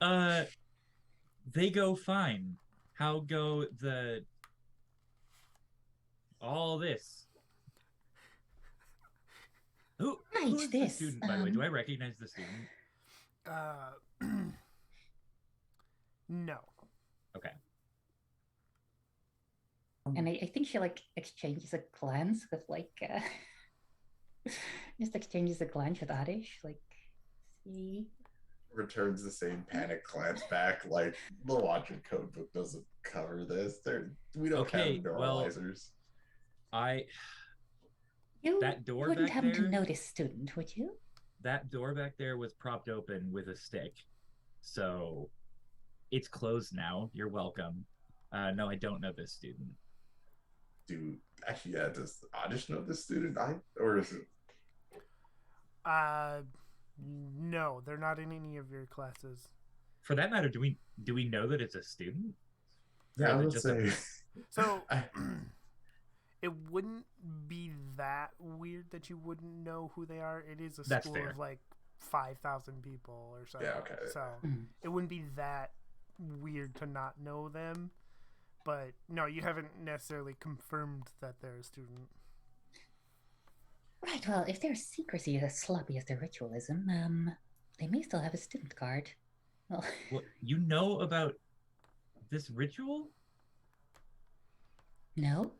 They go fine. How go all this? Who is the student, by the way? Do I recognize the student? No. Okay. And I think she like exchanges a glance with like just exchanges a glance with Adish, like see. Returns the same panic glance back, like the logic code book doesn't cover this. We don't have neuralizers. That door wouldn't back happen there, to notice, student, would you? That door back there was propped open with a stick, so It's closed now. You're welcome. No, I don't know this student. Actually, yeah, does Oddish know this student? Or is it? No, they're not in any of your classes. For that matter, do we know that it's a student? Yeah, I Or is it would just say. So I, it wouldn't be that weird that you wouldn't know who they are. It is a That's school fair. of like 5,000 people or so. Yeah, okay. So Mm. it wouldn't be that weird to not know them. But no, you haven't necessarily confirmed that they're a student. Right, well, if their secrecy is as sloppy as their ritualism, they may still have a student card. Well, Well, you know about this ritual? no?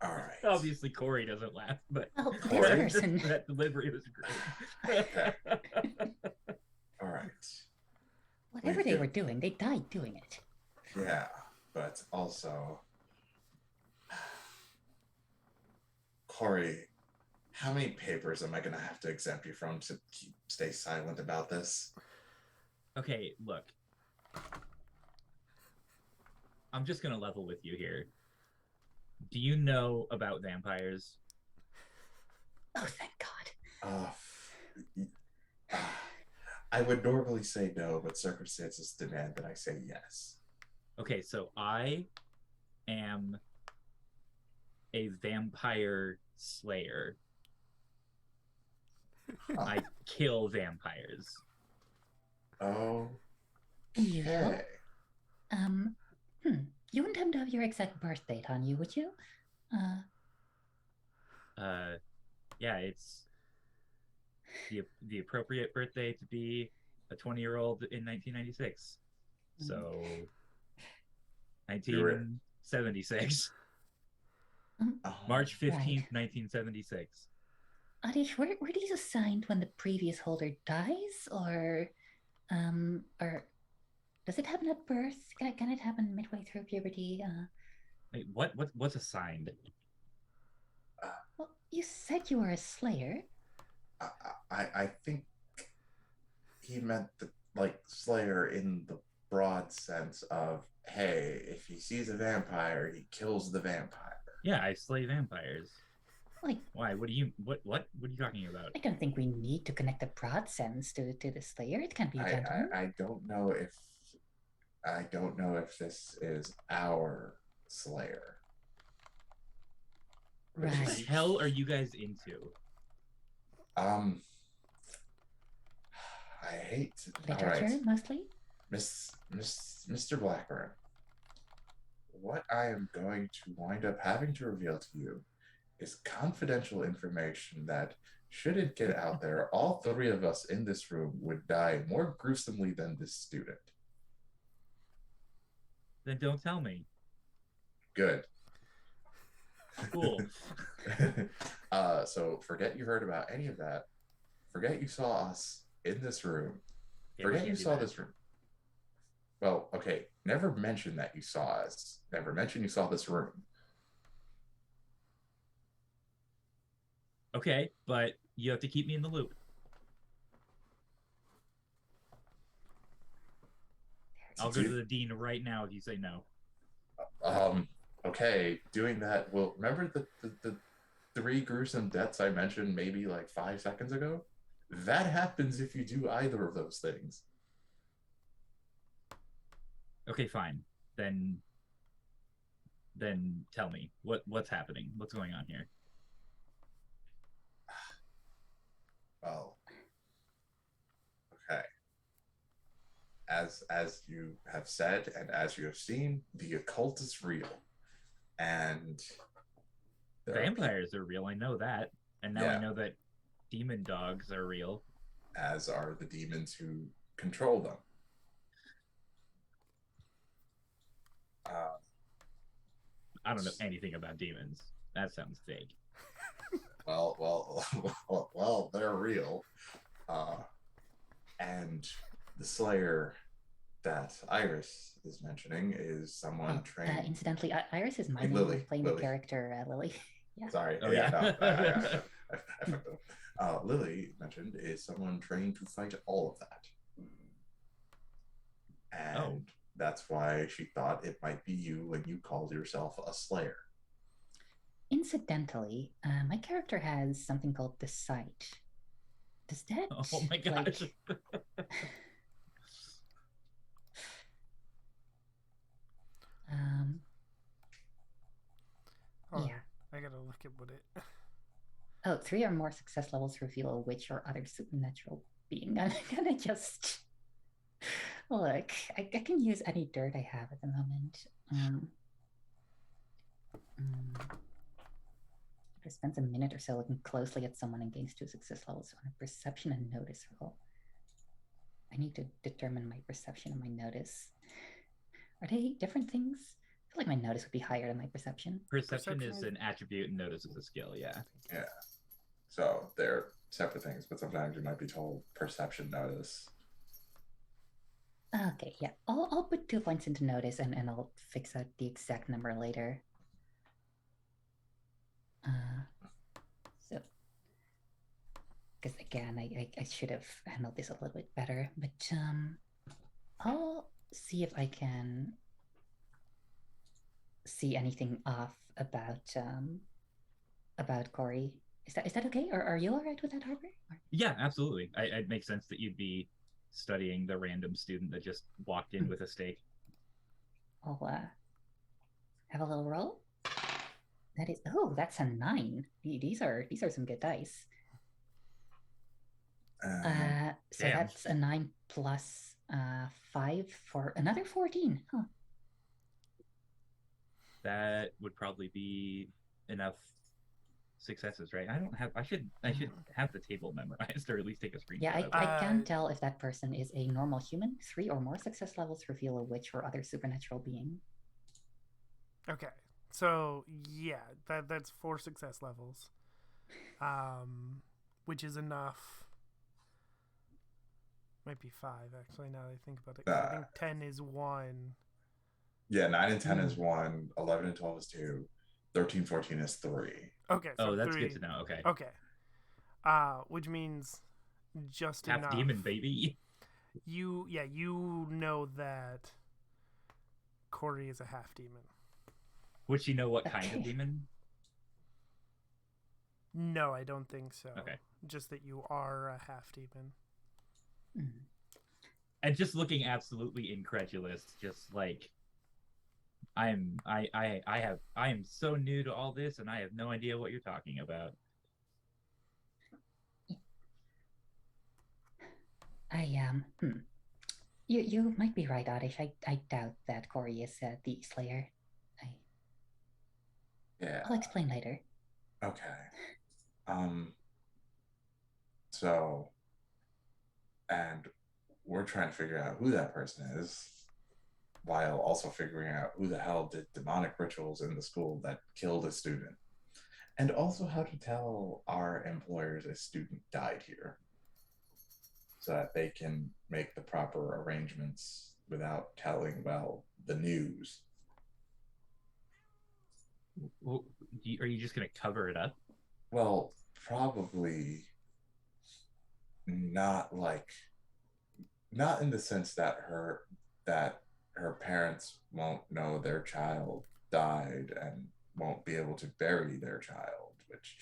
all right. Obviously, Corey doesn't laugh, but Well, this Corey? person... that delivery was great. All right. Whatever We've they given- were doing, they died doing it. Yeah, but also, Corey, how many papers am I gonna have to exempt you from to stay silent about this? Okay, look. I'm just gonna level with you here. Do you know about vampires? Oh, thank God. I would normally say no, but circumstances demand that I say yes. Okay, so I am a vampire slayer. I kill vampires. Oh, Unusual. okay. You wouldn't happen to have your exact birth date on you, would you? Yeah, it's the appropriate birthday to be a 20-year-old in 1996. So You were- 1976. Oh, March 15th, Right. 1976. Adish, were these assigned when the previous holder dies, or does it happen at birth? Can it happen midway through puberty? Wait, what's assigned? Well, you said you were a slayer. I think he meant the Slayer in the broad sense of, hey, if he sees a vampire, he kills the vampire. Yeah, I slay vampires. Like, Why? What are you talking about? I don't think we need to connect the broad sense to the slayer. It can be a gentleman. I don't know if this is our Slayer. What the Right. hell are you guys into? I hate to, all Literature, right, mostly. Mr. Blackburn. What I am going to wind up having to reveal to you is confidential information that, should it get out there, all three of us in this room would die more gruesomely than this student. Then don't tell me. Good. Cool. So forget you heard about any of that. Forget you saw us in this room. Yeah, we Forget you can't do saw that. this room. Well, okay. Never mention that you saw us. Never mention you saw this room. Okay, but you have to keep me in the loop. I'll go to the dean right now if you say no. Okay, doing that. Well, remember the three gruesome deaths I mentioned maybe like 5 seconds ago? That happens if you do either of those things. Okay, fine. Then tell me what's happening. What's going on here? Well, okay. As you have said and as you have seen, the occult is real, and there are Vampires are real. I know that, and now Yeah. I know that demon dogs are real. as are the demons who control them. I don't know anything about demons. That sounds vague. Well, they're real. And the Slayer that Iris is mentioning is someone trained. Incidentally, Iris is my Hey, name. Lily, I'm playing Lily. the character Lily. Yeah. Sorry. Oh, yeah, yeah. no, I fucked up. Lily mentioned is someone trained to fight all of that. and that's why she thought it might be you when you called yourself a slayer. Incidentally, my character has something called the sight. Does that Oh my gosh. um Hold yeah. on. I gotta look at what it. Oh, 3 or more success levels reveal a witch or other supernatural being. I'm gonna just look. I can use any dirt I have at the moment. It spends a minute or so looking closely at someone and gains 2 success levels on a perception and notice roll. I need to determine my perception and my notice. Are they different things? I feel like my notice would be higher than my perception. Perception is an attribute and notice is a skill, yeah. Yeah. So they're separate things, but sometimes you might be told perception notice. Okay, yeah. I'll put 2 points into notice and I'll fix out the exact number later. So, because again, I should have handled this a little bit better, but I'll see if I can see anything off about Corey. Is that okay? Or are you all right with that, Harper? Or... Yeah, absolutely. It makes sense that you'd be studying the random student that just walked in with a stake. I'll have a little roll. That is that's a 9. These are some good dice. So Damn. that's a 9 plus 5 for another 14. Huh. That would probably be enough successes, right? I should have the table memorized or at least take a screenshot. Yeah, of it. I can tell if that person is a normal human. 3 or more success levels reveal a witch or other supernatural being. Okay, so yeah, that's 4 success levels, which is enough. Might be 5 actually. Now that I think about it, 'cause I think 10 is 1. Yeah, 9 and 10 is 1, 11 and 12 is 2, 13, 14 is 3. Okay, so that's 3. good to know. Okay. Okay, which means just half enough. demon, baby. You know that Corey is a half demon. Would you know what kind of demon? No, I don't think so. Okay. Just that you are a half demon. And just looking absolutely incredulous, just like I am so new to all this and I have no idea what you're talking about. You might be right, Oddish. I doubt that Corey is the Slayer. Yeah. I'll explain later. Okay. So, and we're trying to figure out who that person is, while also figuring out who the hell did demonic rituals in the school that killed a student, and also how to tell our employers a student died here, so that they can make the proper arrangements without telling, well, the news. Well, are you just going to cover it up? Well, probably not in the sense that her parents won't know their child died and won't be able to bury their child, which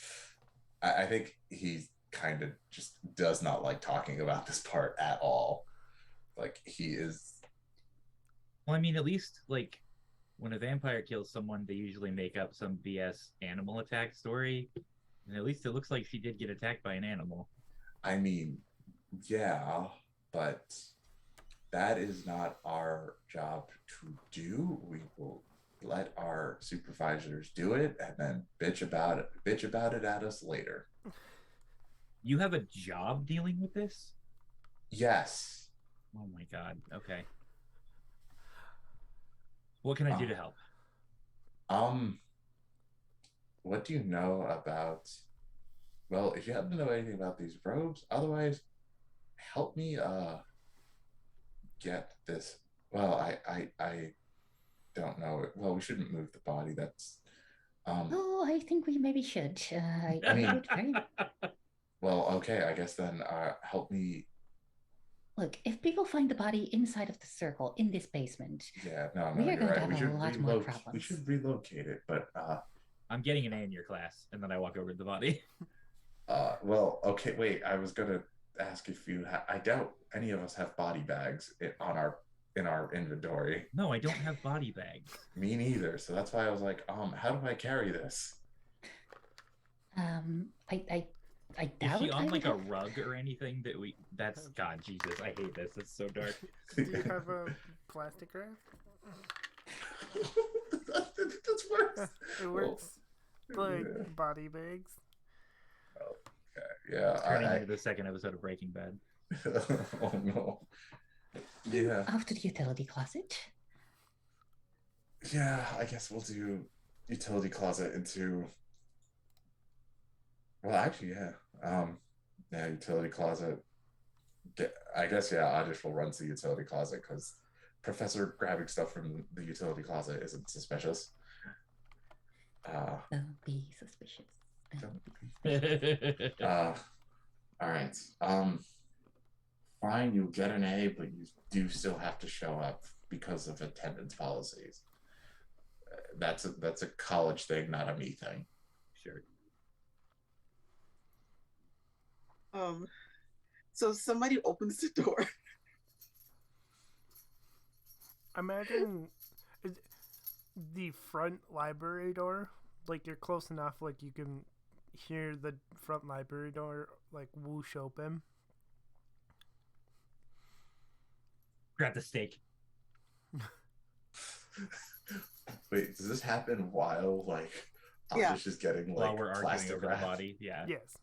I think he kind of just does not like talking about this part at all. Like, he is... Well, I mean, at least, like, when a vampire kills someone, they usually make up some BS animal attack story. And at least it looks like she did get attacked by an animal. I mean, yeah, but that is not our job to do. We will let our supervisors do it and then bitch about it at us later. You have a job dealing with this? Yes. Oh my god. Okay. What can I do to help? What do you know about... Well, if you happen to know anything about these robes, otherwise, help me get this. Well, I don't know. Well, we shouldn't move the body. That's Oh, I think we maybe should. I mean, well, okay, I guess then help me Look, if people find the body inside of the circle in this basement, Yeah, no, we are you're going to right. have a lot more problems. We should relocate it, but I'm getting an A in your class, and then I walk over to the body. well, okay, wait. I was gonna ask if you. I doubt any of us have body bags in our inventory. No, I don't have body bags. Me neither. So that's why I was like, how do I carry this? I Is doubt she on I like would a have... rug or anything that we? That's God, Jesus, I hate this. It's so dark. Do you have a plastic wrap? That's worse. It works like yeah. body bags. Okay. Yeah. Turning into the second episode of Breaking Bad. Oh no. Yeah. Off to the utility closet. Yeah. I guess we'll do utility closet into. Well, actually, yeah. Yeah, utility closet. I guess, yeah, I just will run to the utility closet because Professor grabbing stuff from the utility closet isn't suspicious. Don't be suspicious. All right. Fine, you get an A, but you do still have to show up because of attendance policies. That's a college thing, not a me thing. Sure. So somebody opens the door. Imagine the front library door. Like you're close enough, like you can hear the front library door like whoosh open. Grab the steak. Wait, does this happen while like Yeah. Alish is getting like While we're arguing plastic over wrap? the body. Yeah. Yes.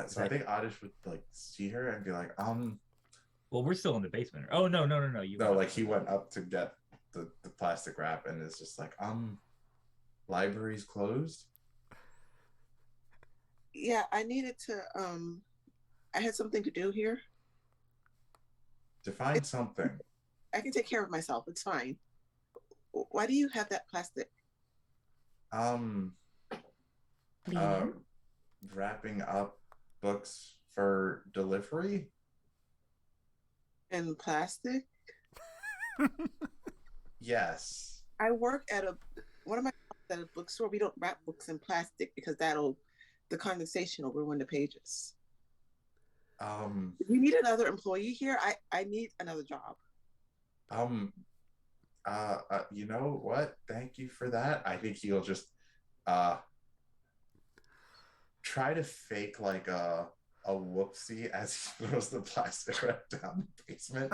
So I think Adish would like see her and be like, Well, we're still in the basement. Oh no. You no, like he went up to get the plastic wrap and is just like, library's closed. Yeah, I needed to I had something to do here. Define something. I can take care of myself. It's fine. Why do you have that plastic? Cleaning? Wrapping up books for delivery. And plastic? Yes. I work at one of my jobs at a bookstore. We don't wrap books in plastic because the condensation will ruin the pages. If you need another employee here, I need another job. You know what? Thank you for that. I think he'll just try to fake like a whoopsie as he throws the plastic wrap down the basement.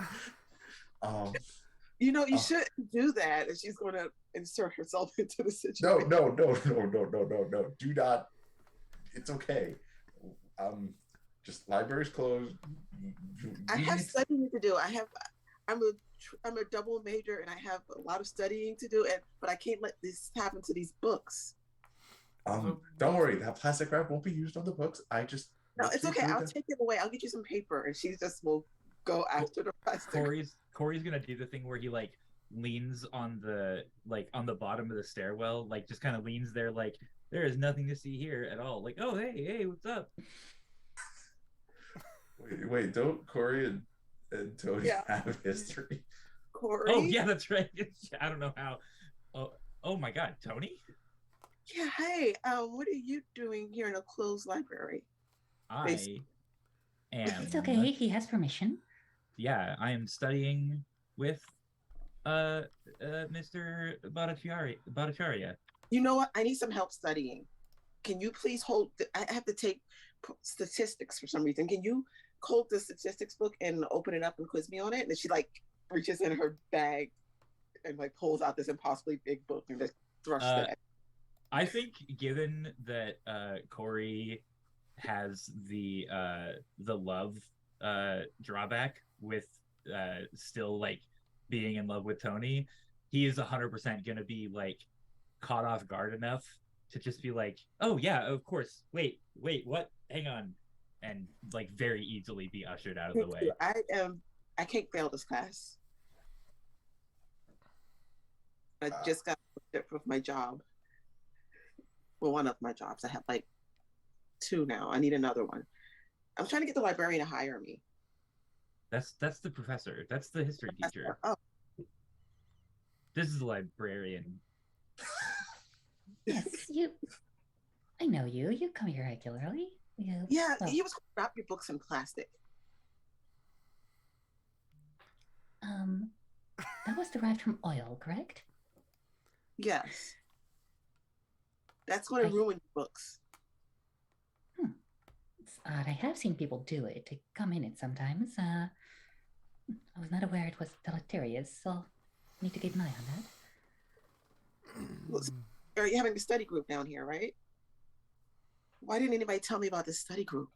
You shouldn't do that, and she's going to insert herself into the situation. No. Do not. It's okay. Just library's closed. I have studying to do. I'm a double major, and I have a lot of studying to do. But I can't let this happen to these books. Don't worry. That plastic wrap won't be used on the books. No, it's okay. I'll take it away. I'll get you some paper, and she just will go after the plastic. Corey's gonna do the thing where he like leans on the bottom of the stairwell, like just kind of leans there, like there is nothing to see here at all. Like, oh hey, what's up? Wait, don't Corey and Toni have history? Corey? Oh yeah, that's right. I don't know how. Oh my God, Toni? Yeah, hey, what are you doing here in a closed library? I am. It's okay. He has permission. Yeah, I am studying with Mr. Bhattacharya. You know what? I need some help studying. Can you please hold? I have to take statistics for some reason. Can you hold the statistics book and open it up and quiz me on it? And she like reaches in her bag and like pulls out this impossibly big book and just thrusts it. I think given that Corey has the love drawback with still like being in love with Toni, he is 100% gonna be like caught off guard enough to just be like, oh yeah, of course, wait, what, hang on, and like very easily be ushered out of the way. I can't fail this class. I just got with my job. Well, one of my jobs, I have like two now. I need another one. I'm trying to get the librarian to hire me. That's the professor. That's the history teacher. Oh, This is the librarian. Yes, you. I know you. You come here regularly. You. yeah. Well, He was going to wrap your books in plastic. that was derived from oil, correct? Yes. That's going to ruin your books. It's odd. I have seen people do it. To come in it sometimes. I was not aware it was deleterious, so need to keep an eye on that. Look, you're having a study group down here, right? Why didn't anybody tell me about this study group?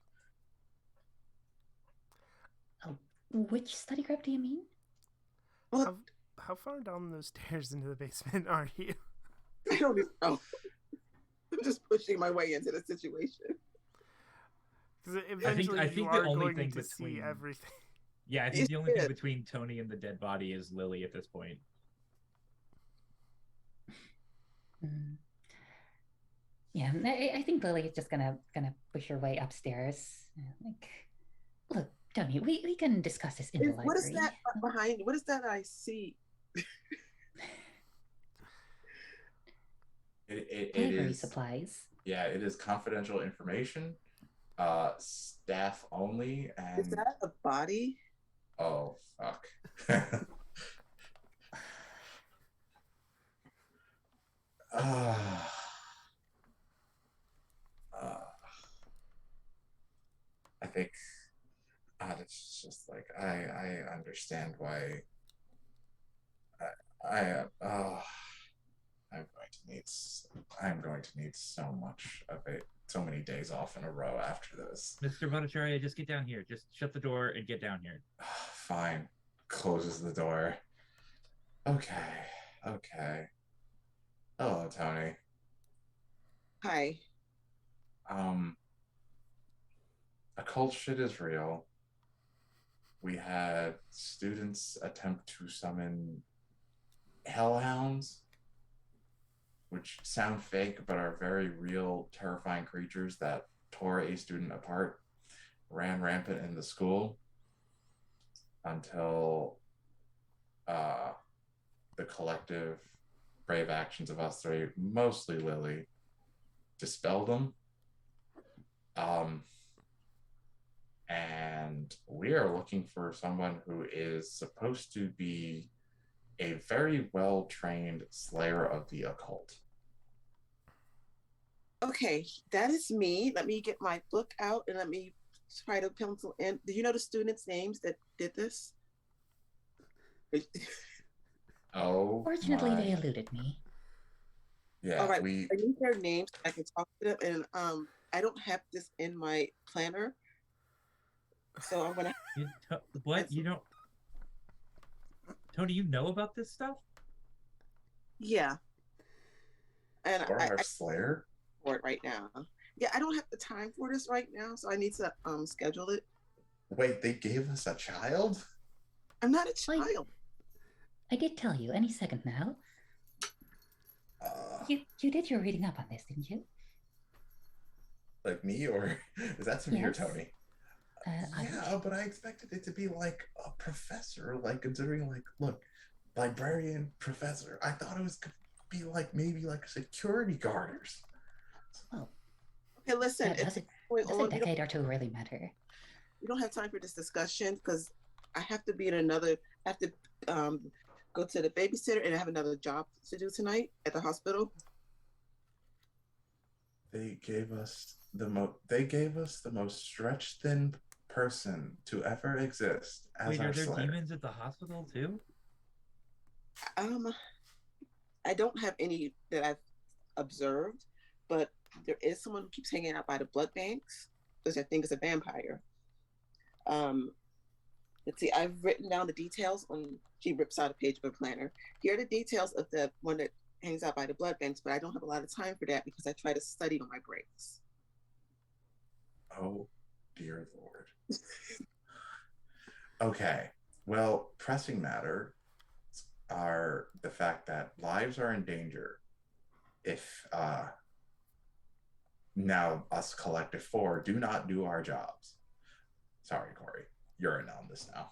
Oh, which study group do you mean? Well, How far down those stairs into the basement are you? I don't even know. I'm just pushing my way into the situation. Because eventually I think you the are only going thing to see between- everything. Yeah, I think the only thing between Toni and the dead body is Lily at this point. Yeah, I think Lily is just gonna push her way upstairs. Like, look, Toni, we can discuss this in the library. What is that behind? What is that I see? It Library is supplies. Yeah, it is confidential information, staff only, and Is that a body? oh fuck. I think it's just like I understand why I'm going to need so much of it, so many days off in a row after this. Mr. Bhattacharya, just get down here. Just shut the door and get down here. Fine. Closes the door. Okay. Hello, Toni. Hi. Occult shit is real. We had students attempt to summon hellhounds, which sound fake but are very real, terrifying creatures that tore a student apart, ran rampant in the school until the collective brave actions of us three, mostly Lily, dispelled them. And we are looking for someone who is supposed to be a very well-trained slayer of the occult. Okay, that is me. Let me get my book out and let me try to pencil in. Do you know the students' names that did this? Oh, Fortunately, they eluded me. Yeah, all right. we. I need their names. I can talk to them, and I don't have this in my planner, so I'm gonna. What? You don't. Toni, you know about this stuff? Yeah. And Or I our slayer. for it right now. Yeah, I don't have the time for this right now, so I need to schedule it. Wait, they gave us a child? I'm not a Wait. child. I did tell you any second now. You did your reading up on this, didn't you? Like me, or is that to me or Yes. Toni? Yeah, but I expected it to be like a professor, like considering like, look, librarian professor. I thought it was gonna be like maybe like a security guarders. Well, Okay, listen. does It's a going on. decade or two really matter? We don't have time for this discussion because I have to be in another. I have to go to the babysitter, and I have another job to do tonight at the hospital. They gave us the most stretched thin person to ever exist as Wait, our are there slayer. demons at the hospital too? I don't have any that I've observed, but there is someone who keeps hanging out by the blood banks, which I think is a vampire. Let's see, I've written down the details on. She rips out a page of a planner. Here are the details of the one that hangs out by the blood banks, but I don't have a lot of time for that because I try to study on my breaks. Oh, dear Lord. Okay. Well, pressing matter are the fact that lives are in danger if now us collective four do not do our jobs. Sorry, Corey. You're in on this now.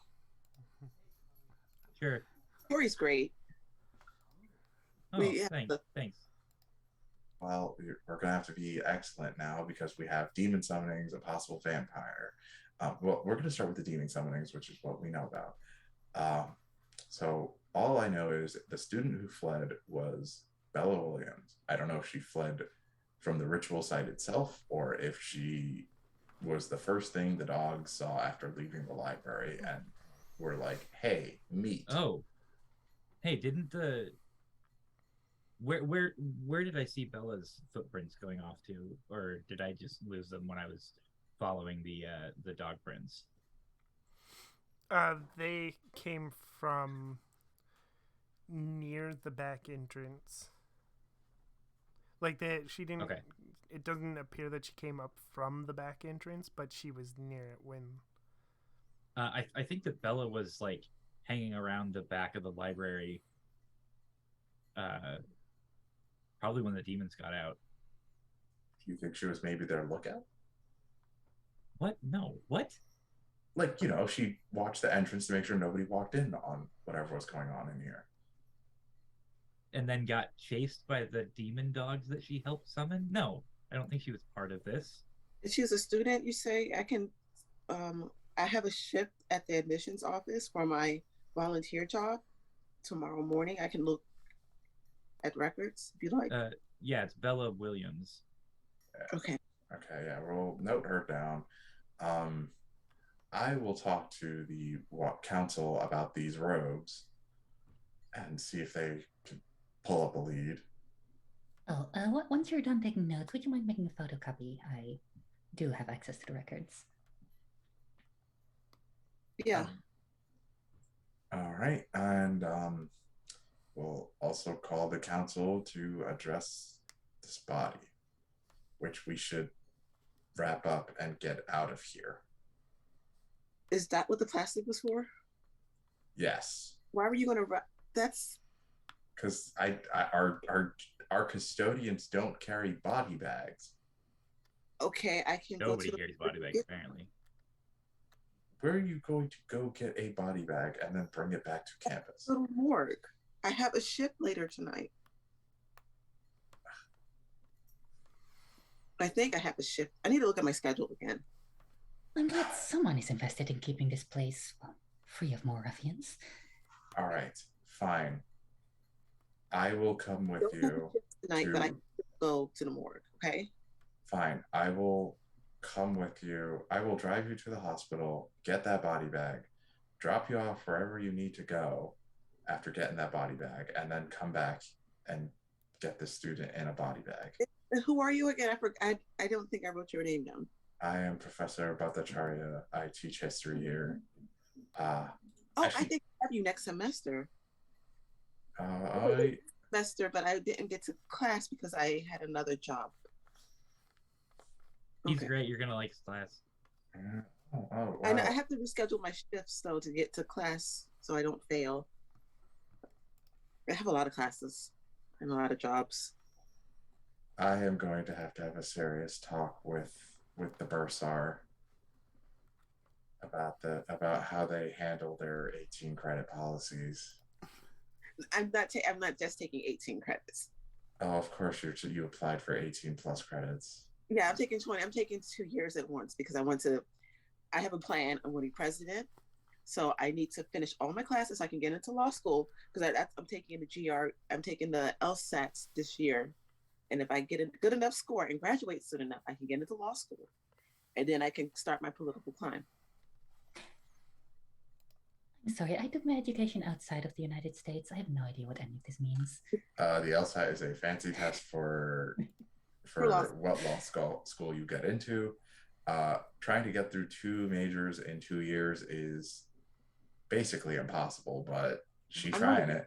Sure. Corey's great. Oh, We have thanks. the- Thanks. Well, we're gonna have to be excellent now because we have demon summonings, a possible vampire. Well, we're gonna start with the demon summonings, which is what we know about. Um, so all I know is the student who fled was Bella Williams. I don't know if she fled from the ritual site itself or if she was the first thing the dogs saw after leaving the library and were like, "Hey, meet." Oh, hey, didn't the where did I see Bella's footprints going off to, or did I just lose them when I was following the dog prints? They came from near the back entrance. Like that, she didn't. Okay. It doesn't appear that she came up from the back entrance, but she was near it when. I think that Bella was like hanging around the back of the library. Probably when the demons got out. Do you think she was maybe their lookout? What? No. What? Like, she watched the entrance to make sure nobody walked in on whatever was going on in here. And then got chased by the demon dogs that she helped summon? No, I don't think she was part of this. If she's a student, you say I can. I have a shift at the admissions office for my volunteer job tomorrow morning. I can look at records if you like. Yeah, it's Bella Williams. Okay. Okay, yeah, we'll note her down. I will talk to the council about these robes and see if they can pull up a lead. Oh, once you're done taking notes, would you mind making a photocopy? I do have access to the records. Yeah. All right, and we'll also call the council to address this body, which we should wrap up and get out of here. Is that what the plastic was for? Yes. Why were you going to wrap? That's Because our custodians don't carry body bags. okay. I can Nobody go to carries body bags, apparently. Where are you going to go get a body bag and then bring it back to campus? the morgue. I have a shift later tonight. I think I have a shift. I need to look at my schedule again. I'm glad someone is invested in keeping this place free of more ruffians. All right, fine. I will come with Don't have a you. shift tonight, but I can go to the morgue. Okay. Fine. I will come with you. I will drive you to the hospital, get that body bag, drop you off wherever you need to go after getting that body bag, and then come back and get the student in a body bag. And who are you again? I don't think I wrote your name down. I am Professor Bhattacharya. I teach history here. Oh, Actually- I think I have you next semester. I Semester, but I didn't get to class because I had another job. He's Okay. great. You're gonna like his class. wow. And I have to reschedule my shifts though to get to class so I don't fail. I have a lot of classes and a lot of jobs. I am going to have a serious talk with the Bursar about how they handle their 18 credit policies. I'm not just taking 18 credits. Oh, of course you applied for 18 plus credits. Yeah, I'm taking 20. I'm taking 2 years at once because I have a plan. I'm going to be president. So I need to finish all my classes so I can get into law school because I'm taking the I'm taking the LSATs this year. And if I get a good enough score and graduate soon enough, I can get into law school. And then I can start my political climb. I'm sorry, I took my education outside of the United States. I have no idea what any of this means. The LSAT is a fancy test for law what law school you get into. Trying to get through 2 majors in 2 years is basically impossible, but she's trying it.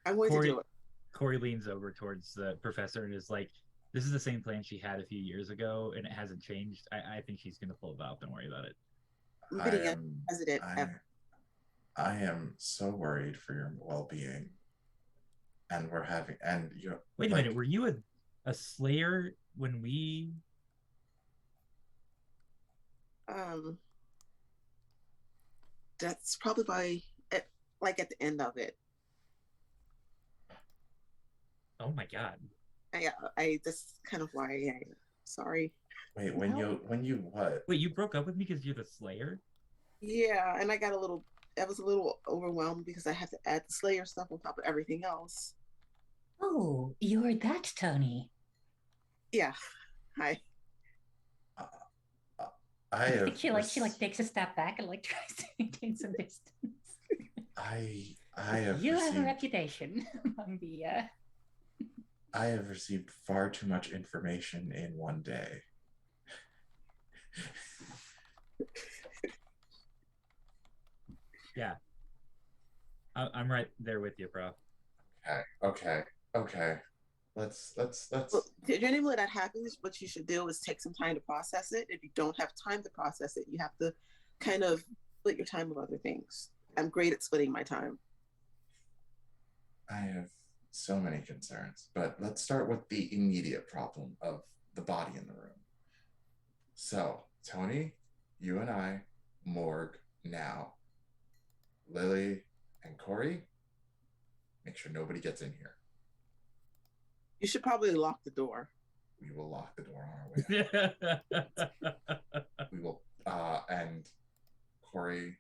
I'm going to do it. Corey leans over towards the professor and is like, "This is the same plan she had a few years ago, and it hasn't changed. I think she's gonna pull it off. Don't worry about it." I'm I getting a am, president. I am so worried for your well-being, and we're having and you. Wait a minute, were you a slayer when we Um, that's probably at the end of it. Oh my god. I that's kind of why I sorry. Wait, when you what? Wait, you broke up with me because you're the Slayer? Yeah, and I was a little overwhelmed because I had to add the Slayer stuff on top of everything else. Oh, you're that Tony. Yeah. Hi. Uh, uh, I have She takes a step back and like tries to maintain some distance. I have You have a received reputation among the I have received far too much information in one day. Yeah. I'm right there with you, bro. Okay. Let's Well, generally when that happens, what you should do is take some time to process it. If you don't have time to process it, you have to kind of split your time with other things. I'm great at splitting my time. I have so many concerns, but let's start with the immediate problem of the body in the room. So, Tony, you and I, morgue now. Lily and Corey, make sure nobody gets in here. You should probably lock the door. We will lock the door on our way out. We will, and Corey,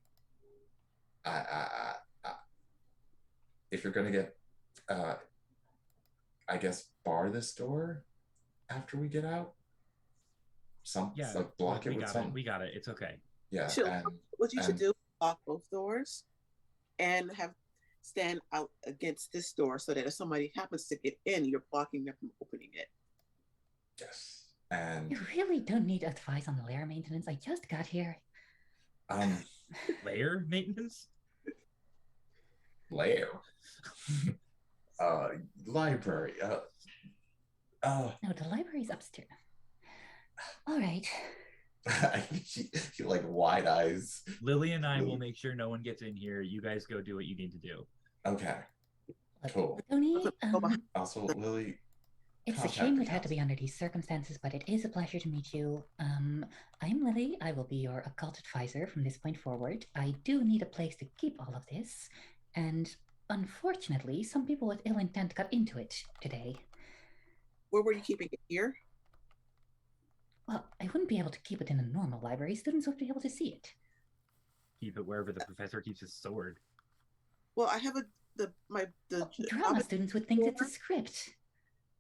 if you're gonna get, I guess, bar this door after we get out. Yeah, like block it with something. We got it. It's okay. Yeah, What you should do is lock both doors and stand out against this door so that if somebody happens to get in, you're blocking them from opening it. Yes, and You really don't need advice on the lair maintenance. I just got here. Layer maintenance? Lair. Library. No, the library's upstairs. All right. He like wide eyes. Lily and I will make sure no one gets in here. You guys go do what you need to do. Okay. Cool. Tony, Also, Lily, it's a shame it had to be under these circumstances, but it is a pleasure to meet you. I'm Lily. I will be your occult advisor from this point forward. I do need a place to keep all of this, and unfortunately, some people with ill intent got into it today. Where were you keeping it? Here? Well, I wouldn't be able to keep it in a normal library. Students would be able to see it. Keep it wherever the professor keeps his sword. Well, I have the drama students would think it's a script.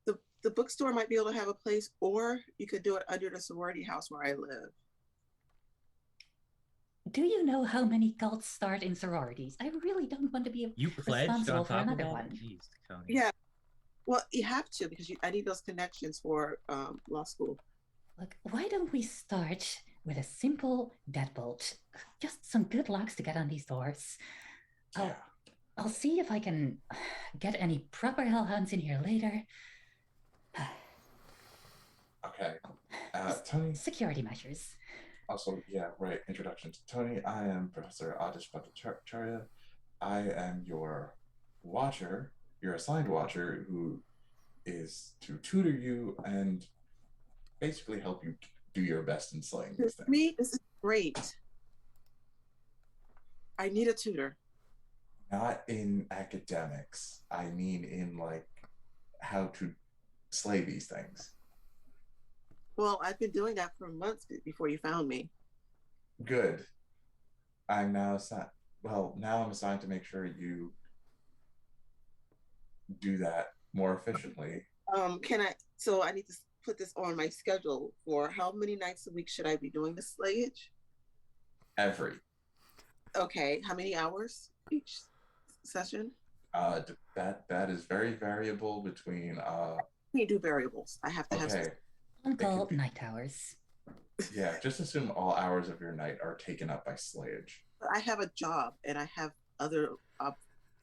The bookstore might be able to have a place, or you could do it under the sorority house where I live. Do you know how many cults start in sororities? I really don't want to be responsible for another one. Jeez, Tony. Yeah. Well, you have to because I need those connections for law school. Look, why don't we start with a simple deadbolt? Just some good locks to get on these doors. I'll see if I can get any proper hellhounds in here later. Okay. Tony. Security measures. Also, yeah, right. Introduction to Tony. I am Professor Adish Bhattacharya. I am your watcher, your assigned watcher, who is to tutor you and basically help you do your best in slaying these things. Me, this is great. I need a tutor. Not in academics. I mean in like how to slay these things. Well, I've been doing that for months before you found me. Good. I'm now assigned. Well, now I'm assigned to make sure you do that more efficiently. So I need to put this on my schedule for how many nights a week should I be doing the slayage? Every. Okay. How many hours each session? That is very variable between. You do variables. I have to have. On-call night hours. Yeah, just assume all hours of your night are taken up by slayage. But I have a job and I have other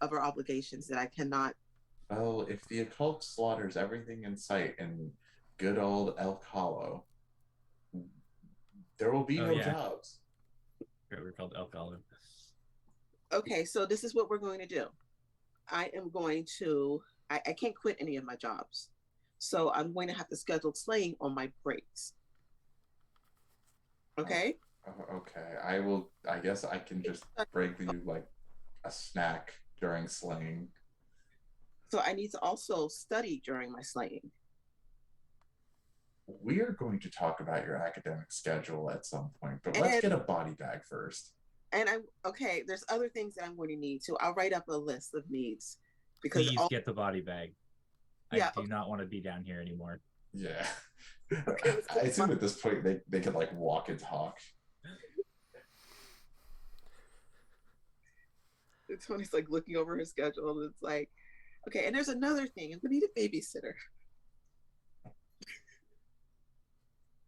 obligations that I cannot. Well, if the occult slaughters everything in sight in good old Elk Hollow, there will be no jobs. We're called Elk Hollow. Okay, so this is what we're going to do. I am going to. I can't quit any of my jobs. So I'm going to have to schedule slaying on my breaks. Okay? Okay, I will. I guess I can just bring you like a snack during slaying. So I need to also study during my slaying. We are going to talk about your academic schedule at some point, but let's And get a body bag first. I'm okay. There's other things that I'm going to need too. I'll write up a list of needs because Please all get the body bag. yeah. I do not want to be down here anymore. Yeah. Okay, let's I get assume at this point they could like walk and talk. Tony's like looking over her schedule and it's like, okay, and there's another thing. I'm gonna need a babysitter.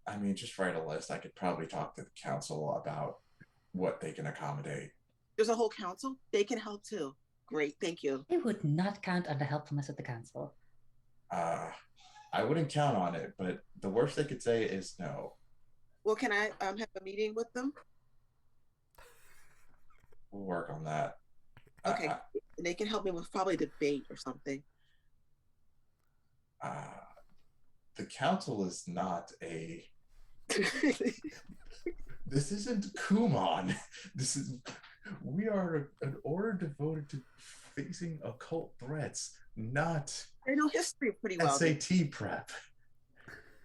I mean, just write a list. I could probably talk to the council about what they can accommodate. There's a whole council. They can help too. Great, thank you. I would not count on the helpfulness of the council. I wouldn't count on it, but the worst they could say is no. Well, can I have a meeting with them? We'll work on that. Okay, they can help me with probably debate or something. The council is not a. This isn't Kumon. This is. We are an order devoted to facing occult threats, not I know history pretty well. SAT prep.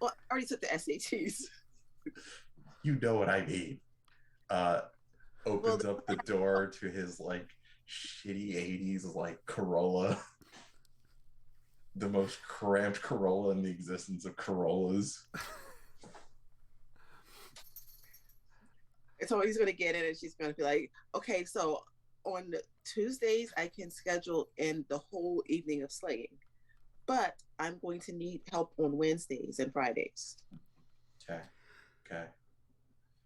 Well, I already took the SATs. You know what I mean. Opens up the door to his like shitty 80s like Corolla. The most cramped Corolla in the existence of Corollas. So he's gonna get in and she's gonna be like, okay, so on Tuesdays I can schedule in the whole evening of slaying, but I'm going to need help on Wednesdays and Fridays. Okay.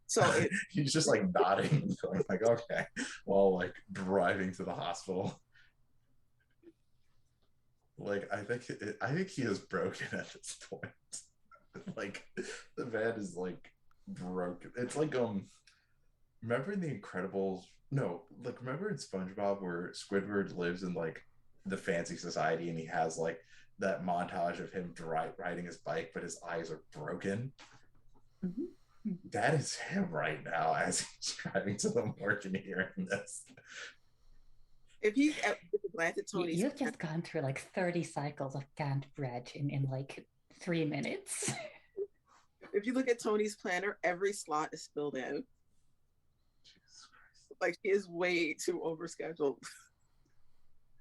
So he's just like nodding, going like, okay, while like driving to the hospital. Like I think he is broken at this point. Like the man is like broken. It's like remember in The Incredibles? No, like remember in SpongeBob where Squidward lives in like the fancy society and he has like that montage of him riding his bike, but his eyes are broken. Mm-hmm. That is him right now as he's driving to the morgue and hearing this. if he's glad that Tony, You've just gone through like 30 cycles of canned bread in like 3 minutes. if you look at Tony's planner, every slot is filled in. Jesus Christ. Like he is way too overscheduled.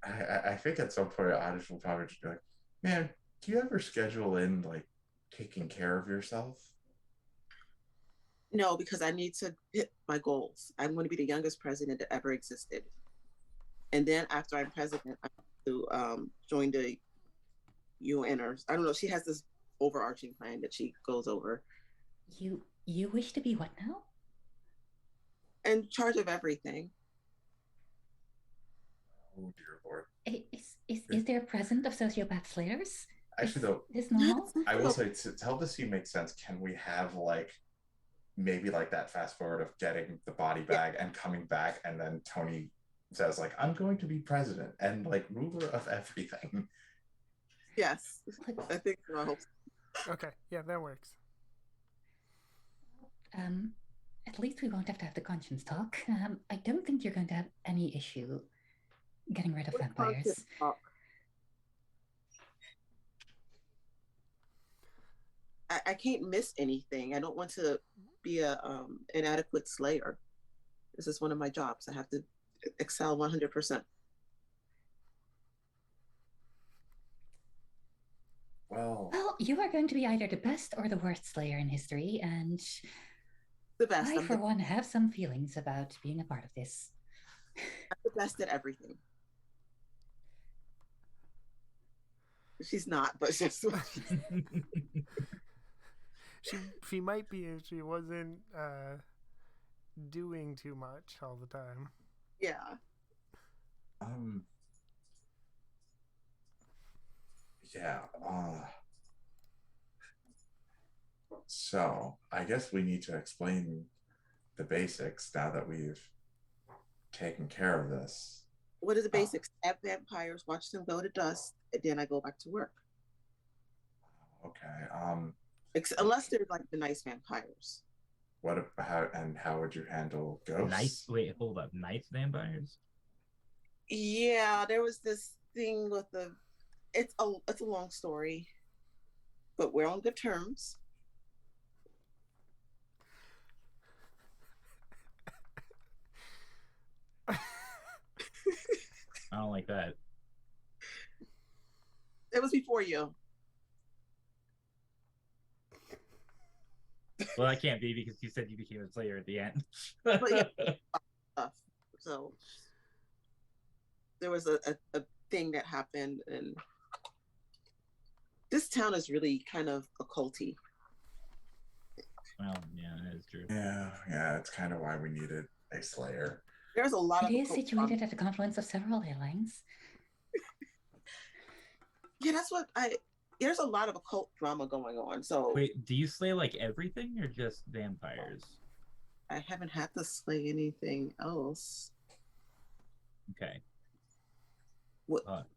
I think at some point Adish will probably just be like, man, do you ever schedule in like taking care of yourself? No, because I need to hit my goals. I'm going to be the youngest president that ever existed. And then after I'm president, I have to join the UN or I don't know. She has this overarching plan that she goes over. You wish to be what now? In charge of everything. Oh dear Lord. Is there a present of sociopath slayers? Actually, though, Is normal? I will say to help this scene make sense, can we have like maybe like that fast forward of getting the body bag and coming back, and then Tony says like, "I'm going to be president and like ruler of everything." Yes, I think so. I hope so. Okay, yeah, that works. At least we won't have to have the conscience talk. I don't think you're going to have any issue getting rid of vampires. I can't miss anything. I don't want to be a inadequate slayer. This is one of my jobs. I have to excel 100%. Well, You are going to be either the best or the worst slayer in history, and The best. I, for one, have some feelings about being a part of this. I'm the best at everything. She's not, but she's she might be if she wasn't doing too much all the time. yeah. Yeah. So I guess we need to explain the basics now that we've taken care of this. What are the basics? Stab vampires, watch them go to dust, and then I go back to work. Okay. Unless they're like the nice vampires. how would you handle ghosts? Nice. Wait, hold up. Nice vampires. Yeah, there was this thing with the. It's a long story, but we're on good terms. I don't like that. It was before you. Well, that can't be because you said you became a slayer at the end. But yeah, stuff. So there was a thing that happened, and this town is really kind of occulty. Well, yeah, that is true. Yeah, it's kind of why we needed a slayer. There's a lot of It is occult situated at the confluence of several airlines. Yeah, that's what I. There's a lot of occult drama going on. So Wait, do you slay like everything or just vampires? I haven't had to slay anything else. Okay. What?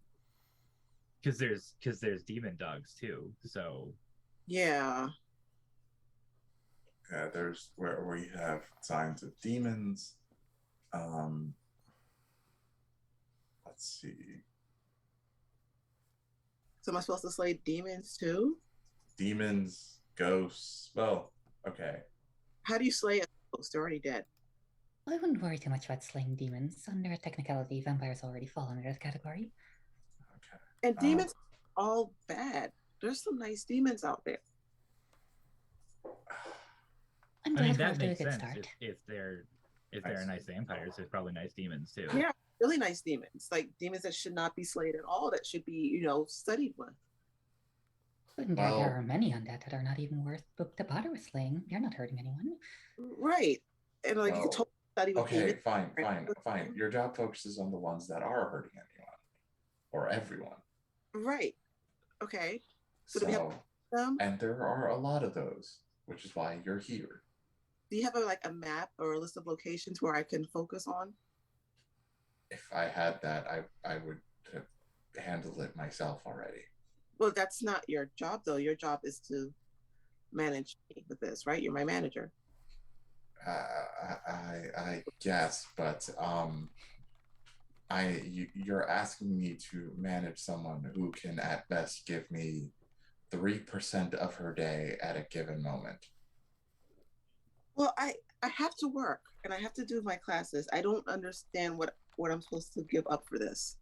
Because there's demon dogs too. So Yeah. Yeah, there's where we have signs of demons. Let's see. So am I supposed to slay demons too? Demons, ghosts. Well, okay. How do you slay a ghost? They're already dead. I wouldn't worry too much about slaying demons. Under a technicality, vampires already fall under that category. Okay. And demons are all bad. There's some nice demons out there. I'm I mean glad that we're off makes to a good sense. start. If they're nice vampires, there's probably nice demons too. Yeah, really nice demons. Like demons that should not be slayed at all, that should be, studied with. And Well- there are many undead that are not even worth the bother with slaying. You're not hurting anyone. Right. And like you Well, could totally study with Okay, demons. fine. Your job focuses on the ones that are hurting anyone or everyone. Right. Okay. So do we have them? And there are a lot of those, which is why you're here. Do you have a map or a list of locations where I can focus on? If I had that, I would have handled it myself already. Well, that's not your job though. Your job is to manage me with this, right? You're my manager. I guess, but you're asking me to manage someone who can at best give me 3% of her day at a given moment. Well, I have to work and I have to do my classes. I don't understand what I'm supposed to give up for this.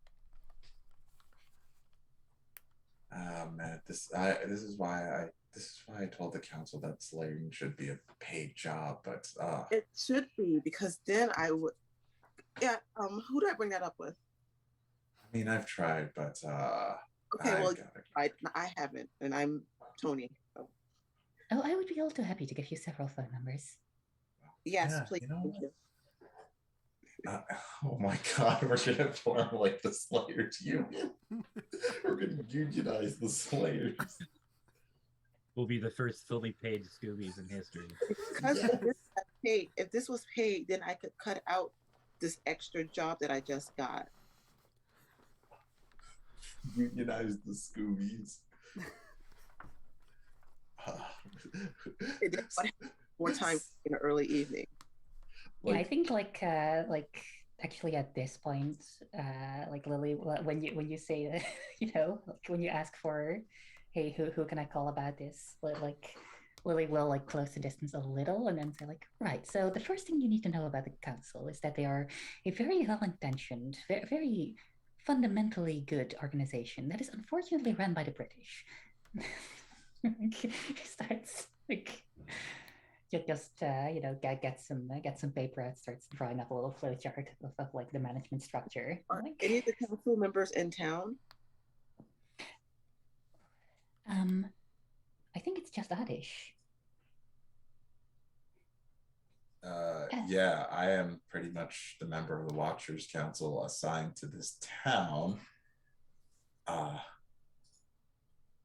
Man, this is why I told the council that slaying should be a paid job, but It should be, because then I would. Yeah. Who did I bring that up with? I mean, I've tried, but Okay. Well, I haven't, and I'm Toni. So. Oh, I would be all too happy to give you several phone numbers. Yes, Yeah, please. Thank you. Oh my God, we're gonna form like the Slayers Union. We're gonna unionize the Slayers. Will be the first fully paid Scoobies in history. Because Yes. if this was paid, then I could cut out this extra job that I just got. Unionize the Scoobies. More time in the early evening. Yeah, I think like actually at this point, like Lily, when you say that, like when you ask for, hey, who can I call about this? Like Lily will like close the distance a little and then say like, right. So the first thing you need to know about the council is that they are a very well-intentioned, very fundamentally good organization that is unfortunately run by the British. He starts like. Just get some paper out, starts drawing up a little flow chart of like the management structure. Are Like, any of the council members in town? I think it's just Adish. Yeah, I am pretty much the member of the Watchers Council assigned to this town.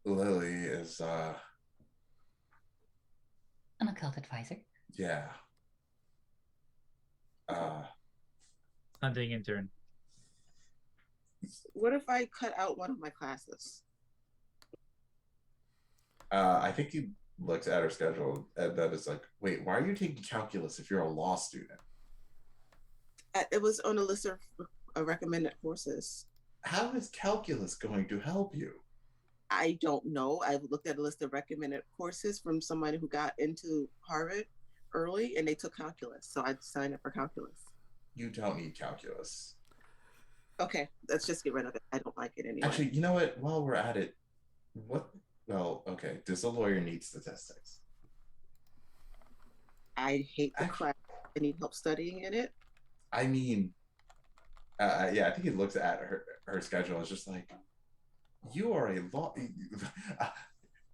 Lily is An occult advisor. yeah. Hunting intern. What if I cut out one of my classes? I think you looks at her schedule and then is like, wait, why are you taking calculus if you're a law student? It was on a list of recommended courses. How is calculus going to help you? I don't know. I looked at a list of recommended courses from somebody who got into Harvard early and they took calculus. So I signed up for calculus. You don't need calculus. Okay, let's just get rid of it. I don't like it anyway. Actually, you know what? While we're at it, what? Well, okay. Does a lawyer need statistics? I hate the class. I need help studying in it. I mean, yeah, I think he looks at her schedule and is just like, you are a law.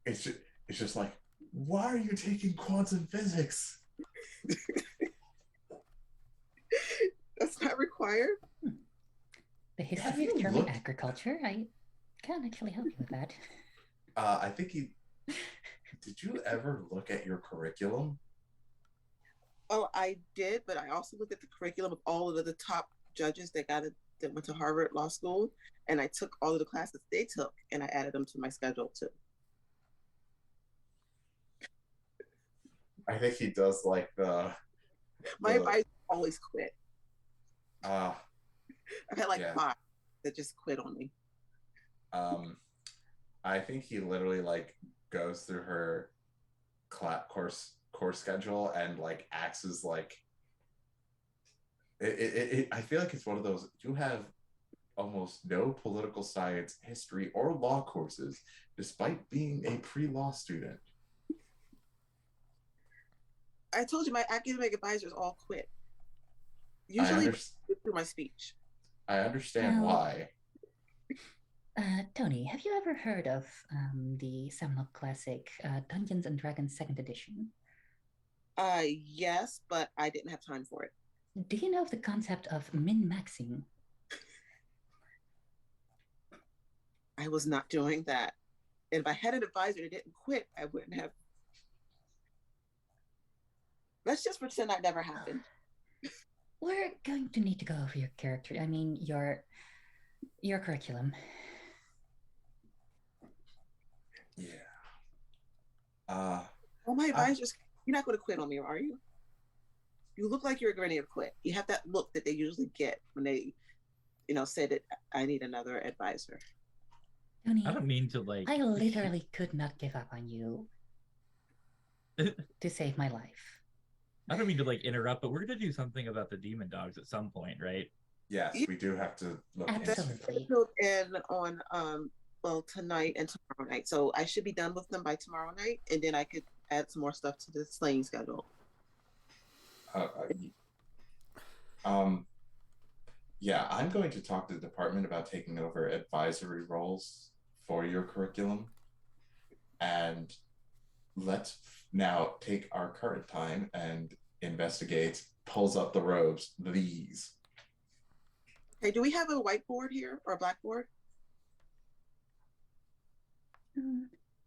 It's just like, why are you taking quantum physics? That's not required. The history of German agriculture, I can actually help you with that. I think he. Did you ever look at your curriculum? Oh, I did, but I also looked at the curriculum of all of the top judges that went to Harvard Law School, and I took all of the classes they took, and I added them to my schedule too. I think he does like my advisor always quit. I've had like 5 that just quit on me. I think he literally like goes through her course schedule and like acts as like I feel like it's one of those, you have almost no political science, history, or law courses, despite being a pre-law student. I told you my academic advisors all quit. Usually through my speech. I understand why. Toni, have you ever heard of the seminal classic Dungeons and Dragons 2nd edition? Yes, but I didn't have time for it. Do you know of the concept of min-maxing? I was not doing that. And if I had an advisor that didn't quit, I wouldn't have. Let's just pretend that never happened. We're going to need to go over your character. I mean, your curriculum. Yeah. Well, my advisors, you're not going to quit on me, are you? You look like you're going to quit. You have that look that they usually get when they, say that I need another advisor. Toni, I don't mean to like. I literally could not give up on you to save my life. I don't mean to like interrupt, but we're gonna do something about the demon dogs at some point, right? Yes, we do have to look Absolutely. In on tonight and tomorrow night. So I should be done with them by tomorrow night, and then I could add some more stuff to the slaying schedule. Yeah, I'm going to talk to the department about taking over advisory roles for your curriculum, and let's now take our current time and investigate, pulls up the robes, these. Okay, do we have a whiteboard here or a blackboard?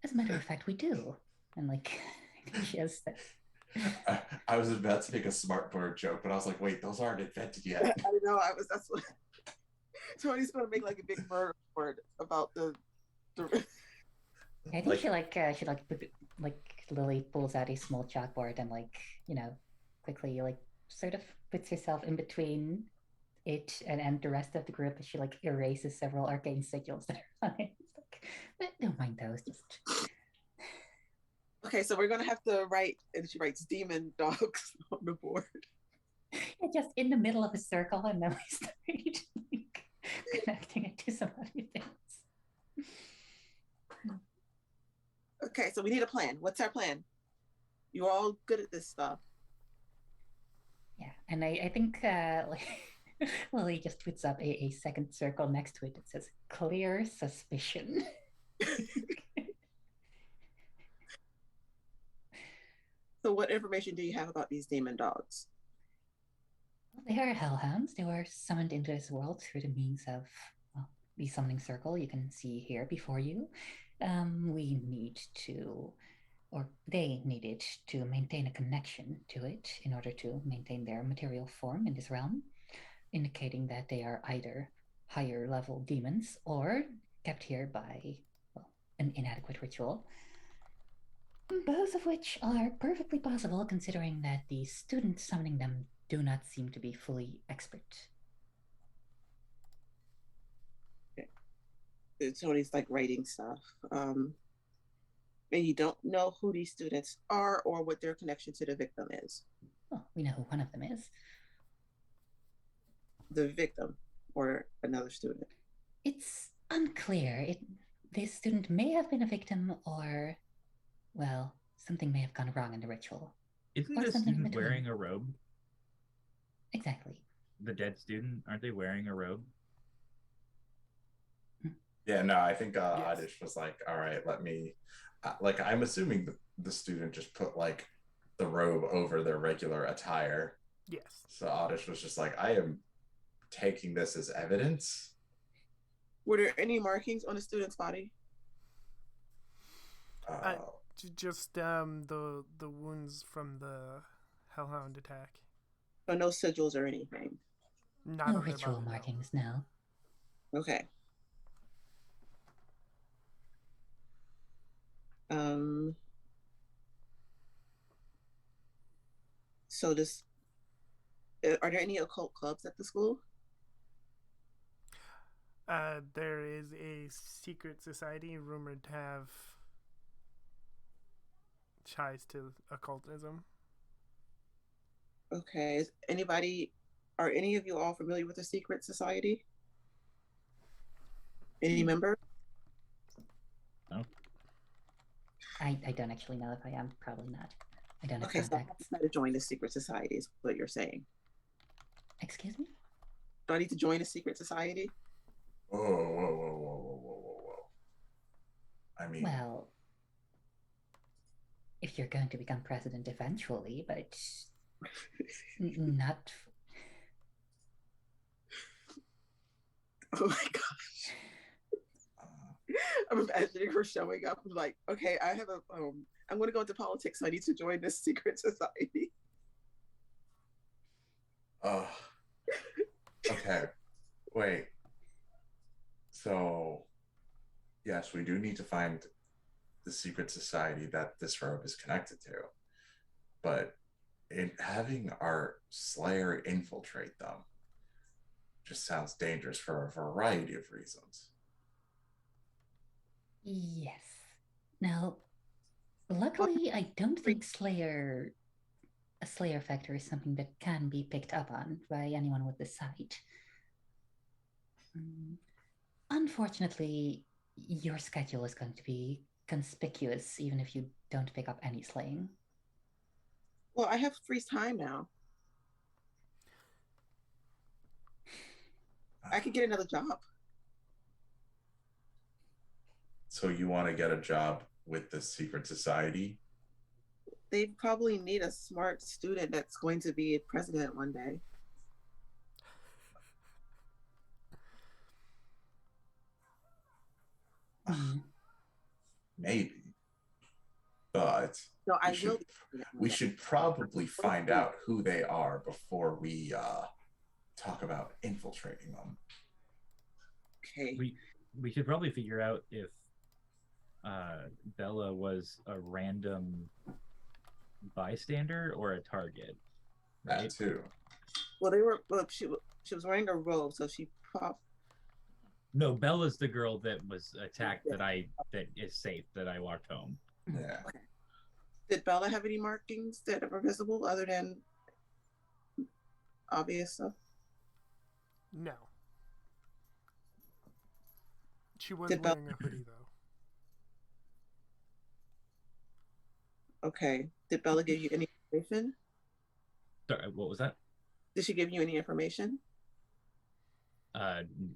As a matter of fact, we do. And like, she has that. I was about to make a smartboard joke, but I was like, wait, those aren't invented yet. I know, that's what Tony's gonna make like a big murder board about the I think Lily pulls out a small chalkboard and quickly sort of puts herself in between it and the rest of the group, and she erases several arcane sigils that are on it. But don't mind those, just okay, so we're gonna have to write, and she writes demon dogs on the board. Yeah, just in the middle of a circle, and then we start connecting it to some other things. Okay, so we need a plan. What's our plan? You're all good at this stuff. Yeah, and I think Lily just puts up a second circle next to it that says clear suspicion. So what information do you have about these demon dogs? They are hellhounds. They were summoned into this world through the means of the summoning circle you can see here before you. We need to, or they needed to maintain a connection to it in order to maintain their material form in this realm, indicating that they are either higher level demons or kept here by an inadequate ritual. Both of which are perfectly possible considering that the students summoning them do not seem to be fully expert. Tony's like writing stuff. And you don't know who these students are or what their connection to the victim is. Well, we know who one of them is. The victim or another student. It's unclear. This student may have been a victim, or, well, something may have gone wrong in the ritual. Isn't Or this something in student between. wearing a robe? Exactly. The dead student, aren't they wearing a robe? Yeah, no, I think Yes. Adish was like, all right, let me, like, I'm assuming the student just put like the robe over their regular attire. Yes. So Adish was just like, I am taking this as evidence. Were there any markings on the student's body? Just the wounds from the hellhound attack. So no sigils or anything. Not No on their ritual body, no. markings, no. Okay. So this, are there any occult clubs at the school? There is a secret society rumored to have ties to occultism. Okay. Are any of you all familiar with the secret society? Any member? I don't actually know if I am. Probably not. I don't have Okay, so I have contacts. to try to join the secret society is what you're saying. Excuse me? Do I need to join a secret society? Whoa, whoa, whoa, whoa, whoa, whoa, whoa, whoa. I mean, Well, if you're going to become president eventually, but not. Oh my gosh. I'm imagining her showing up and like, okay, I have I'm going to go into politics. So I need to join this secret society. Okay, wait. So, yes, we do need to find the secret society that this robe is connected to. But in having our Slayer infiltrate them just sounds dangerous for a variety of reasons. Yes. Now, luckily, I don't think a Slayer factor is something that can be picked up on by anyone with the sight. Unfortunately, your schedule is going to be conspicuous even if you don't pick up any slaying. Well, I have free time now. I could get another job. So you want to get a job with the secret society? They probably need a smart student that's going to be president one day. Maybe. But No, I we should, will. we should probably find out who they are before we talk about infiltrating them. Okay. We should probably figure out if Bella was a random bystander or a target. Right? That too. Well, she was wearing a robe, so she popped. No, Bella's the girl that was attacked that is safe that I walked home. Yeah. Okay. Did Bella have any markings that are visible other than obvious stuff? No. She was Did wearing a hoodie, though. Okay. Did Bella give you any information? Sorry, what was that? Did she give you any information?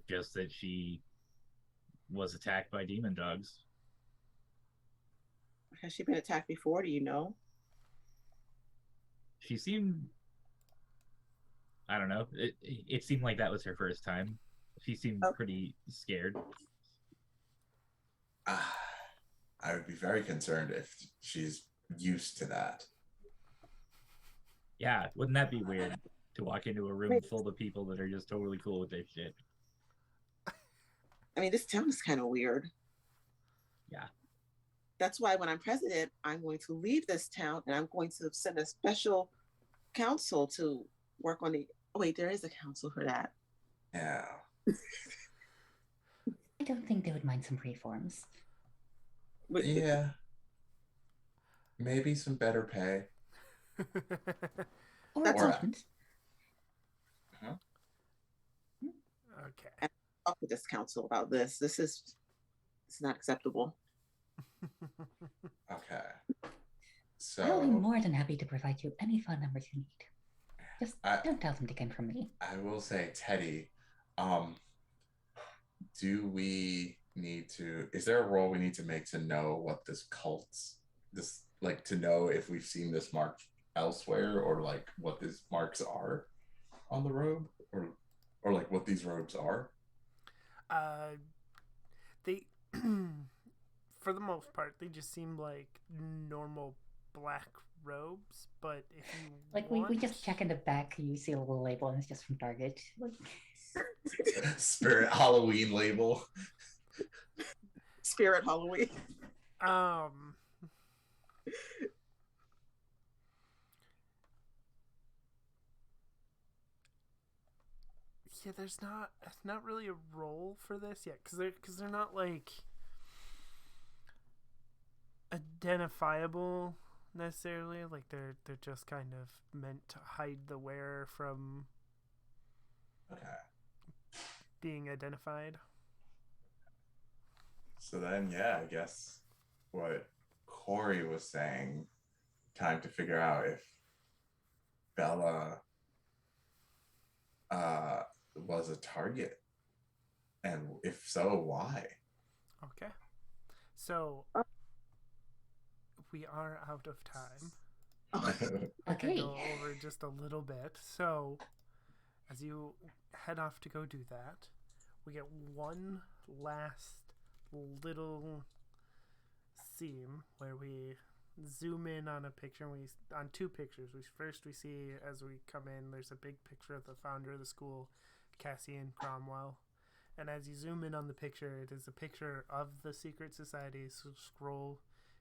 Just that she was attacked by demon dogs. Has she been attacked before? Do you know? She seemed, I don't know. It seemed like that was her first time. She seemed pretty scared. I would be very concerned if she's used to that. Yeah, wouldn't that be weird to walk into a room full of people that are just totally cool with their shit? I mean, this town is kind of weird. Yeah. That's why when I'm president, I'm going to leave this town and I'm going to send a special council to work on the. Oh, wait, there is a council for that. Yeah. I don't think they would mind some reforms. But Yeah. Maybe some better pay. Or That's Or- appointments. Okay. And talk with this council about this. It's not acceptable. Okay. I'll be So more than happy to provide you any phone numbers you need. Just I- don't tell them they came from me. I will say, Teddy, do we need to, is there a roll we need to make to know what this cult's, this, like, to know if we've seen this mark elsewhere, or like what these marks are on the robe, or like what these robes are? They, for the most part, they just seem like normal black robes. But if you Like want... we just check in the back, you see a little label, and it's just from Target. Like, Spirit Halloween label. Spirit Halloween. Yeah, there's not really a role for this yet, because they're not like identifiable necessarily. Like they're just kind of meant to hide the wearer from Okay. being identified. So then, yeah, I guess what Corey was saying, time to figure out if Bella was a target, and if so, why? Okay. So we are out of time. I can okay. go over just a little bit. So as you head off to go do that, we get one last little scene where we zoom in on a picture. On two pictures. We see, as we come in, there's a big picture of the founder of the school, Cassian Cromwell. And as you zoom in on the picture, it is a picture of the secret society, scroll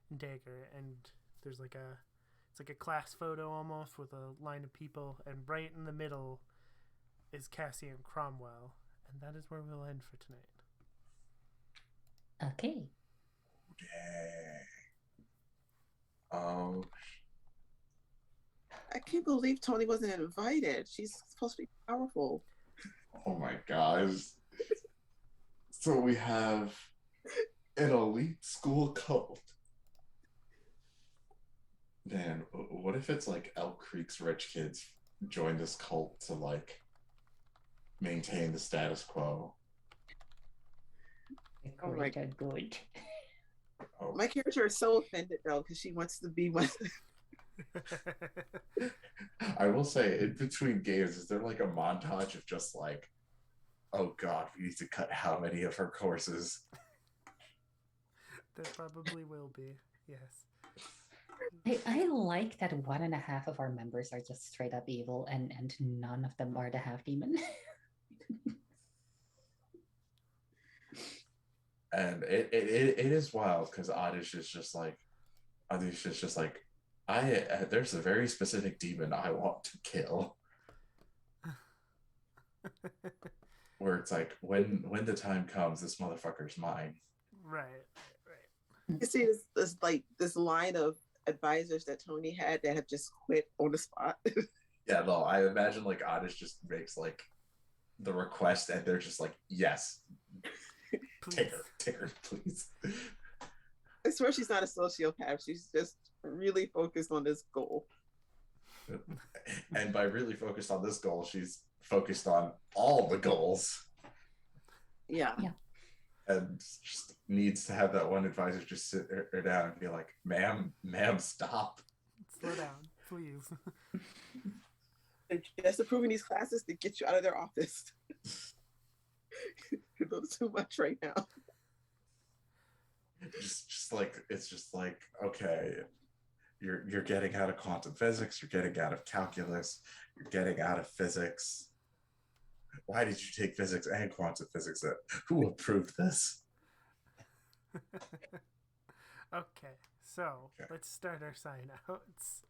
and dagger, and there's it's like a class photo almost with a line of people, and right in the middle is Cassian Cromwell, and that is where we'll end for tonight. Okay. Oh, I can't believe Toni wasn't invited. She's supposed to be powerful. oh my gosh. So we have an elite school cult. Man, what if it's like Elk Creek's rich kids join this cult to like maintain the status quo? The Oh my- great are good. Oh, My character is so offended though because she wants to be one. I will say, in between games, is there like a montage of just like, oh god, we need to cut how many of her courses? There probably will be, yes. I like that 1.5 of our members are just straight up evil, and none of them are the half demon. And it is wild because Adish is just like, there's a very specific demon I want to kill. Where it's like, when the time comes, this motherfucker's mine. Right. You see this line of advisors that Toni had that have just quit on the spot. Yeah, no, I imagine like Adish just makes like the request, and they're just like, yes, Please. take her, please. I swear she's not a sociopath. She's just really focused on this goal. And by really focused on this goal, she's focused on all the goals, Yeah. and just needs to have that one advisor just sit her down and be like, ma'am, stop. Slow down, please. They're just approving these classes to get you out of their office. You're a little too much right now. Just like, it's just like, okay, you're getting out of quantum physics, you're getting out of calculus, you're getting out of physics. Why did you take physics and quantum physics? Who approved this? Okay, so Okay. let's start our sign outs.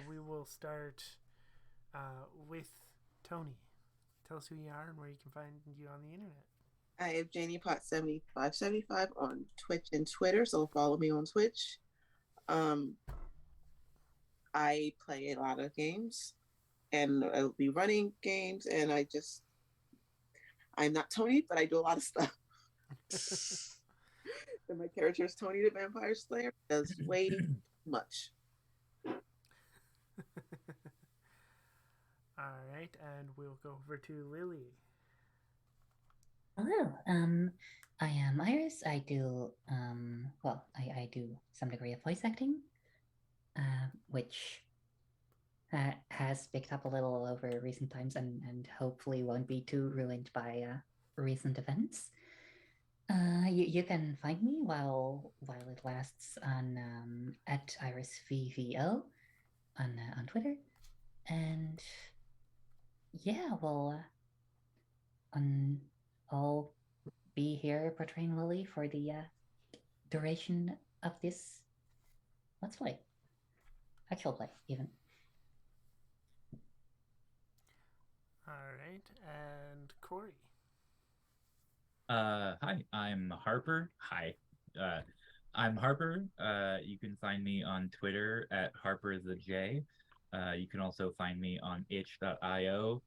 We will start with Toni. Tell us who you are and where you can find you on the internet. I have Janie Pot 7575 on Twitch and Twitter, so follow me on Twitch. I play a lot of games, and I'll be running games, and I'm not Toni, but I do a lot of stuff. And my character is Toni the Vampire Slayer. Does way too much. All right, and we'll go over to Lily. Hello. I am Iris. I do I do some degree of voice acting, which has picked up a little over recent times and hopefully won't be too ruined by recent events. You can find me while it lasts on at IrisVVO on Twitter, and yeah, well, I'll be here portraying Lily for the duration of this let's play, actual play even. All right, and Corey. Hi, I'm Harper. Hi. I'm Harper. You can find me on Twitter at Harper the J. You can also find me on itch.io,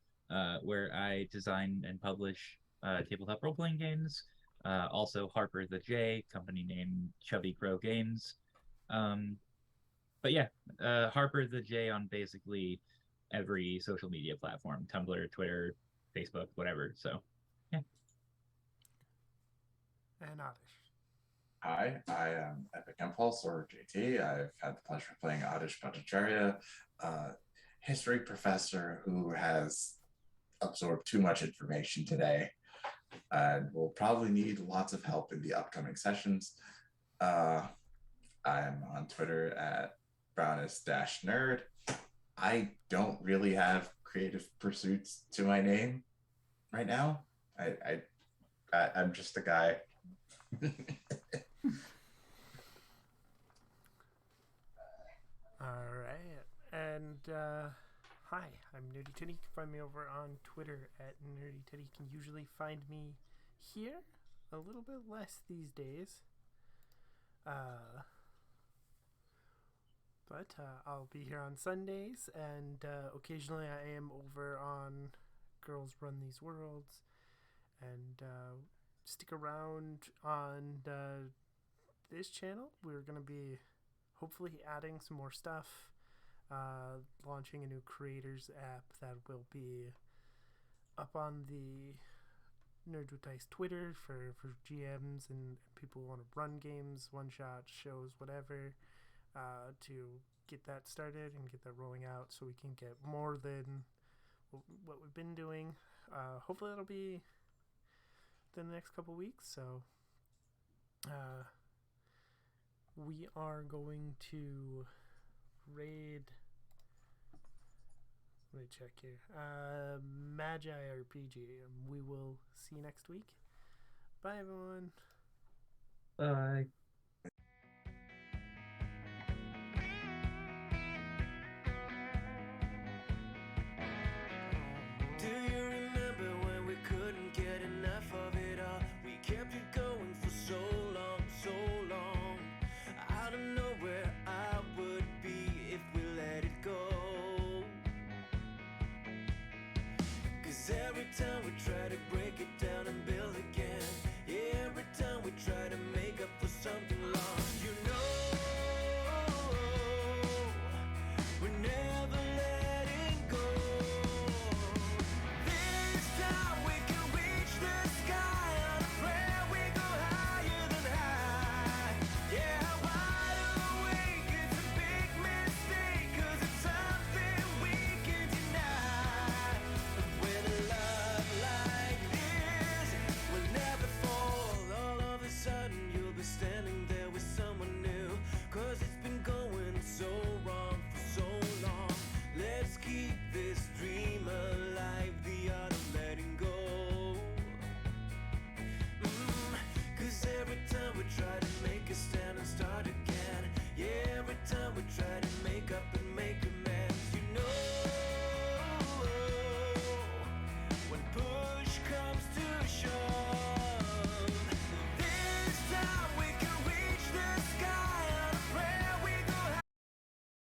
where I design and publish tabletop role playing games. Also, Harper the J, company name Chubby Crow Games. But yeah, Harper the J on basically every social media platform: Tumblr, Twitter, Facebook, whatever. So, yeah. And Oddish. Hi, I am Epic Impulse, or JT. I've had the pleasure of playing Adish Bhattacharya, a history professor who has absorbed too much information today and will probably need lots of help in the upcoming sessions. I'm on Twitter at brownest-nerd. I don't really have creative pursuits to my name right now. I'm just a guy. All right, and hi, I'm Nerdy Teddy. You can find me over on Twitter at Nerdy Teddy. You can usually find me here, a little bit less these days. But I'll be here on Sundays, and occasionally I am over on Girls Run These Worlds. And stick around on this channel. We're going to be hopefully adding some more stuff, launching a new creators app that will be up on the Nerds with Dice Twitter for GMs and people who want to run games, one-shot shows, whatever, to get that started and get that rolling out so we can get more than what we've been doing. Hopefully that'll be the next couple weeks. So we are going to raid. Let me check here. Magi RPG. We will see you next week. Bye, everyone. Bye.